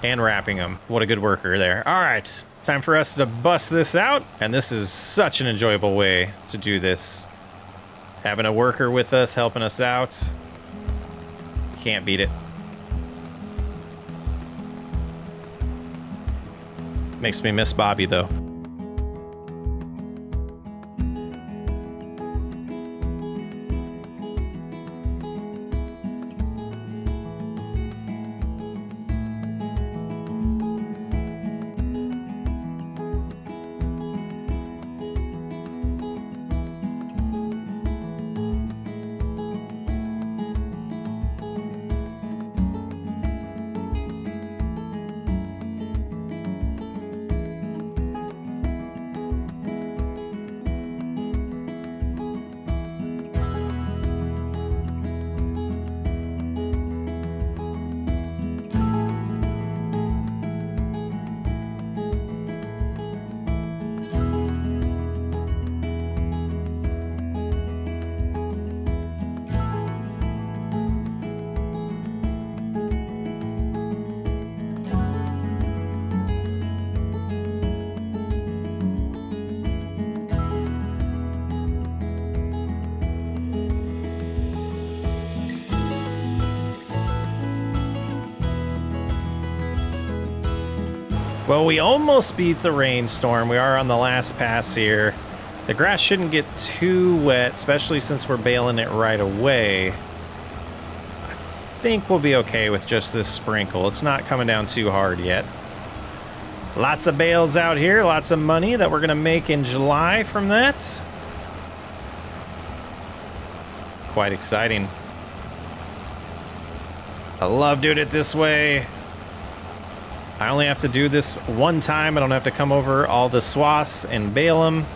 and wrapping them. What a good worker there. All right, time for us to bust this out. And this is such an enjoyable way to do this. Having a worker with us, helping us out. Can't beat it. Makes me miss Bobby, though. Well, we almost beat the rainstorm. We are on the last pass here. The grass shouldn't get too wet, especially since we're baling it right away. I think we'll be okay with just this sprinkle. It's not coming down too hard yet. Lots of bales out here, lots of money that we're gonna make in July from that. Quite exciting. I love doing it this way. I only have to do this one time. I don't have to come over all the swaths and bale them.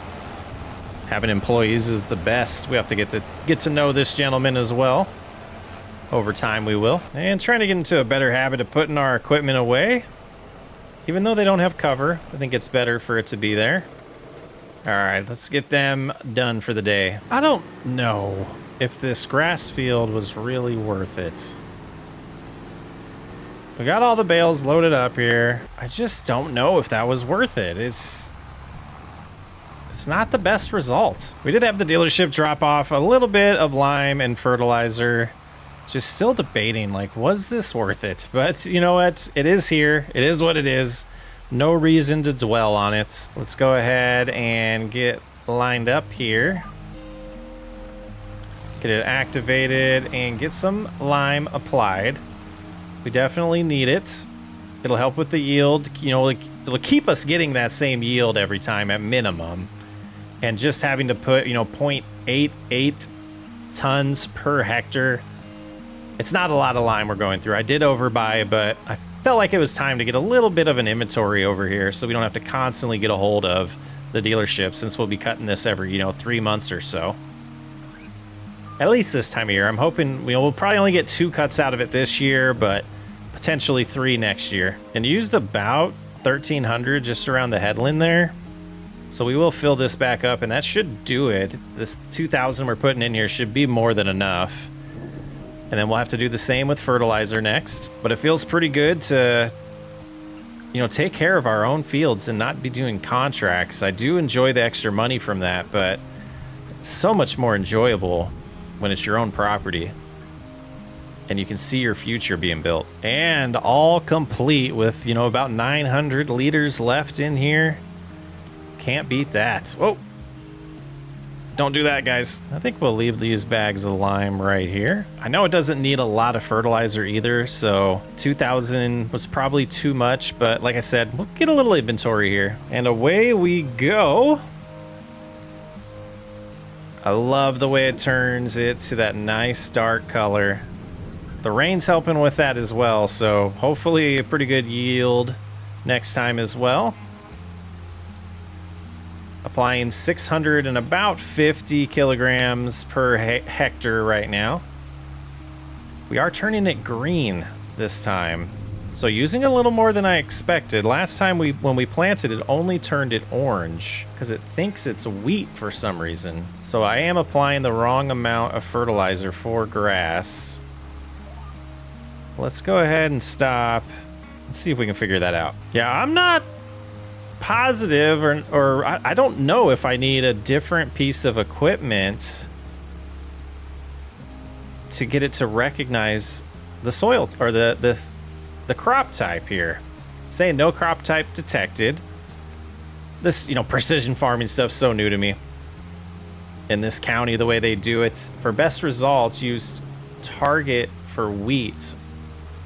Having employees is the best. We have to get to know this gentleman as well. Over time we will. And trying to get into a better habit of putting our equipment away. Even though they don't have cover, I think it's better for it to be there. All right, let's get them done for the day. I don't know if this grass field was really worth it. We got all the bales loaded up here. I just don't know if that was worth it. It's not the best result. We did have the dealership drop off a little bit of lime and fertilizer. Just still debating, like, was this worth it? But you know what? It is here. It is what it is. No reason to dwell on it. Let's go ahead and get lined up here. Get it activated and get some lime applied. We definitely need it. It'll help with the yield. You know, it'll keep us getting that same yield every time at minimum. And just having to put, you know, 0.88 tons per hectare. It's not a lot of lime we're going through. I did overbuy, but I felt like it was time to get a little bit of an inventory over here so we don't have to constantly get a hold of the dealership since we'll be cutting this every, you know, 3 months or so. At least this time of year. I'm hoping we'll probably only get 2 cuts out of it this year, but potentially 3 next year. And used about 1,300 just around the headland there. So we will fill this back up, and that should do it. This 2,000 we're putting in here should be more than enough. And then we'll have to do the same with fertilizer next. But it feels pretty good to, you know, take care of our own fields and not be doing contracts. I do enjoy the extra money from that, but it's so much more enjoyable when it's your own property and you can see your future being built. And all complete with, you know, about 900 liters left in here. Can't beat that. Whoa. Don't do that, guys. I think we'll leave these bags of lime right here. I know it doesn't need a lot of fertilizer either, so 2,000 was probably too much, but like I said, we'll get a little inventory here. And away we go. I love the way it turns it to that nice dark color. The rain's helping with that as well, so hopefully a pretty good yield next time as well. Applying 600 and about 50 kilograms per hectare right now. We are turning it green this time. So using a little more than I expected. Last time when we planted it only turned it orange because it thinks it's wheat for some reason. So I am applying the wrong amount of fertilizer for grass. Let's go ahead and stop. Let's see if we can figure that out. Yeah, I'm not positive or I don't know if I need a different piece of equipment to get it to recognize the soil or the crop type here. Saying no crop type detected. This, you know, precision farming stuff's so new to me. In this county, the way they do it. For best results, use target for wheat.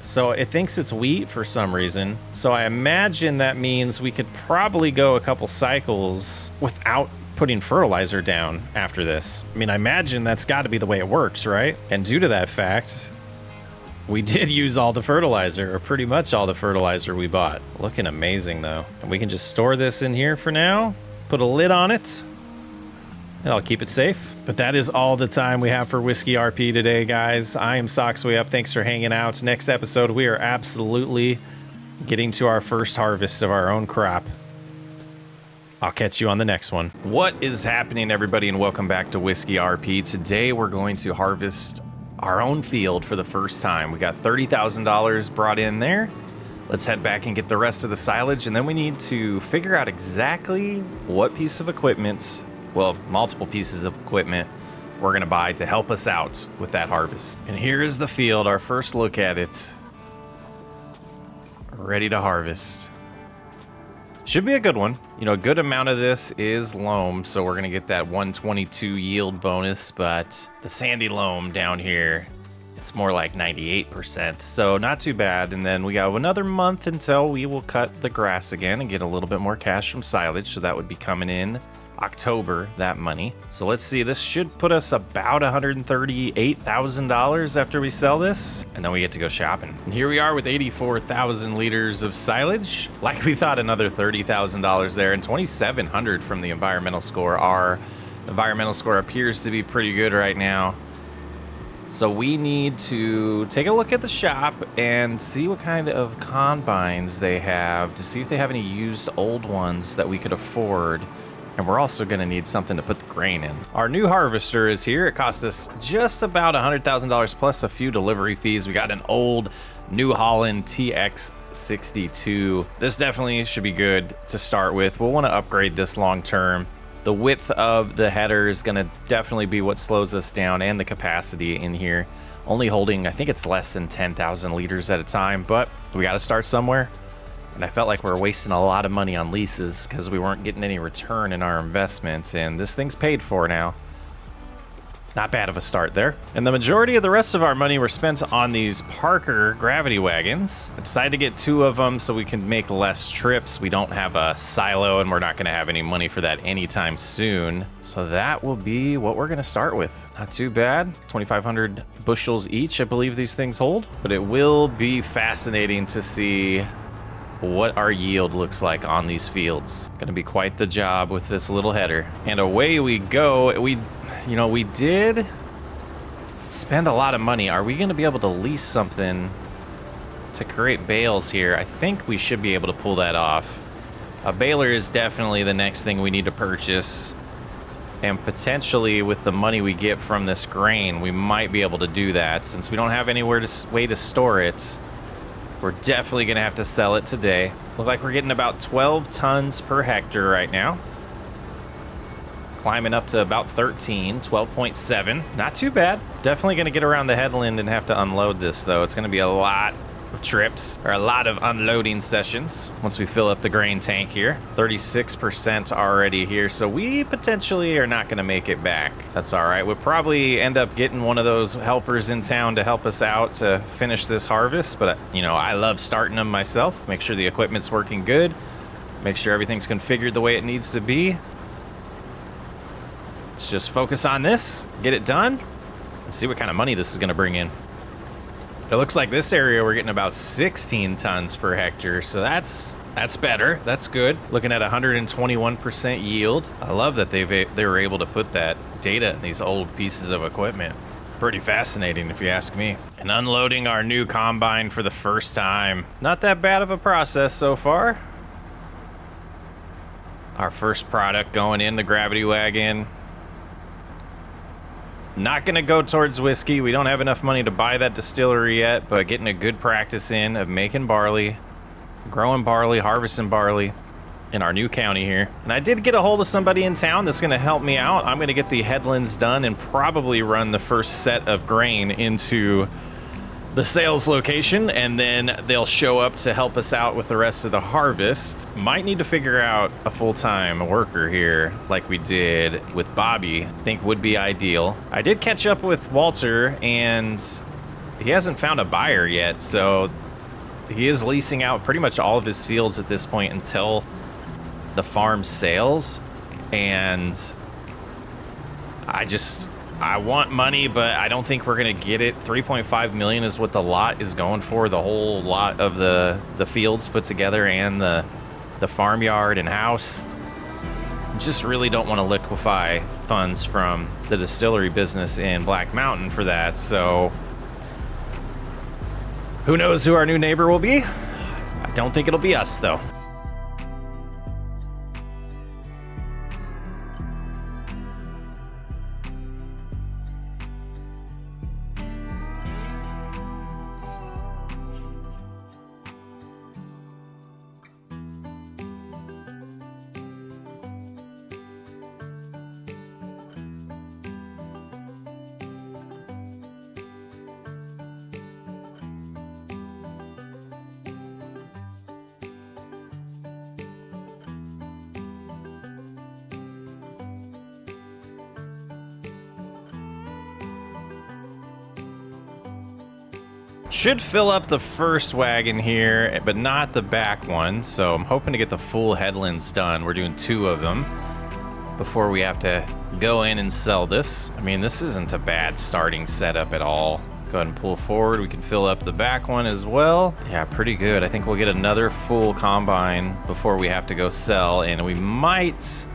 So it thinks it's wheat for some reason. So I imagine that means we could probably go a couple cycles without putting fertilizer down after this. I mean, I imagine that's got to be the way it works, right? And due to that fact, we did use all the fertilizer, or pretty much all the fertilizer we bought. Looking amazing though. And we can just store this in here for now, put a lid on it, and I'll keep it safe. But that is all the time we have for Whiskey RP today, guys. I am Socksway Up. Thanks for hanging out. Next episode, we are absolutely getting to our first harvest of our own crop. I'll catch you on the next one. What is happening, everybody, and welcome back to Whiskey RP. Today, we're going to harvest our own field for the first time. We got $30,000 brought in there. Let's head back and get the rest of the silage, and then we need to figure out exactly what piece of equipment, well, multiple pieces of equipment we're gonna buy to help us out with that harvest. And here is the field, our first look at it. Ready to harvest. Should be a good one. You know, a good amount of this is loam, so we're gonna get that 122 yield bonus, but the sandy loam down here, it's more like 98%, so not too bad. And then we got another month until we will cut the grass again and get a little bit more cash from silage, so that would be coming in October, that money. So let's see, this should put us about $138,000 after we sell this, and then we get to go shopping. And here we are with 84,000 liters of silage. Like we thought, another $30,000 there, and 2,700 from the environmental score. Our environmental score appears to be pretty good right now. So we need to take a look at the shop and see what kind of combines they have to see if they have any used old ones that we could afford. And we're also going to need something to put the grain in. Our new harvester is here. It cost us just about $100,000 plus a few delivery fees. We got an old New Holland TX62. This definitely should be good to start with. We'll want to upgrade this long term. The width of the header is going to definitely be what slows us down, and the capacity in here. Only holding, I think it's less than 10,000 liters at a time, but we got to start somewhere. And I felt like we were wasting a lot of money on leases because we weren't getting any return in our investments, and this thing's paid for now. Not bad of a start there. And the majority of the rest of our money were spent on these Parker gravity wagons. I decided to get 2 of them so we can make less trips. We don't have a silo, and we're not going to have any money for that anytime soon. So that will be what we're going to start with. Not too bad. 2,500 bushels each, I believe these things hold. But it will be fascinating to see what our yield looks like on these fields. Gonna be quite the job with this little header. And away we go. We did spend a lot of money. Are we gonna be able to lease something to create bales here? I think we should be able to pull that off. A baler is definitely the next thing we need to purchase. And potentially with the money we get from this grain, we might be able to do that. Since we don't have anywhere way to store it, we're definitely gonna have to sell it today. Look like we're getting about 12 tons per hectare right now. Climbing up to about 13, 12.7. Not too bad. Definitely gonna get around the headland and have to unload this though. It's gonna be a lot of trips, or a lot of unloading sessions once we fill up the grain tank here. 36% already here, so we potentially are not gonna make it back. That's all right. We'll probably end up getting one of those helpers in town to help us out to finish this harvest, but you know, I love starting them myself. Make sure the equipment's working good, make sure everything's configured the way it needs to be. Let's just focus on this, get it done, and see what kind of money this is gonna bring in. It looks like this area we're getting about 16 tons per hectare, so that's better. That's good. Looking at 121% yield. I love that they were able to put that data in these old pieces of equipment. Pretty fascinating if you ask me. And unloading our new combine for the first time. Not that bad of a process so far. Our first product going in the gravity wagon. Not gonna go towards whiskey. We don't have enough money to buy that distillery yet, but getting a good practice in of making barley, growing barley, harvesting barley in our new county here. And I did get a hold of somebody in town that's gonna help me out. I'm gonna get the headlands done and probably run the first set of grain into the sales location, and then they'll show up to help us out with the rest of the harvest. Might need to figure out a full-time worker here like we did with Bobby. I think would be ideal. I did catch up with Walter, and he hasn't found a buyer yet, so he is leasing out pretty much all of his fields at this point until the farm sales. And I want money, but I don't think we're gonna get it. 3.5 million is what the lot is going for, the whole lot of the fields put together, and the farmyard and house. Just really don't want to liquefy funds from the distillery business in Black Mountain for that, so who knows who our new neighbor will be? I don't think it'll be us though. Should fill up the first wagon here, but not the back one. So I'm hoping to get the full headlands done. We're doing 2 of them before we have to go in and sell this. I mean, this isn't a bad starting setup at all. Go ahead and pull forward. We can fill up the back one as well. Yeah, pretty good. I think we'll get another full combine before we have to go sell, and we might,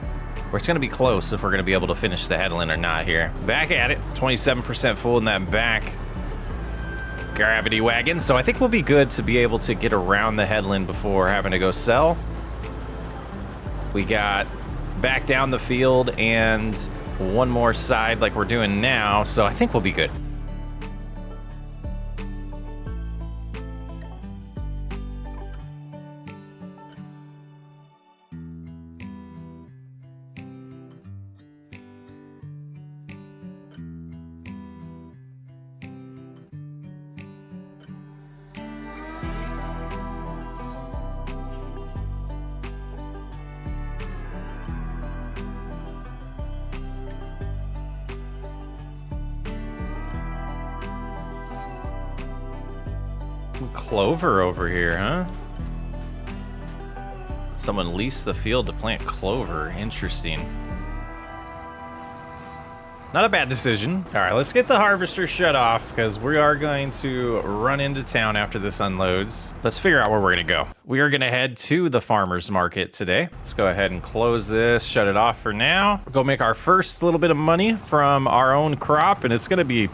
or it's gonna be close if we're gonna be able to finish the headland or not here. Back at it, 27% full in that back gravity wagon, so I think we'll be good to be able to get around the headland before having to go sell. We got back down the field and one more side like we're doing now, so I think we'll be good. Clover over here, huh? Someone leased the field to plant clover. Interesting. Not a bad decision. All right, let's get the harvester shut off because we are going to run into town after this unloads. Let's figure out where we're gonna go. We are gonna head to the farmer's market today. Let's go ahead and close this, shut it off for now. We'll go make our first little bit of money from our own crop, and it's gonna be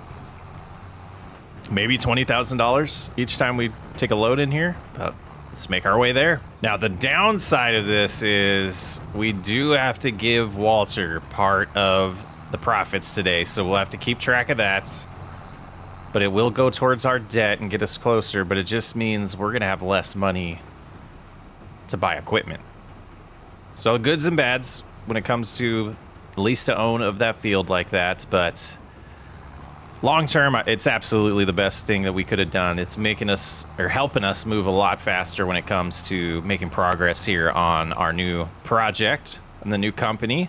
maybe $20,000 each time we take a load in here, but let's make our way there. Now, the downside of this is we do have to give Walter part of the profits today, so we'll have to keep track of that. But it will go towards our debt and get us closer, but it just means we're gonna have less money to buy equipment. So goods and bads when it comes to lease to own of that field like that, but long term, it's absolutely the best thing that we could have done. It's making us, or helping us move a lot faster when it comes to making progress here on our new project and the new company.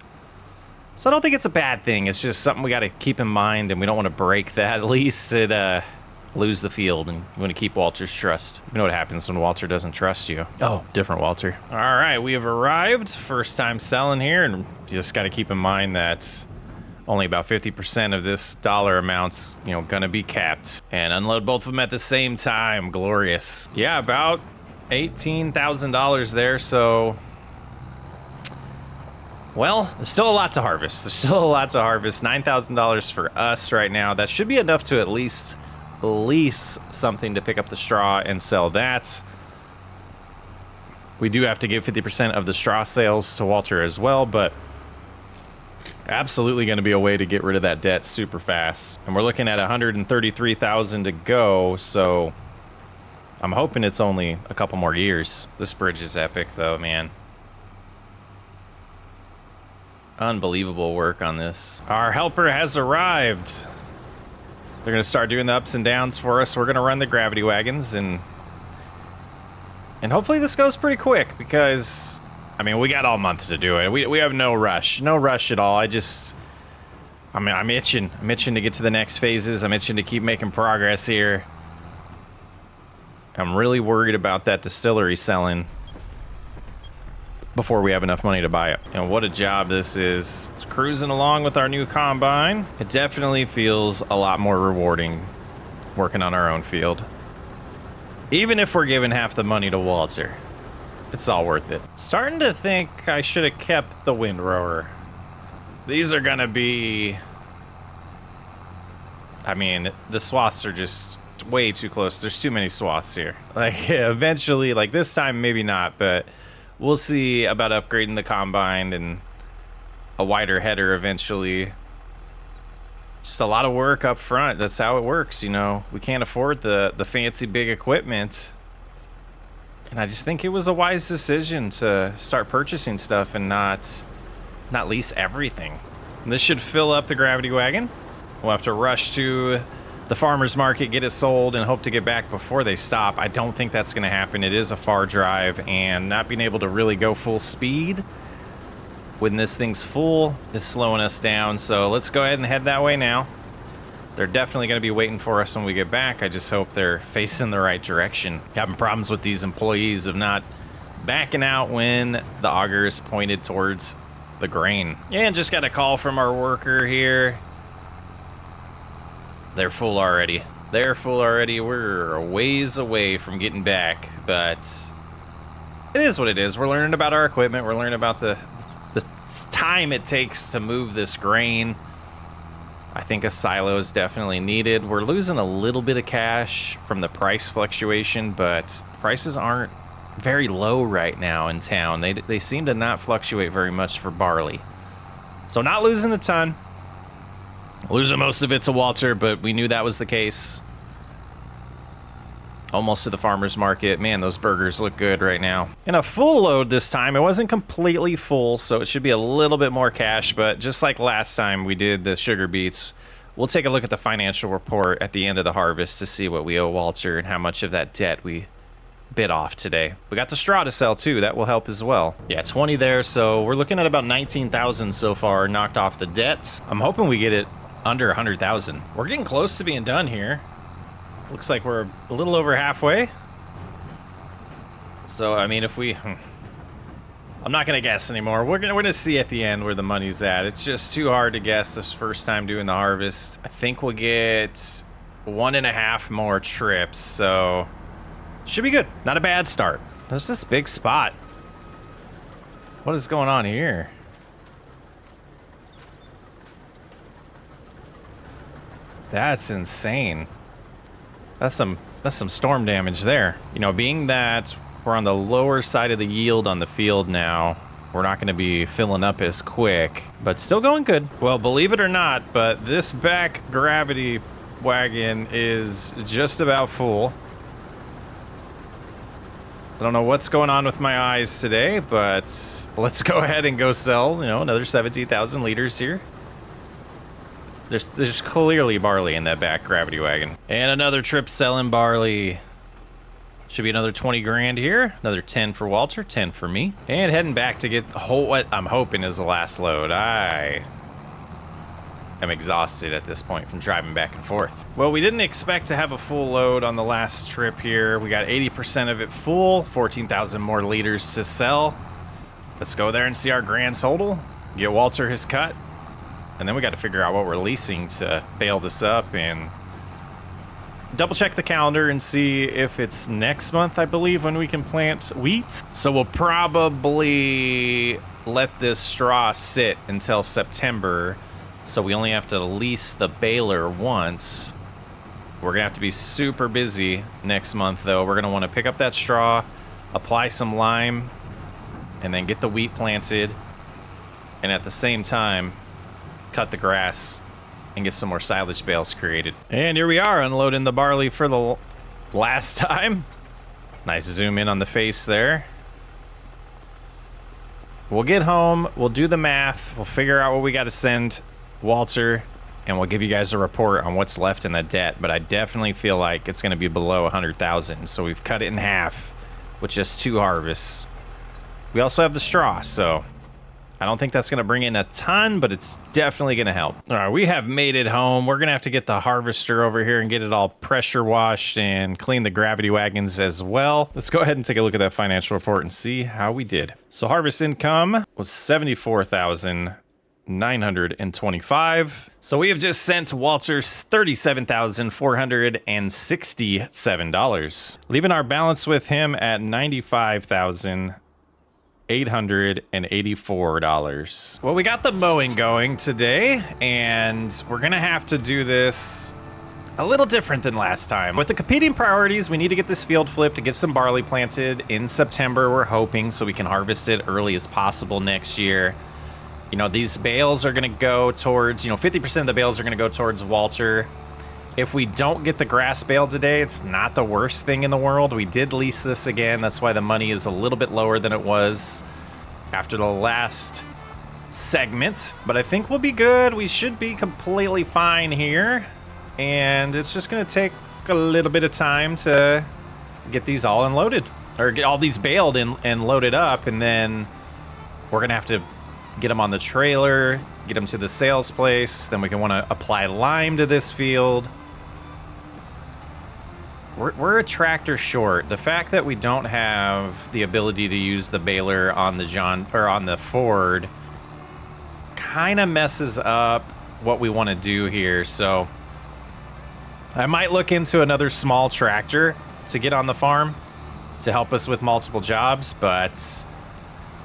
So I don't think it's a bad thing. It's just something we got to keep in mind, and we don't want to break that lease and lose the field, and we want to keep Walter's trust. You know what happens when Walter doesn't trust you. Oh, different Walter. All right, we have arrived. First time selling here, and you just got to keep in mind that only about 50% of this dollar amount's, you know, gonna be capped. And unload both of them at the same time. Glorious. Yeah, about $18,000 there, so well, there's still a lot to harvest. There's still a lot to harvest. $9,000 for us right now. That should be enough to at least lease something to pick up the straw and sell that. We do have to give 50% of the straw sales to Walter as well, but absolutely going to be a way to get rid of that debt super fast. And we're looking at 133,000 to go, so I'm hoping it's only a couple more years. This bridge is epic though, man. Unbelievable work on this. Our helper has arrived. They're gonna start doing the ups and downs for us. We're gonna run the gravity wagons, and hopefully this goes pretty quick because, I mean, we got all month to do it. We have no rush at all. I'm itching to get to the next phases. I'm itching to keep making progress here. I'm really worried about that distillery selling before we have enough money to buy it. And what a job this is. It's cruising along with our new combine. It definitely feels a lot more rewarding working on our own field. Even if we're giving half the money to Walter, it's all worth it. Starting to think I should have kept the windrower. These are gonna be, I mean, the swaths are just way too close. There's too many swaths here. Like, eventually, like this time, maybe not, but we'll see about upgrading the combine and a wider header eventually. Just a lot of work up front. That's how it works, you know. We can't afford the fancy big equipment. And I just think it was a wise decision to start purchasing stuff and not lease everything. And this should fill up the gravity wagon. We'll have to rush to the farmer's market, get it sold, and hope to get back before they stop. I don't think that's going to happen. It is a far drive, and not being able to really go full speed when this thing's full is slowing us down. So let's go ahead and head that way now. They're definitely going to be waiting for us when we get back. I just hope they're facing the right direction. Having problems with these employees of not backing out when the auger is pointed towards the grain. And just got a call from our worker here. They're full already. They're full already. We're a ways away from getting back, but it is what it is. We're learning about our equipment. We're learning about the time it takes to move this grain. I think a silo is definitely needed. We're losing a little bit of cash from the price fluctuation, but prices aren't very low right now in town. They seem to not fluctuate very much for barley. So not losing a ton. Losing most of it to Walter, but we knew that was the case. Almost to the farmer's market. Man, those burgers look good right now. In a full load this time, it wasn't completely full, so it should be a little bit more cash, but just like last time we did the sugar beets, we'll take a look at the financial report at the end of the harvest to see what we owe Walter and how much of that debt we bit off today. We got the straw to sell too, that will help as well. Yeah, 20 there, so we're looking at about 19,000 so far knocked off the debt. I'm hoping we get it under 100,000. We're getting close to being done here. Looks like we're a little over halfway. So, I mean, if we... I'm not going to guess anymore. We're gonna see at the end where the money's at. It's just too hard to guess this first time doing the harvest. I think we'll get 1.5 more trips, so... should be good. Not a bad start. There's this big spot. What is going on here? That's insane. That's some storm damage there. You know, being that we're on the lower side of the yield on the field now, we're not going to be filling up as quick, but still going good. Well, believe it or not, but this back gravity wagon is just about full. I don't know what's going on with my eyes today, but let's go ahead and go sell, you know, another 17,000 liters here. There's clearly barley in that back gravity wagon. And another trip selling barley. Should be another 20 grand here. Another 10 for Walter, 10 for me. And heading back to get the whole, what I'm hoping is the last load. I am exhausted at this point from driving back and forth. Well, we didn't expect to have a full load on the last trip here. We got 80% of it full, 14,000 more liters to sell. Let's go there and see our grand total. Get Walter his cut. And then we got to figure out what we're leasing to bail this up and double check the calendar and see if it's next month, I believe, when we can plant wheat. So we'll probably let this straw sit until September. So we only have to lease the baler once. We're gonna have to be super busy next month though. We're gonna want to pick up that straw, apply some lime, and then get the wheat planted. And at the same time, cut the grass and get some more silage bales created. And here we are unloading the barley for the last time. Nice zoom in on the face there. We'll get home, we'll do the math, we'll figure out what we got to send Walter, and we'll give you guys a report on what's left in the debt. But I definitely feel like it's going to be below 100,000. So we've cut it in half with just 2 harvests. We also have the straw, so I don't think that's going to bring in a ton, but it's definitely going to help. All right, we have made it home. We're going to have to get the harvester over here and get it all pressure washed and clean the gravity wagons as well. Let's go ahead and take a look at that financial report and see how we did. So harvest income was $74,925. So we have just sent Walter's $37,467, leaving our balance with him at $95,884. Well, we got the mowing going today, and we're gonna have to do this a little different than last time. With the competing priorities, we need to get this field flipped to get some barley planted in September, we're hoping, so we can harvest it early as possible next year. You know, these bales are gonna go towards, 50% of the bales are gonna go towards Walter. If we don't get the grass bale today, it's not the worst thing in the world. We did lease this again. That's why the money is a little bit lower than it was after the last segment. But I think we'll be good. We should be completely fine here. And it's just going to take a little bit of time to get these all unloaded. Or get all these baled and loaded up. And then we're going to have to get them on the trailer, get them to the sales place. Then we can want to apply lime to this field. We're a tractor short. The fact that we don't have the ability to use the baler on the Ford kind of messes up what we want to do here. So I might look into another small tractor to get on the farm to help us with multiple jobs, but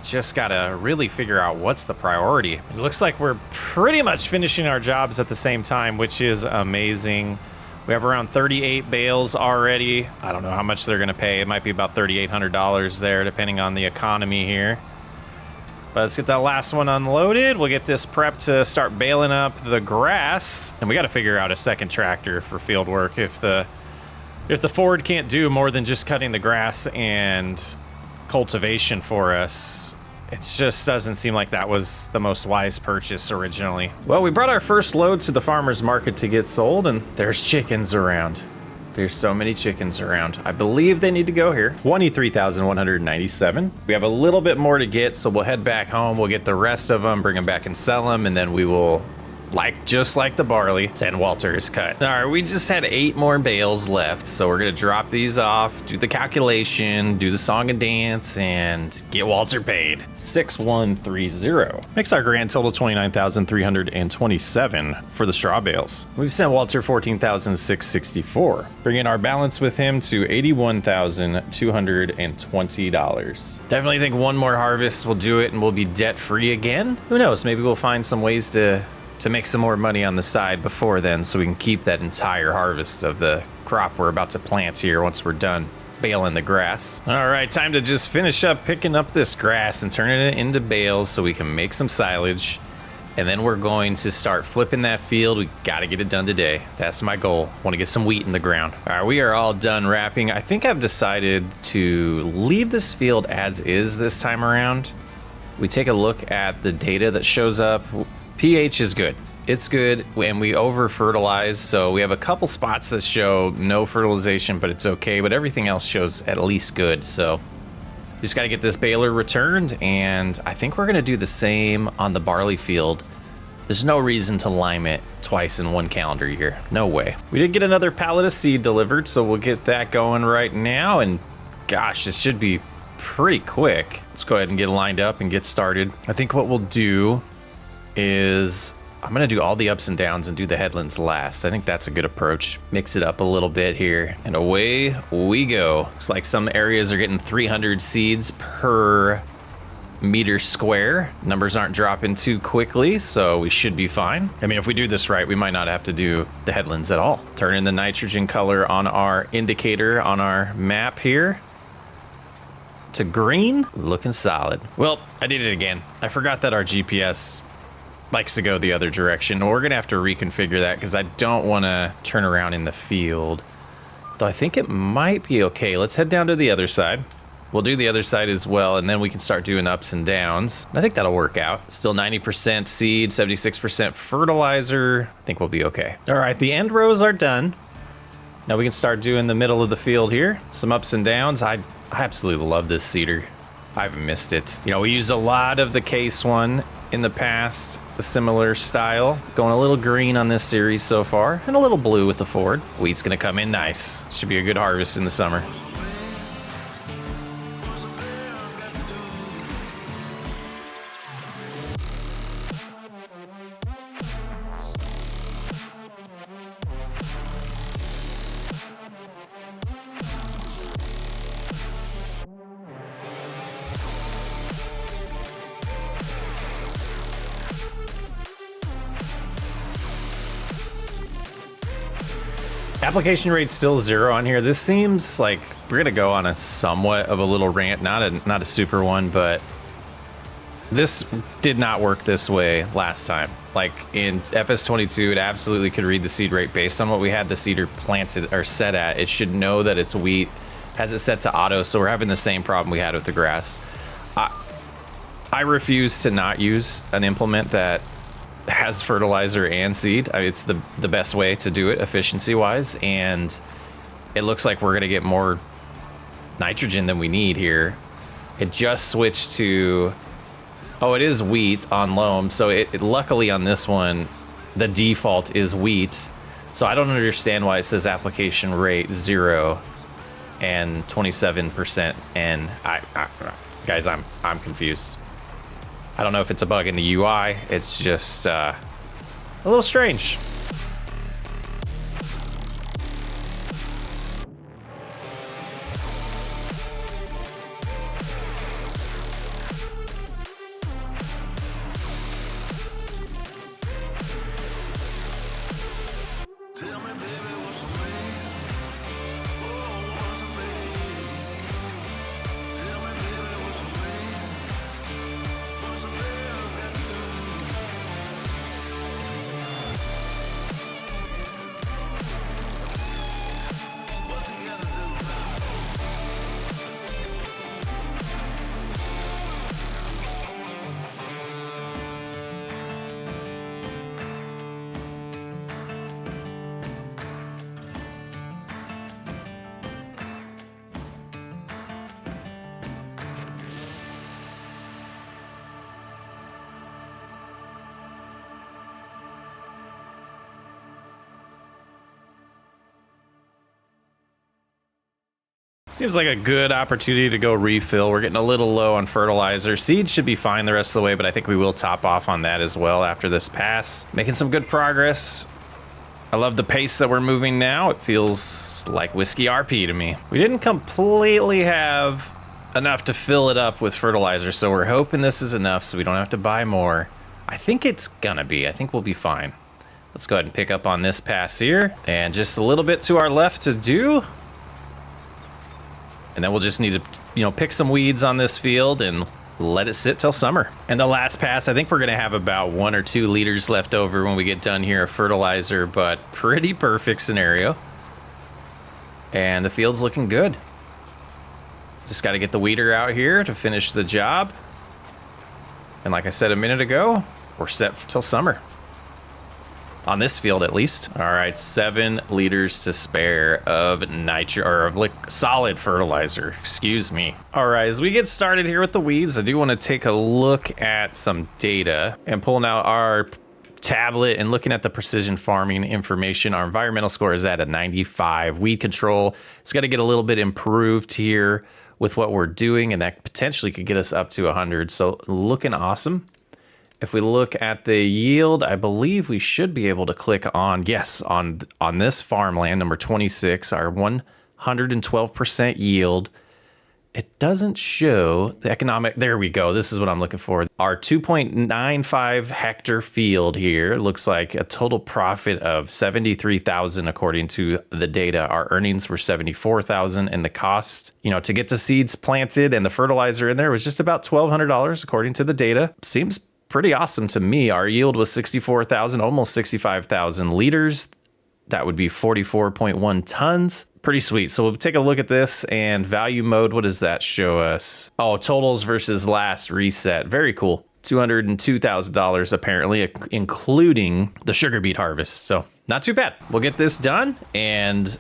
just gotta really figure out what's the priority. It looks like we're pretty much finishing our jobs at the same time, which is amazing. We have around 38 bales already. I don't know how much they're gonna pay. It might be about $3,800 there, depending on the economy here. But let's get that last one unloaded. We'll get this prepped to start baling up the grass. And we gotta figure out a second tractor for field work. If the Ford can't do more than just cutting the grass and cultivation for us, it just doesn't seem like that was the most wise purchase originally. Well, we brought our first load to the farmer's market to get sold, and there's chickens around. There's so many chickens around. I believe they need to go here. 23,197. We have a little bit more to get, so we'll head back home. We'll get the rest of them, bring them back and sell them, and then we will, just like the barley, send Walter's cut. All right, we just had 8 more bales left, so we're gonna drop these off, do the calculation, do the song and dance, and get Walter paid. 6130 makes our grand total 29,327 for the straw bales. We've sent Walter 14,664, bringing our balance with him to $81,220. Definitely think one more harvest will do it, and we'll be debt free again. Who knows? Maybe we'll find some ways to make some more money on the side before then, so we can keep that entire harvest of the crop we're about to plant here once we're done baling the grass. All right, time to just finish up picking up this grass and turning it into bales so we can make some silage. And then we're going to start flipping that field. We gotta get it done today. That's my goal. Want to get some wheat in the ground. All right, we are all done wrapping. I think I've decided to leave this field as is this time around. We take a look at the data that shows up. pH is good. It's good, and we over fertilize, so we have a couple spots that show no fertilization, but it's okay, but everything else shows at least good. So just got to get this baler returned, and I think we're going to do the same on the barley field. There's no reason to lime it twice in one calendar year. No way. We did get another pallet of seed delivered, so we'll get that going right now, and gosh, this should be pretty quick. Let's go ahead and get lined up and get started. I think what we'll do is I'm gonna do all the ups and downs and do the headlands last. I think that's a good approach. Mix it up a little bit here, and away we go. Looks like some areas are getting 300 seeds per meter square. Numbers aren't dropping too quickly, so we should be fine. I mean, if we do this right, we might not have to do the headlands at all. Turn in the nitrogen color on our indicator on our map here to green, looking solid. Well, I did it again. I forgot that our GPS likes to go the other direction. We're gonna have to reconfigure that because I don't want to turn around in the field. Though I think it might be okay. Let's head down to the other side. We'll do the other side as well, and then we can start doing ups and downs. I think that'll work out. Still 90% seed, 76% fertilizer. I think we'll be okay. All right, the end rows are done. Now we can start doing the middle of the field here. Some ups and downs. I absolutely love this seeder. I haven't missed it. You know, we used a lot of the case one in the past, a similar style. Going a little green on this series so far, and a little blue with the Ford. Wheat's gonna come in nice. Should be a good harvest in the summer. Application rate's still 0 on here. This seems like we're gonna go on a somewhat of a little rant, not a super one, but this did not work this way last time. Like in FS22, it absolutely could read the seed rate based on what we had the seeder planted or set at. It should know that it's wheat, has it set to auto, so we're having the same problem we had with the grass. I refuse to not use an implement that has fertilizer and seed. I mean, it's the best way to do it efficiency wise, and it looks like we're gonna get more nitrogen than we need here. It just switched to Oh, it is wheat on loam. So luckily on this one, the default is wheat. So I don't understand why it says application rate 0 and 27%. And guys, I'm confused. I don't know if it's a bug in the UI. It's just a little strange. Seems like a good opportunity to go refill. We're getting a little low on fertilizer. Seed should be fine the rest of the way, but I think we will top off on that as well after this pass. Making some good progress. I love the pace that we're moving now. It feels like whiskey RP to me. We didn't completely have enough to fill it up with fertilizer, so we're hoping this is enough so we don't have to buy more. I think it's gonna be. I think we'll be fine. Let's go ahead and pick up on this pass here. And just a little bit to our left to do. And then we'll just need to, pick some weeds on this field and let it sit till summer. And the last pass, I think we're gonna have about 1 or 2 liters left over when we get done here of fertilizer, but pretty perfect scenario. And the field's looking good. Just gotta get the weeder out here to finish the job. And like I said a minute ago, we're set till summer. On this field, at least. All right, 7 liters to spare of solid fertilizer. Excuse me. All right, as we get started here with the weeds, I do want to take a look at some data and pulling out our tablet and looking at the precision farming information. Our environmental score is at a 95. Weed control, it's got to get a little bit improved here with what we're doing, and that potentially could get us up to 100. So looking awesome. If we look at the yield, I believe we should be able to click on, yes, on this farmland, number 26, our 112% yield. It doesn't show the economic, there we go, this is what I'm looking for. Our 2.95 hectare field here looks like a total profit of 73,000 according to the data. Our earnings were 74,000 and the cost, to get the seeds planted and the fertilizer in there was just about $1,200 according to the data. Seems pretty awesome to me. Our yield was 64,000, almost 65,000 liters. That would be 44.1 tons. Pretty sweet. So we'll take a look at this and value mode. What does that show us? Oh, totals versus last reset. Very cool. $202,000 apparently, including the sugar beet harvest. So not too bad. We'll get this done and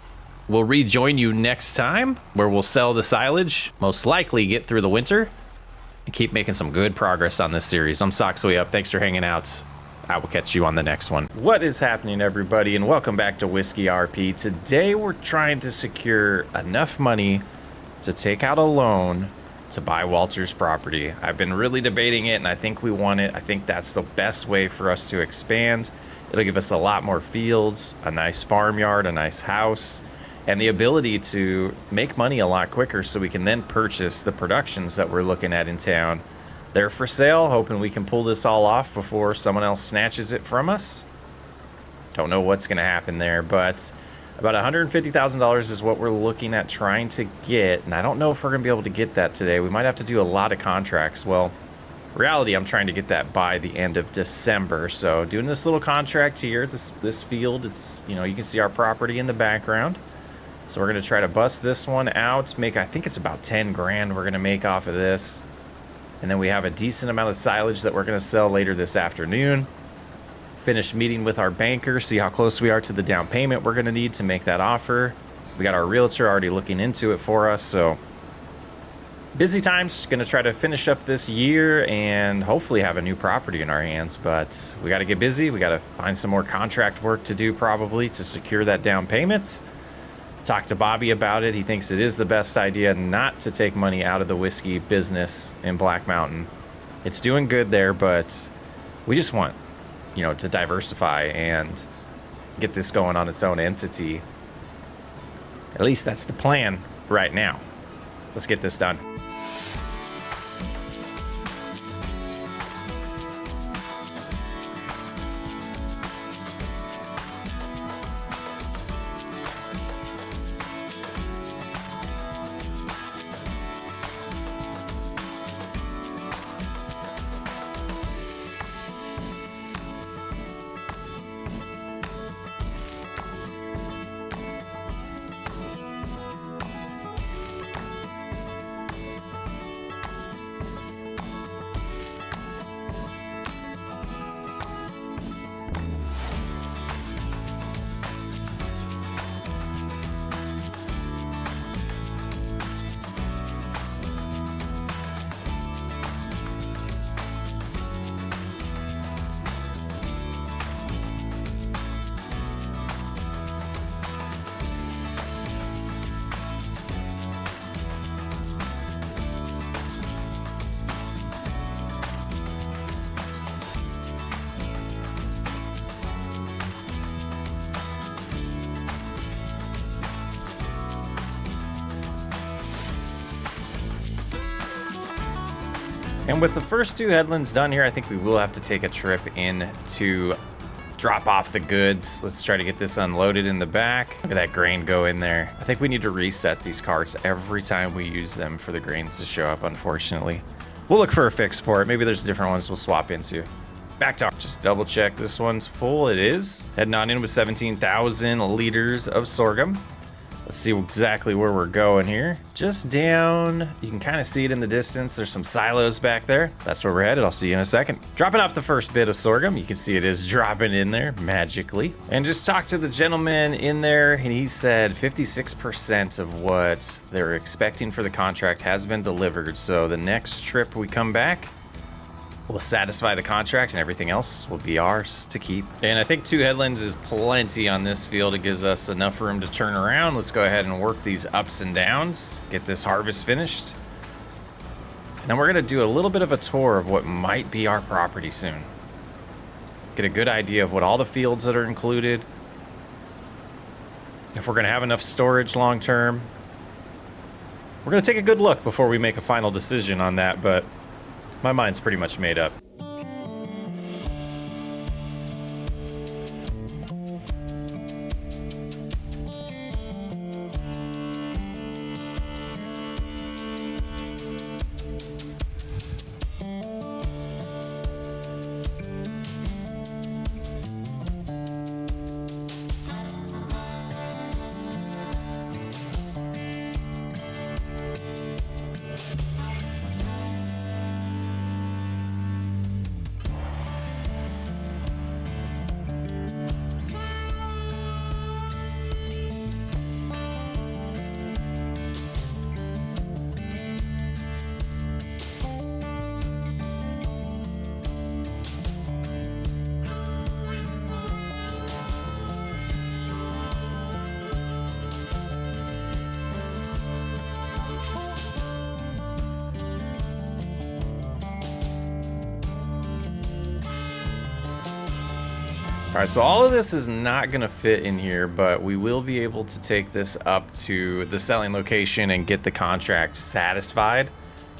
we'll rejoin you next time where we'll sell the silage, most likely get through the winter, and keep making some good progress on this series. I'm Soxway Up. Thanks for hanging out. I will catch you on the next one. What is happening, everybody, and welcome back to Whiskey RP. Today we're trying to secure enough money to take out a loan to buy Walter's property. I've been really debating it, and I think we want it. I think that's the best way for us to expand. It'll give us a lot more fields, a nice farmyard, a nice house, and the ability to make money a lot quicker so we can then purchase the productions that we're looking at in town. They're for sale, hoping we can pull this all off before someone else snatches it from us. Don't know what's going to happen there, but about $150,000 is what we're looking at trying to get, and I don't know if we're going to be able to get that today. We might have to do a lot of contracts. Well, reality, I'm trying to get that by the end of December, so doing this little contract here, this field, it's, you can see our property in the background. So we're going to try to bust this one out, I think it's about 10 grand we're going to make off of this. And then we have a decent amount of silage that we're going to sell later this afternoon. Finish meeting with our banker, see how close we are to the down payment we're going to need to make that offer. We got our realtor already looking into it for us, so Busy times, gonna try to finish up this year and hopefully have a new property in our hands, but we gotta get busy. We gotta find some more contract work to do probably to secure that down payment. Talked to Bobby about it. He thinks it is the best idea not to take money out of the whiskey business in Black Mountain. It's doing good there, but we just want, you know, to diversify and get this going on its own entity. At least that's the plan right now. Let's get this done. And with the first two headlands done here, I think we will have to take a trip in to drop off the goods. Let's try to get this unloaded in the back. Look at that grain go in there. I think we need to reset these carts every time we use them for the grains to show up, unfortunately. We'll look for a fix for it. Maybe there's different ones we'll swap into. Back to just double check this one's full. It is. Heading on in with 17,000 liters of sorghum. Let's see exactly where we're going here. Just down, you can kind of see it in the distance. There's some silos back there. That's where we're headed. I'll see you in a second. Dropping off the first bit of sorghum. You can see it is dropping in there magically. And just talked to the gentleman in there, and he said 56% of what they're expecting for the contract has been delivered. So the next trip we come back, we'll satisfy the contract and everything else will be ours to keep. And I think 2 headlands is plenty on this field. It gives us enough room to turn around. Let's go ahead and work these ups and downs, get this harvest finished. And then we're gonna do a little bit of a tour of what might be our property soon. Get a good idea of what all the fields that are included, if we're gonna have enough storage long term. We're gonna take a good look before we make a final decision on that, but my mind's pretty much made up. All right, so all of this is not gonna fit in here, but we will be able to take this up to the selling location and get the contract satisfied.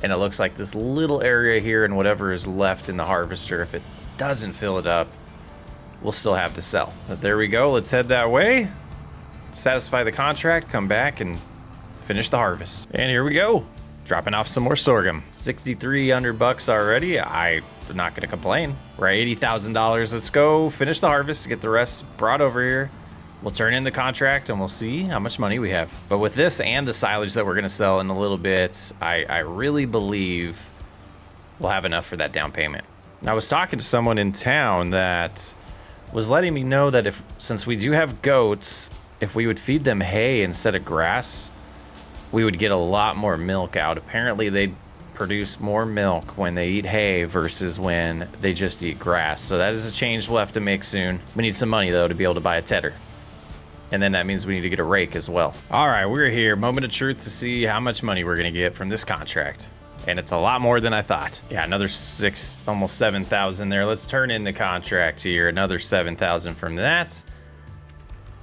And it looks like this little area here and whatever is left in the harvester, if it doesn't fill it up, we'll still have to sell. But there we go, let's head that way, satisfy the contract, come back and finish the harvest. And here we go, dropping off some more sorghum. 6,300 bucks already. I'm not gonna complain. We're at $80,000. Let's go finish the harvest, get the rest brought over here. We'll turn in the contract and we'll see how much money we have. But with this and the silage that we're gonna sell in a little bit, I really believe we'll have enough for that down payment. And I was talking to someone in town that was letting me know that since we do have goats, if we would feed them hay instead of grass, we would get a lot more milk out. Apparently they produce more milk when they eat hay versus when they just eat grass. So that is a change we'll have to make soon. We need some money though to be able to buy a tedder. And then that means we need to get a rake as well. All right, we're here. Moment of truth to see how much money we're gonna get from this contract. And it's a lot more than I thought. Yeah, another 6, almost 7,000 there. Let's turn in the contract here. Another 7,000 from that.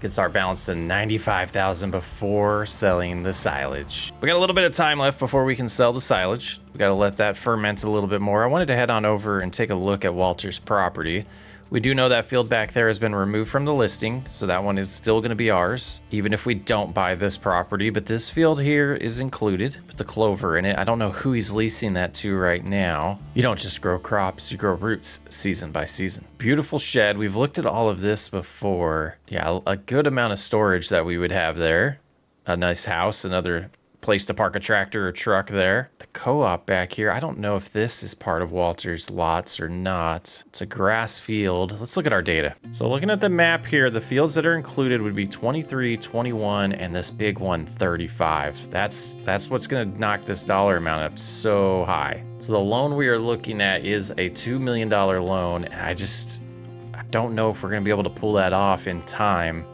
Gets our balance to 95,000 before selling the silage. We got a little bit of time left before we can sell the silage. We got to let that ferment a little bit more. I wanted to head on over and take a look at Walter's property. We do know that field back there has been removed from the listing, so that one is still going to be ours, even if we don't buy this property. But this field here is included with the clover in it. I don't know who he's leasing that to right now. You don't just grow crops, you grow roots season by season. Beautiful shed. We've looked at all of this before. Yeah, a good amount of storage that we would have there. A nice house, another place to park a tractor or truck there. The co-op back here, I don't know if this is part of Walter's lots or not. It's a grass field. Let's look at our data. So looking at the map here, the fields that are included would be 23, 21, and this big one, 35. That's what's gonna knock this dollar amount up so high. So the loan we are looking at is a $2 million loan. I don't know if we're gonna be able to pull that off in time.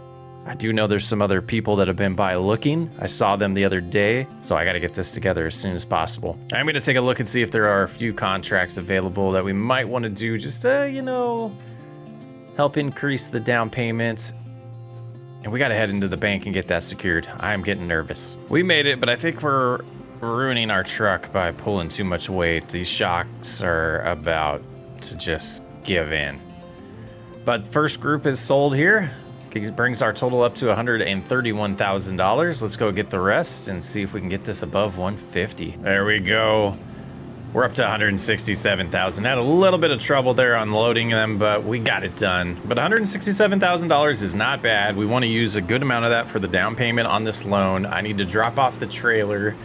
I do know there's some other people that have been by looking. I saw them the other day, so I got to get this together as soon as possible. I'm going to take a look and see if there are a few contracts available that we might want to do just to, you know, help increase the down payment. And we got to head into the bank and get that secured. I'm getting nervous. We made it, but I think we're ruining our truck by pulling too much weight. These shocks are about to just give in. But first group is sold here. It brings our total up to $131,000. Let's go get the rest and see if we can get this above 150. There we go. We're up to 167,000. Had a little bit of trouble there unloading them, but we got it done. But $167,000 is not bad. We want to use a good amount of that for the down payment on this loan. I need to drop off the trailer.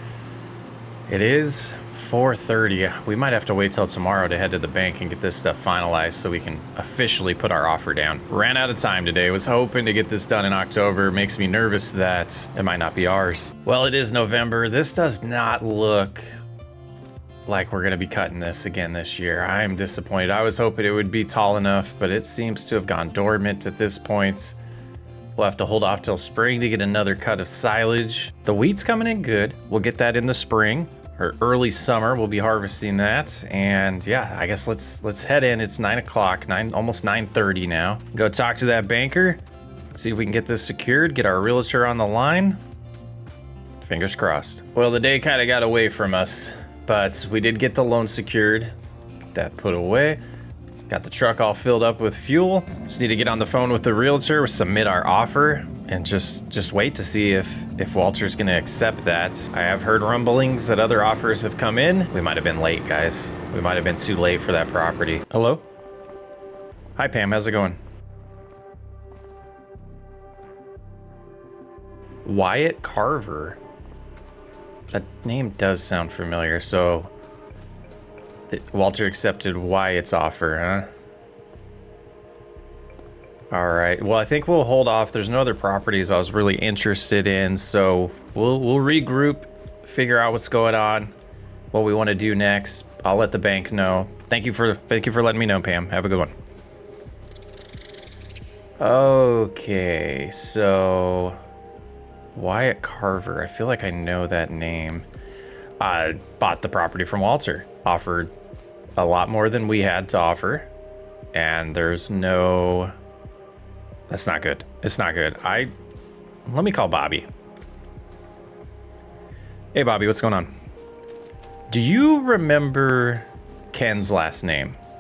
It is 4:30. We might have to wait till tomorrow to head to the bank and get this stuff finalized so we can officially put our offer down. Ran out of time today. Was hoping to get this done in October. Makes me nervous that it might not be ours. Well, it is November. This does not look like we're gonna be cutting this again this year. I am disappointed. I was hoping it would be tall enough, but it seems to have gone dormant at this point. We'll have to hold off till spring to get another cut of silage. The wheat's coming in good. We'll get that in the spring. Or early summer, we'll be harvesting that. And yeah, I guess let's head in. It's 9 o'clock, almost 9:30 now. Go talk to that banker, see if we can get this secured, get our realtor on the line. Fingers crossed. Well, the day kind of got away from us, but we did get the loan secured. Get that put away. Got the truck all filled up with fuel. Just need to get on the phone with the realtor, submit our offer, and just wait to see if Walter's gonna accept that. I have heard rumblings that other offers have come in. We might have been late, guys. We might have been too late for that property. Hello? Hi, Pam, how's it going? Wyatt Carver. That name does sound familiar, so Walter accepted Wyatt's offer, huh? All right. Well, I think we'll hold off. There's no other properties I was really interested in, so we'll regroup, figure out what's going on, what we want to do next. I'll let the bank know. Thank you for letting me know, Pam. Have a good one. Okay, so Wyatt Carver. I feel like I know that name. I bought the property from Walter. Offered a lot more than we had to offer, and there's no. That's not good. It's not good. Let me call Bobby. Hey, Bobby, what's going on? Do you remember Ken's last name?